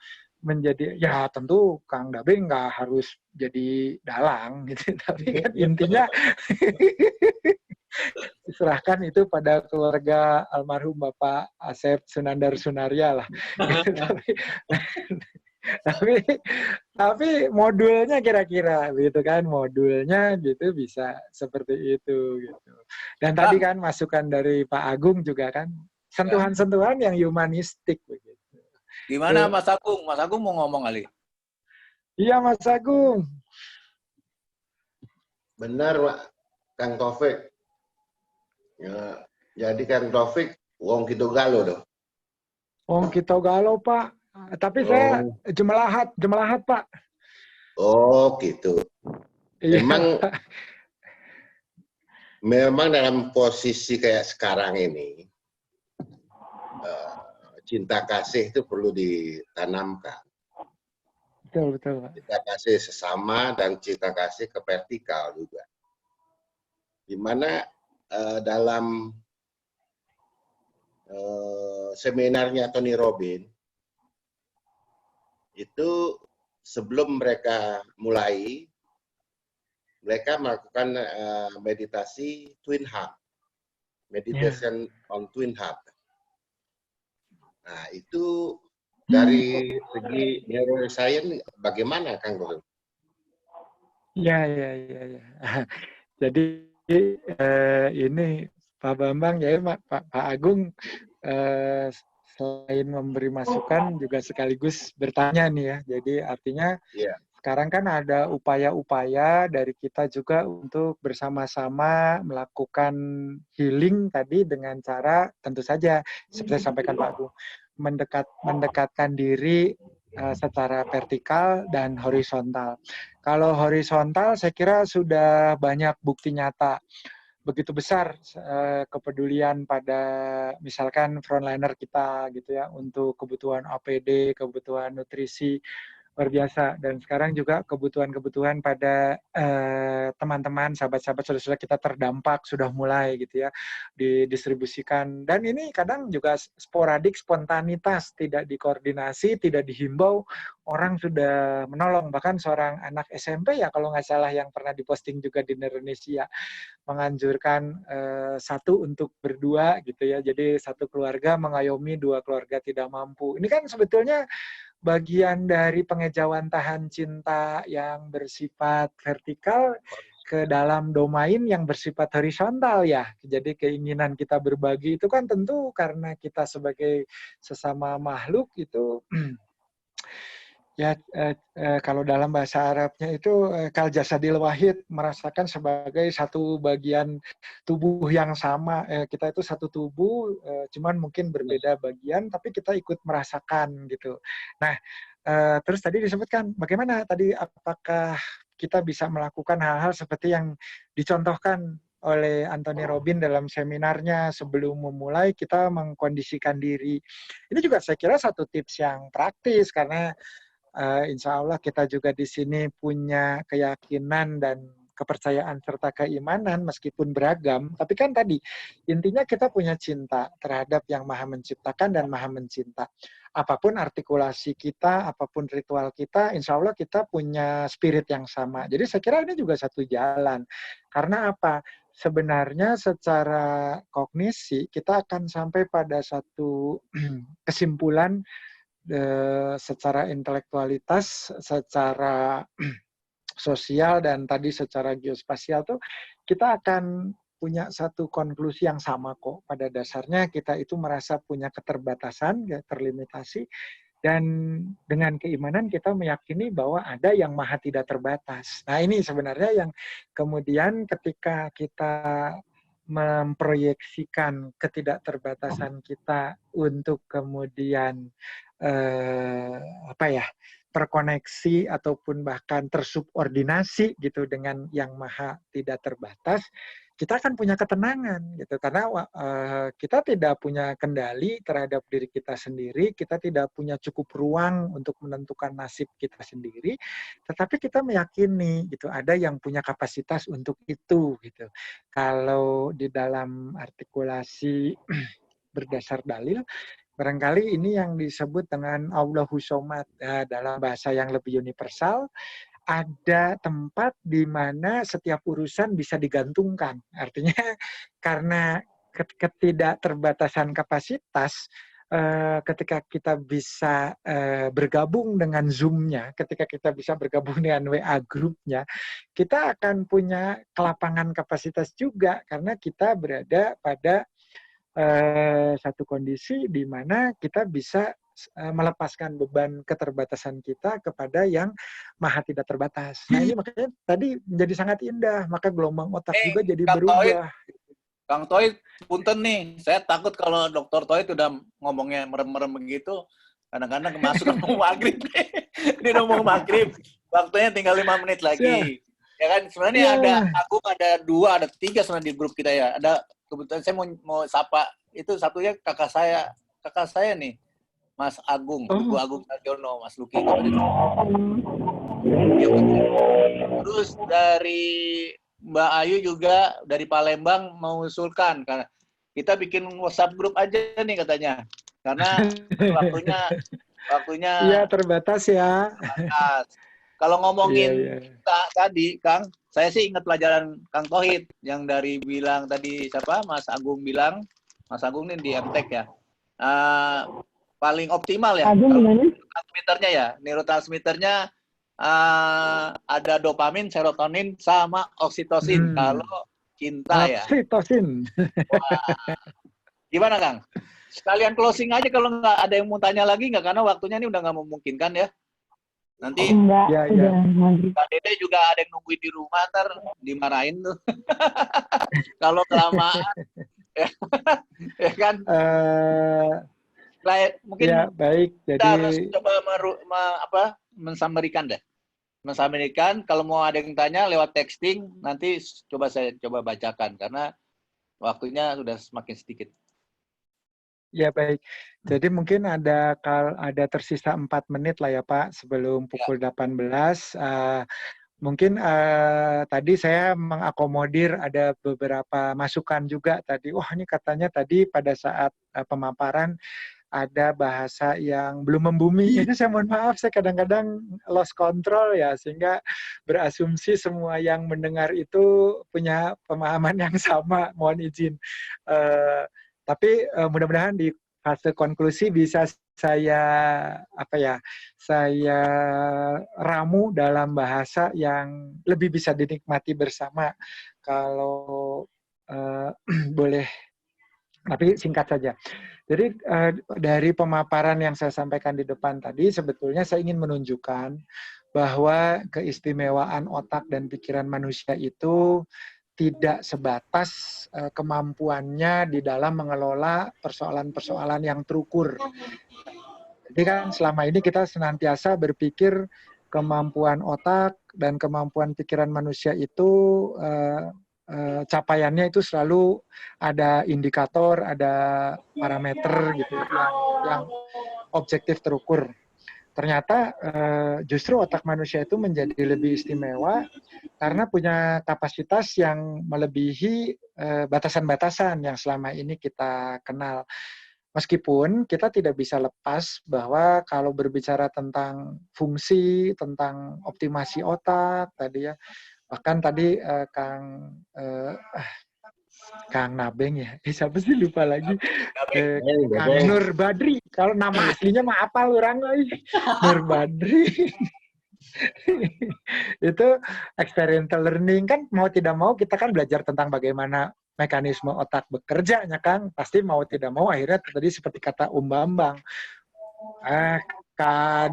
A: menjadi, ya tentu Kang Dabe nggak harus jadi dalang gitu, tapi kan intinya diserahkan itu pada keluarga almarhum Bapak Asep Sunandar Sunaria lah. tapi modulnya kira-kira gitu kan, modulnya gitu bisa seperti itu gitu. Dan tadi kan masukan dari Pak Agung juga kan, sentuhan-sentuhan yang humanistik begitu.
B: Gimana Mas Agung? Mas Agung mau ngomong kali?
A: Iya Mas Agung.
G: Benar Pak, Kang Taufik. Ya, jadi Kang Taufik, wong kita galau dong.
A: Wong kita galau Pak. Tapi saya jemelahat Pak.
G: Oh gitu.
A: Iya,
G: memang dalam posisi kayak sekarang ini, cinta kasih itu perlu ditanamkan.
A: Betul Pak.
G: Cinta kasih sesama dan cinta kasih ke vertikal juga. Di mana dalam seminarnya Tony Robbins itu sebelum mereka mulai, mereka melakukan meditasi twin heart, meditation on twin heart. Nah itu dari segi neuroscience bagaimana Kang Guru?
A: Ya. Jadi ini Pak Bambang ya Pak Agung selain memberi masukan juga sekaligus bertanya nih ya. Jadi artinya sekarang kan ada upaya-upaya dari kita juga untuk bersama-sama melakukan healing tadi dengan cara tentu saja seperti sampaikan Pak Agung, mendekatkan diri secara vertikal dan horizontal. Kalau horizontal saya kira sudah banyak bukti nyata begitu besar kepedulian pada misalkan frontliner kita gitu ya, untuk kebutuhan APD, kebutuhan nutrisi, luar biasa. Dan sekarang juga kebutuhan-kebutuhan pada teman-teman, sahabat-sahabat, saudara-saudara kita terdampak sudah mulai gitu ya didistribusikan. Dan ini kadang juga sporadik, spontanitas, tidak dikoordinasi, tidak dihimbau, orang sudah menolong. Bahkan seorang anak SMP ya kalau nggak salah yang pernah diposting juga di Indonesia, menganjurkan satu untuk berdua gitu ya. Jadi satu keluarga mengayomi dua keluarga tidak mampu. Ini kan sebetulnya bagian dari pengejauhan tahan cinta yang bersifat vertikal ke dalam domain yang bersifat horizontal ya. Jadi keinginan kita berbagi itu kan tentu karena kita sebagai sesama makhluk itu ya kalau dalam bahasa Arabnya itu kal jasadil wahid, merasakan sebagai satu bagian tubuh yang sama. Kita itu satu tubuh, cuman mungkin berbeda bagian, tapi kita ikut merasakan gitu. Nah, terus tadi disebutkan bagaimana tadi, apakah kita bisa melakukan hal-hal seperti yang dicontohkan oleh Anthony Robbins dalam seminarnya sebelum memulai kita mengkondisikan diri. Ini juga saya kira satu tips yang praktis karena insya Allah kita juga di sini punya keyakinan dan kepercayaan serta keimanan meskipun beragam, tapi kan tadi intinya kita punya cinta terhadap yang Maha Menciptakan dan Maha Mencinta. Apapun artikulasi kita, apapun ritual kita, insya Allah kita punya spirit yang sama. Jadi saya kira ini juga satu jalan. Karena apa? Sebenarnya secara kognisi kita akan sampai pada satu kesimpulan secara intelektualitas, secara sosial, dan tadi secara geospasial tuh kita akan punya satu konklusi yang sama kok. Pada dasarnya kita itu merasa punya keterbatasan, terlimitasi, dan dengan keimanan kita meyakini bahwa ada yang maha tidak terbatas. Nah ini sebenarnya yang kemudian ketika kita memproyeksikan ketidakterbatasan kita untuk kemudian terkoneksi ataupun bahkan tersubordinasi gitu dengan yang maha tidak terbatas, kita akan punya ketenangan gitu karena kita tidak punya kendali terhadap diri kita sendiri, kita tidak punya cukup ruang untuk menentukan nasib kita sendiri, tetapi kita meyakini gitu ada yang punya kapasitas untuk itu gitu. Kalau di dalam artikulasi berdasar dalil, barangkali ini yang disebut dengan Allahu Somad dalam bahasa yang lebih universal. Ada tempat di mana setiap urusan bisa digantungkan. Artinya karena ketidakterbatasan kapasitas, ketika kita bisa bergabung dengan Zoom-nya, ketika kita bisa bergabung dengan WA grupnya, kita akan punya kelapangan kapasitas juga karena kita berada pada satu kondisi di mana kita bisa melepaskan beban keterbatasan kita kepada yang maha tidak terbatas. Nah ini makanya tadi menjadi sangat indah, maka gelombang otak juga jadi berubah.
B: Kang Tohid, punten nih, saya takut kalau Dr. Tohid udah ngomongnya merem-merem begitu, kadang-kadang masuk ngomong maghrib. Dia udah ngomong maghrib, waktunya tinggal 5 menit lagi. Ya kan, sebenarnya ada Agung, ada 2, ada 3 sebenarnya di grup kita ya. Ada kebetulan saya mau sapa, itu satunya kakak saya nih, Mas Agung, Ibu Agung Sarjono, Mas Luki. Terus dari Mbak Ayu juga dari Palembang mengusulkan karena kita bikin WhatsApp grup aja nih katanya, karena waktunya
A: iya terbatas ya.
B: Terbatas. Kalau ngomongin tadi, Kang, saya sih ingat pelajaran Kang Tohid yang dari bilang tadi siapa, Mas Agung bilang, Mas Agung ini di MTech ya, paling optimal ya. Neurotransmitternya ya, neurotransmitternya ada dopamin, serotonin, sama oksitosin. Kalau cinta ya.
A: Oksitosin.
B: Gimana Kang? Sekalian closing aja kalau nggak ada yang mau tanya lagi nggak, karena waktunya ini udah nggak memungkinkan ya. Nanti Mbak Dede juga ada yang nungguin di rumah, ntar dimarahin tuh. Kalau kelamaan. Ya kan? Mungkin
A: ya, baik. Jadi
B: kita harus coba mensamerikan deh. Mensamerikan, kalau mau ada yang tanya lewat texting, nanti saya coba bacakan, karena waktunya sudah semakin sedikit.
A: Ya baik. Jadi mungkin ada tersisa 4 menit lah ya Pak sebelum pukul 18. Mungkin tadi saya mengakomodir ada beberapa masukan juga tadi. Wah ini katanya tadi pada saat pemaparan ada bahasa yang belum membumi. Itu saya mohon maaf, saya kadang-kadang lost control ya, sehingga berasumsi semua yang mendengar itu punya pemahaman yang sama. Mohon izin. Tapi mudah-mudahan di fase konklusi bisa saya ramu dalam bahasa yang lebih bisa dinikmati bersama. Kalau boleh, tapi singkat saja. Jadi dari pemaparan yang saya sampaikan di depan tadi, sebetulnya saya ingin menunjukkan bahwa keistimewaan otak dan pikiran manusia itu tidak sebatas kemampuannya di dalam mengelola persoalan-persoalan yang terukur. Jadi kan selama ini kita senantiasa berpikir kemampuan otak dan kemampuan pikiran manusia itu capaiannya itu selalu ada indikator, ada parameter gitu yang objektif terukur. Ternyata justru otak manusia itu menjadi lebih istimewa karena punya kapasitas yang melebihi batasan-batasan yang selama ini kita kenal. Meskipun kita tidak bisa lepas bahwa kalau berbicara tentang fungsi, tentang optimasi otak tadi ya, bahkan tadi Kang Nabeng ya, siapa sih lupa lagi, Kang Nur Badri, kalau nama aslinya mah apa orang Nur Badri. Itu experiential learning kan, mau tidak mau kita kan belajar tentang bagaimana mekanisme otak bekerja ya Kang, pasti mau tidak mau akhirnya tadi seperti kata Bambang,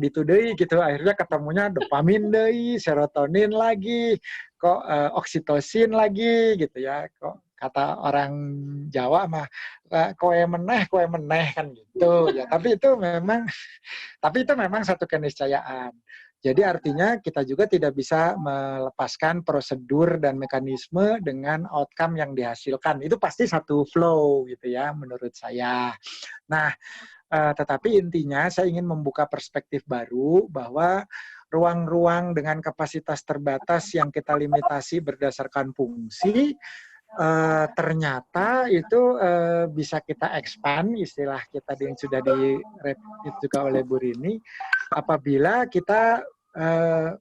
A: gitu deh gitu, akhirnya ketemunya dopamin deh, serotonin lagi, kok oksitosin lagi gitu ya, kok kata orang Jawa mah koe meneh kan gitu ya. Tapi itu memang satu keniscayaan. Jadi artinya kita juga tidak bisa melepaskan prosedur dan mekanisme dengan outcome yang dihasilkan. Itu pasti satu flow gitu ya menurut saya. Nah, tetapi intinya saya ingin membuka perspektif baru bahwa ruang-ruang dengan kapasitas terbatas yang kita limitasi berdasarkan fungsi, ternyata itu bisa kita expand, istilah kita yang sudah direpet juga oleh Bu Rini, apabila kita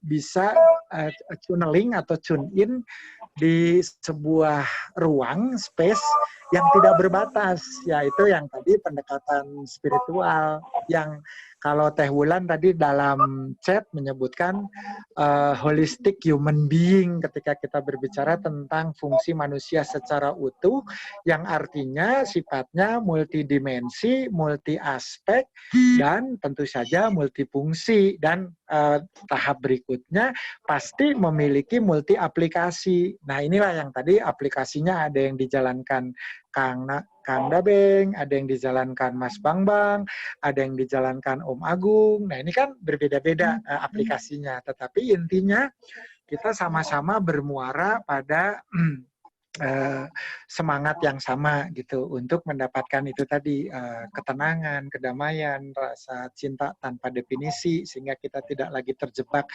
A: bisa tunneling atau tune in di sebuah ruang, space yang tidak berbatas, yaitu yang tadi pendekatan spiritual, yang kalau Teh Wulan tadi dalam chat menyebutkan holistic human being ketika kita berbicara tentang fungsi manusia secara utuh, yang artinya sifatnya multidimensi, multi aspek, dan tentu saja multifungsi, dan tahap berikutnya pasti memiliki multi aplikasi. Nah inilah yang tadi aplikasinya ada yang dijalankan Kang Dabeng, ada yang dijalankan Mas Bambang, ada yang dijalankan Om Agung. Nah ini kan berbeda-beda aplikasinya, tetapi intinya kita sama-sama bermuara pada semangat yang sama gitu untuk mendapatkan itu tadi, ketenangan, kedamaian, rasa cinta tanpa definisi, sehingga kita tidak lagi terjebak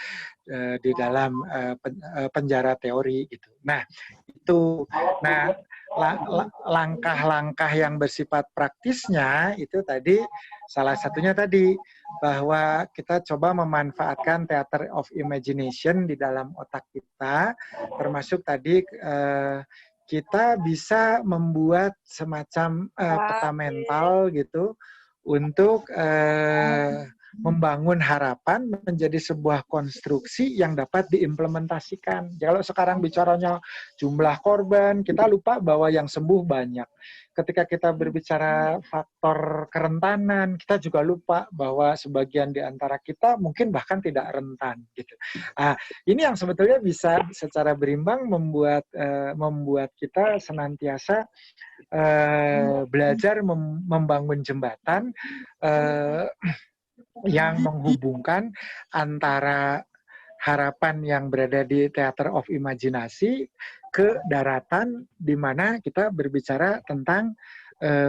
A: di dalam penjara teori gitu. Nah itu, langkah-langkah yang bersifat praktisnya itu tadi salah satunya tadi bahwa kita coba memanfaatkan theater of imagination di dalam otak kita, termasuk tadi kita bisa membuat semacam peta mental gitu untuk membangun harapan menjadi sebuah konstruksi yang dapat diimplementasikan. Kalau sekarang bicaranya jumlah korban, kita lupa bahwa yang sembuh banyak. Ketika kita berbicara faktor kerentanan, kita juga lupa bahwa sebagian di antara kita mungkin bahkan tidak rentan. Gitu. Ini yang sebetulnya bisa secara berimbang membuat kita senantiasa belajar membangun jembatan yang menghubungkan antara harapan yang berada di theater of imaginasi ke daratan di mana kita berbicara tentang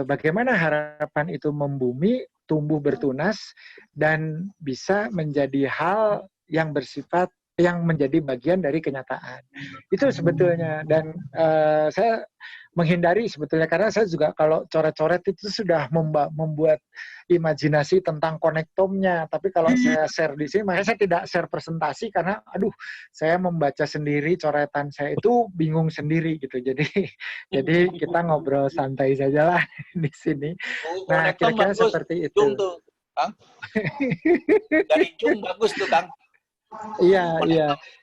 A: bagaimana harapan itu membumi, tumbuh bertunas, dan bisa menjadi hal yang bersifat yang menjadi bagian dari kenyataan. Itu sebetulnya. Dan saya menghindari sebetulnya, karena saya juga kalau coret-coret itu sudah membuat imajinasi tentang konektomnya. Tapi kalau saya share di sini, makanya saya tidak share presentasi, karena aduh, saya membaca sendiri coretan saya itu bingung sendiri gitu. Jadi kita ngobrol santai saja lah di sini. Nah, kira-kira seperti itu.
B: Jung tuh, Kang. Dari Jung bagus tuh, Kang.
A: Iya,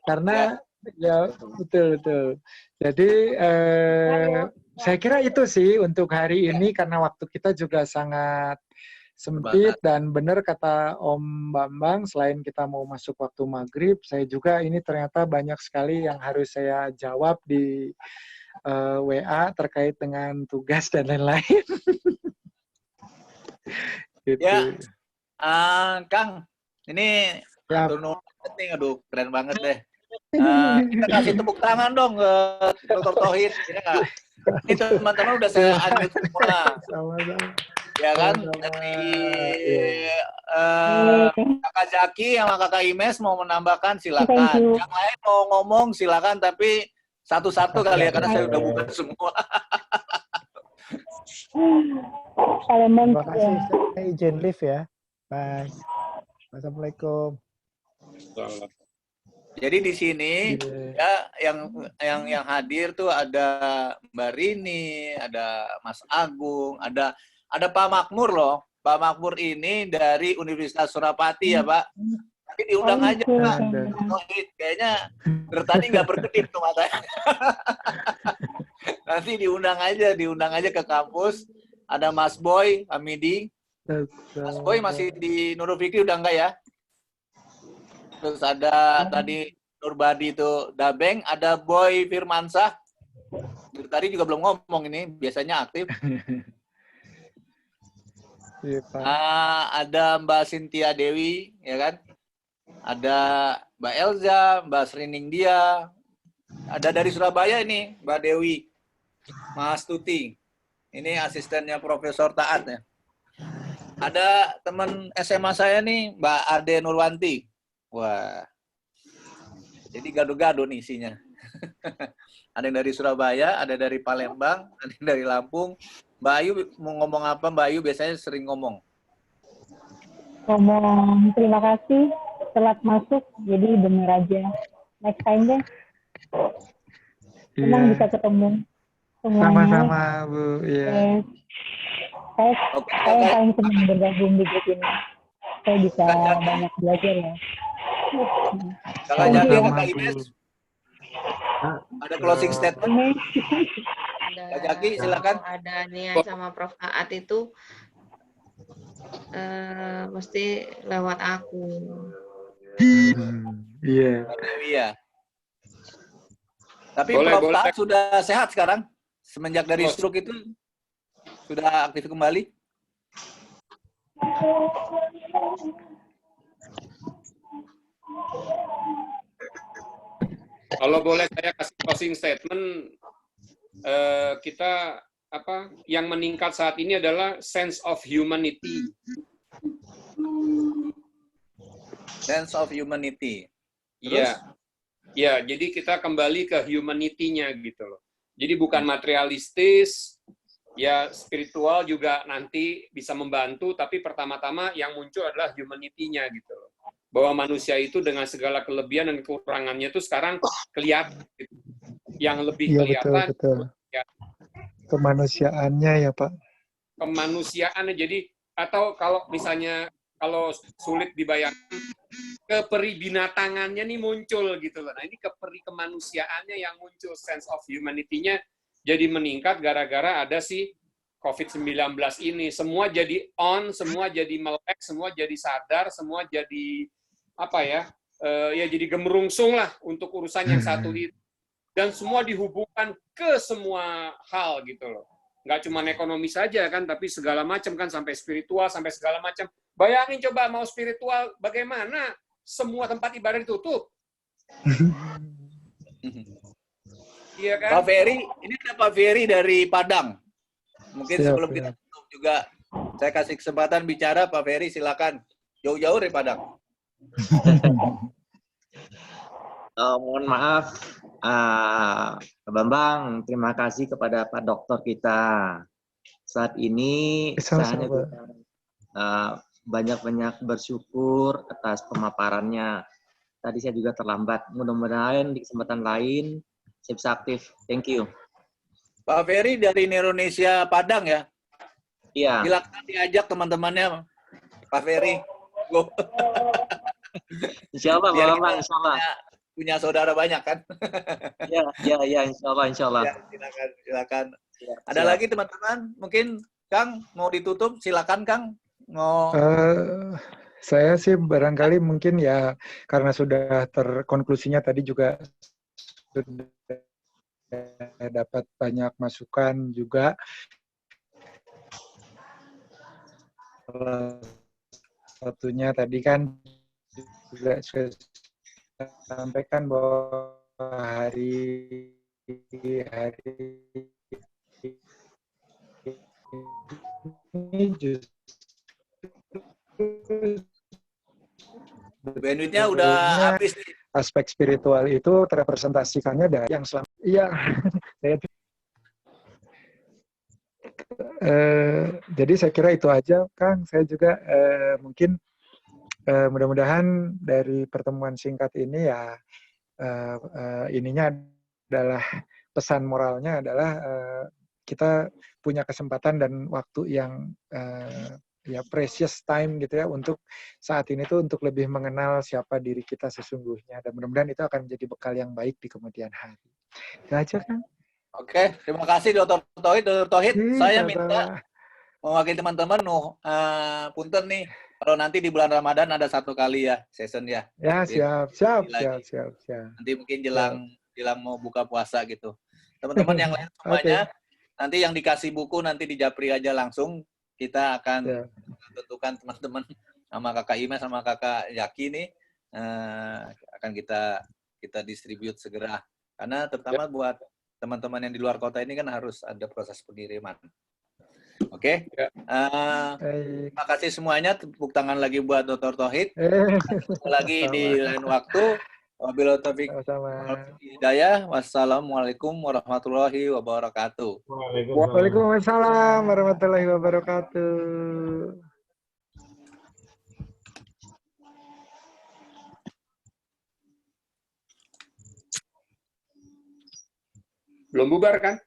A: karena ya betul. Jadi saya kira itu sih untuk hari ini, karena waktu kita juga sangat sempit, dan benar kata Om Bambang, selain kita mau masuk waktu maghrib, saya juga ini ternyata banyak sekali yang harus saya jawab di WA terkait dengan tugas dan lain-lain. Gitu.
B: Ya, Kang, ini
A: ya.
B: Aduh, keren banget deh. Kita kasih tepuk tangan dong ke Dr. Tauhid. Ya, ini teman-teman udah saya unmute semua.
A: Sama-sama.
B: Ya kan? Dari Kakak Jaki sama Kakak Imes mau menambahkan, silakan. Yang lain mau ngomong, silakan. Tapi satu-satu kali ya, karena saya udah buka semua.
H: Terima kasih. Saya izin live ya. Bye. Assalamualaikum.
B: Jadi di sini ya yang hadir tuh ada Mbak Rini, ada Mas Agung, ada Pak Makmur loh. Pak Makmur ini dari Universitas Surapati ya, Pak. Tapi diundang aja, Pak. Kayaknya dari tadi nggak berkedip tuh matanya. Nanti diundang aja ke kampus. Ada Mas Boy Hamidi. Mas Boy masih di Nurul Fikri udah enggak ya? Terus ada tadi Nurbadi itu Dabeng, ada Boy Firmansah. Tadi juga belum ngomong ini, biasanya aktif. Ada Mbak Cynthia Dewi, ya kan? Ada Mbak Elza, Mbak Srining Dia. Ada dari Surabaya ini, Mbak Dewi. Mas Tuti. Ini asistennya Profesor Taat ya. Ada teman SMA saya nih, Mbak Ade Nurwanti. Wah, jadi gado-gado nih isinya. Ada yang dari Surabaya, ada dari Palembang, ada yang dari Lampung. Mbak Ayu mau ngomong apa? Mbak Ayu biasanya sering ngomong.
I: Ngomong terima kasih, telat masuk, jadi bener aja. Next time deh. Senang bisa ketemu semuanya.
A: Sama-sama, Bu. Iya.
I: Saya paling senang bergabung di grup ini. Saya bisa banyak belajar ya.
B: Kakak Jaki, Kakak Ines, ada closing statement? Kakak Jaki, silakan.
J: Ada Nia sama Prof. Aat itu mesti lewat aku.
B: Iya. Tapi Prof. Taat sudah sehat sekarang? Semenjak dari stroke itu sudah aktif kembali?
K: Kalau boleh saya kasih closing statement, kita yang meningkat saat ini adalah sense of humanity.
B: Sense of humanity.
K: Iya. Ya, jadi kita kembali ke humanity-nya gitu loh. Jadi bukan materialistis, ya spiritual juga nanti bisa membantu, tapi pertama-tama yang muncul adalah humanity-nya gitu loh. Bahwa manusia itu dengan segala kelebihan dan kekurangannya itu sekarang kelihatan. Gitu. Yang lebih kelihatan.
H: Betul.
K: Ya,
H: kemanusiaannya ya Pak.
K: Kemanusiaannya, jadi, atau kalau misalnya, kalau sulit dibayangkan, keperi binatangannya nih muncul gitu loh. Nah ini keperi kemanusiaannya yang muncul, sense of humanity-nya jadi meningkat gara-gara ada si COVID-19 ini. Semua jadi on, semua jadi melek, semua jadi sadar, semua jadi ya jadi gemerungsung lah untuk urusan yang satu itu. Dan semua dihubungkan ke semua hal gitu loh. Nggak cuma ekonomi saja kan, tapi segala macam kan, sampai spiritual, sampai segala macam. Bayangin coba mau spiritual bagaimana? Semua tempat ibadah ditutup. Iya kan?
B: Pak Ferry, ini ada Pak Ferry dari Padang. Mungkin
H: Siap,
B: sebelum kita
H: siap.
B: tutup juga, saya kasih kesempatan bicara, Pak Ferry, silakan. Jauh-jauh dari Padang.
L: Mohon maaf, Pak Bambang, terima kasih kepada Pak Dokter kita. Saat ini saya hanya
H: Sama-sama.
L: bisa banyak-banyak bersyukur atas pemaparannya. Tadi saya juga terlambat. Mudah-mudahan di kesempatan lain saya bisa aktif. Thank you.
B: Pak Ferry dari Indonesia Padang ya?
L: Iya.
B: Silakan diajak teman-temannya, Pak Ferry. Go.
L: Insya Allah, Pak
B: Biar
L: Bambang,
B: kita
L: insya Allah.
B: punya saudara banyak kan?
L: Ya, insya Allah, insya Allah.
B: Ya, silakan. Ada
L: Siap.
B: lagi teman-teman? Mungkin Kang mau ditutup? Silakan Kang. Mau
H: Saya sih barangkali mungkin ya karena sudah terkonklusinya tadi juga sudah dapat banyak masukan juga. Salah satunya tadi kan juga saya sampaikan bahwa hari ini justru
B: bandwidth-nya udah habis nih.
H: Aspek spiritual itu terrepresentasikannya dari yang selama saya jadi saya kira itu aja, Kang. Saya juga mungkin mudah-mudahan dari pertemuan singkat ini ya ininya adalah pesan moralnya adalah kita punya kesempatan dan waktu yang ya precious time gitu ya untuk saat ini tuh untuk lebih mengenal siapa diri kita sesungguhnya dan mudah-mudahan itu akan menjadi bekal yang baik di kemudian hari. Itu aja, Kang.
B: Oke, terima kasih Dr. Tauhid. Dr. Tauhid, saya minta mewakili teman-teman, punten nih, kalau nanti di bulan Ramadan ada 1 kali ya session ya.
H: Ya, siap.
B: Nanti mungkin jelang mau buka puasa gitu. Teman-teman yang lain semuanya, nanti yang dikasih buku nanti di Japri aja langsung. Kita akan tentukan teman-teman sama Kakak Imes sama Kakak Yaki nih akan kita distribute segera. Karena terutama buat teman-teman yang di luar kota ini kan harus ada proses pengiriman. Oke. Terima kasih semuanya. Tepuk tangan lagi buat Dr. Tauhid. Ketemu lagi di lain waktu. Wabillahi taufiq wal hidayah. Wassalamualaikum warahmatullahi wabarakatuh.
H: Waalaikumsalam warahmatullahi wabarakatuh.
K: Belum bubar kan?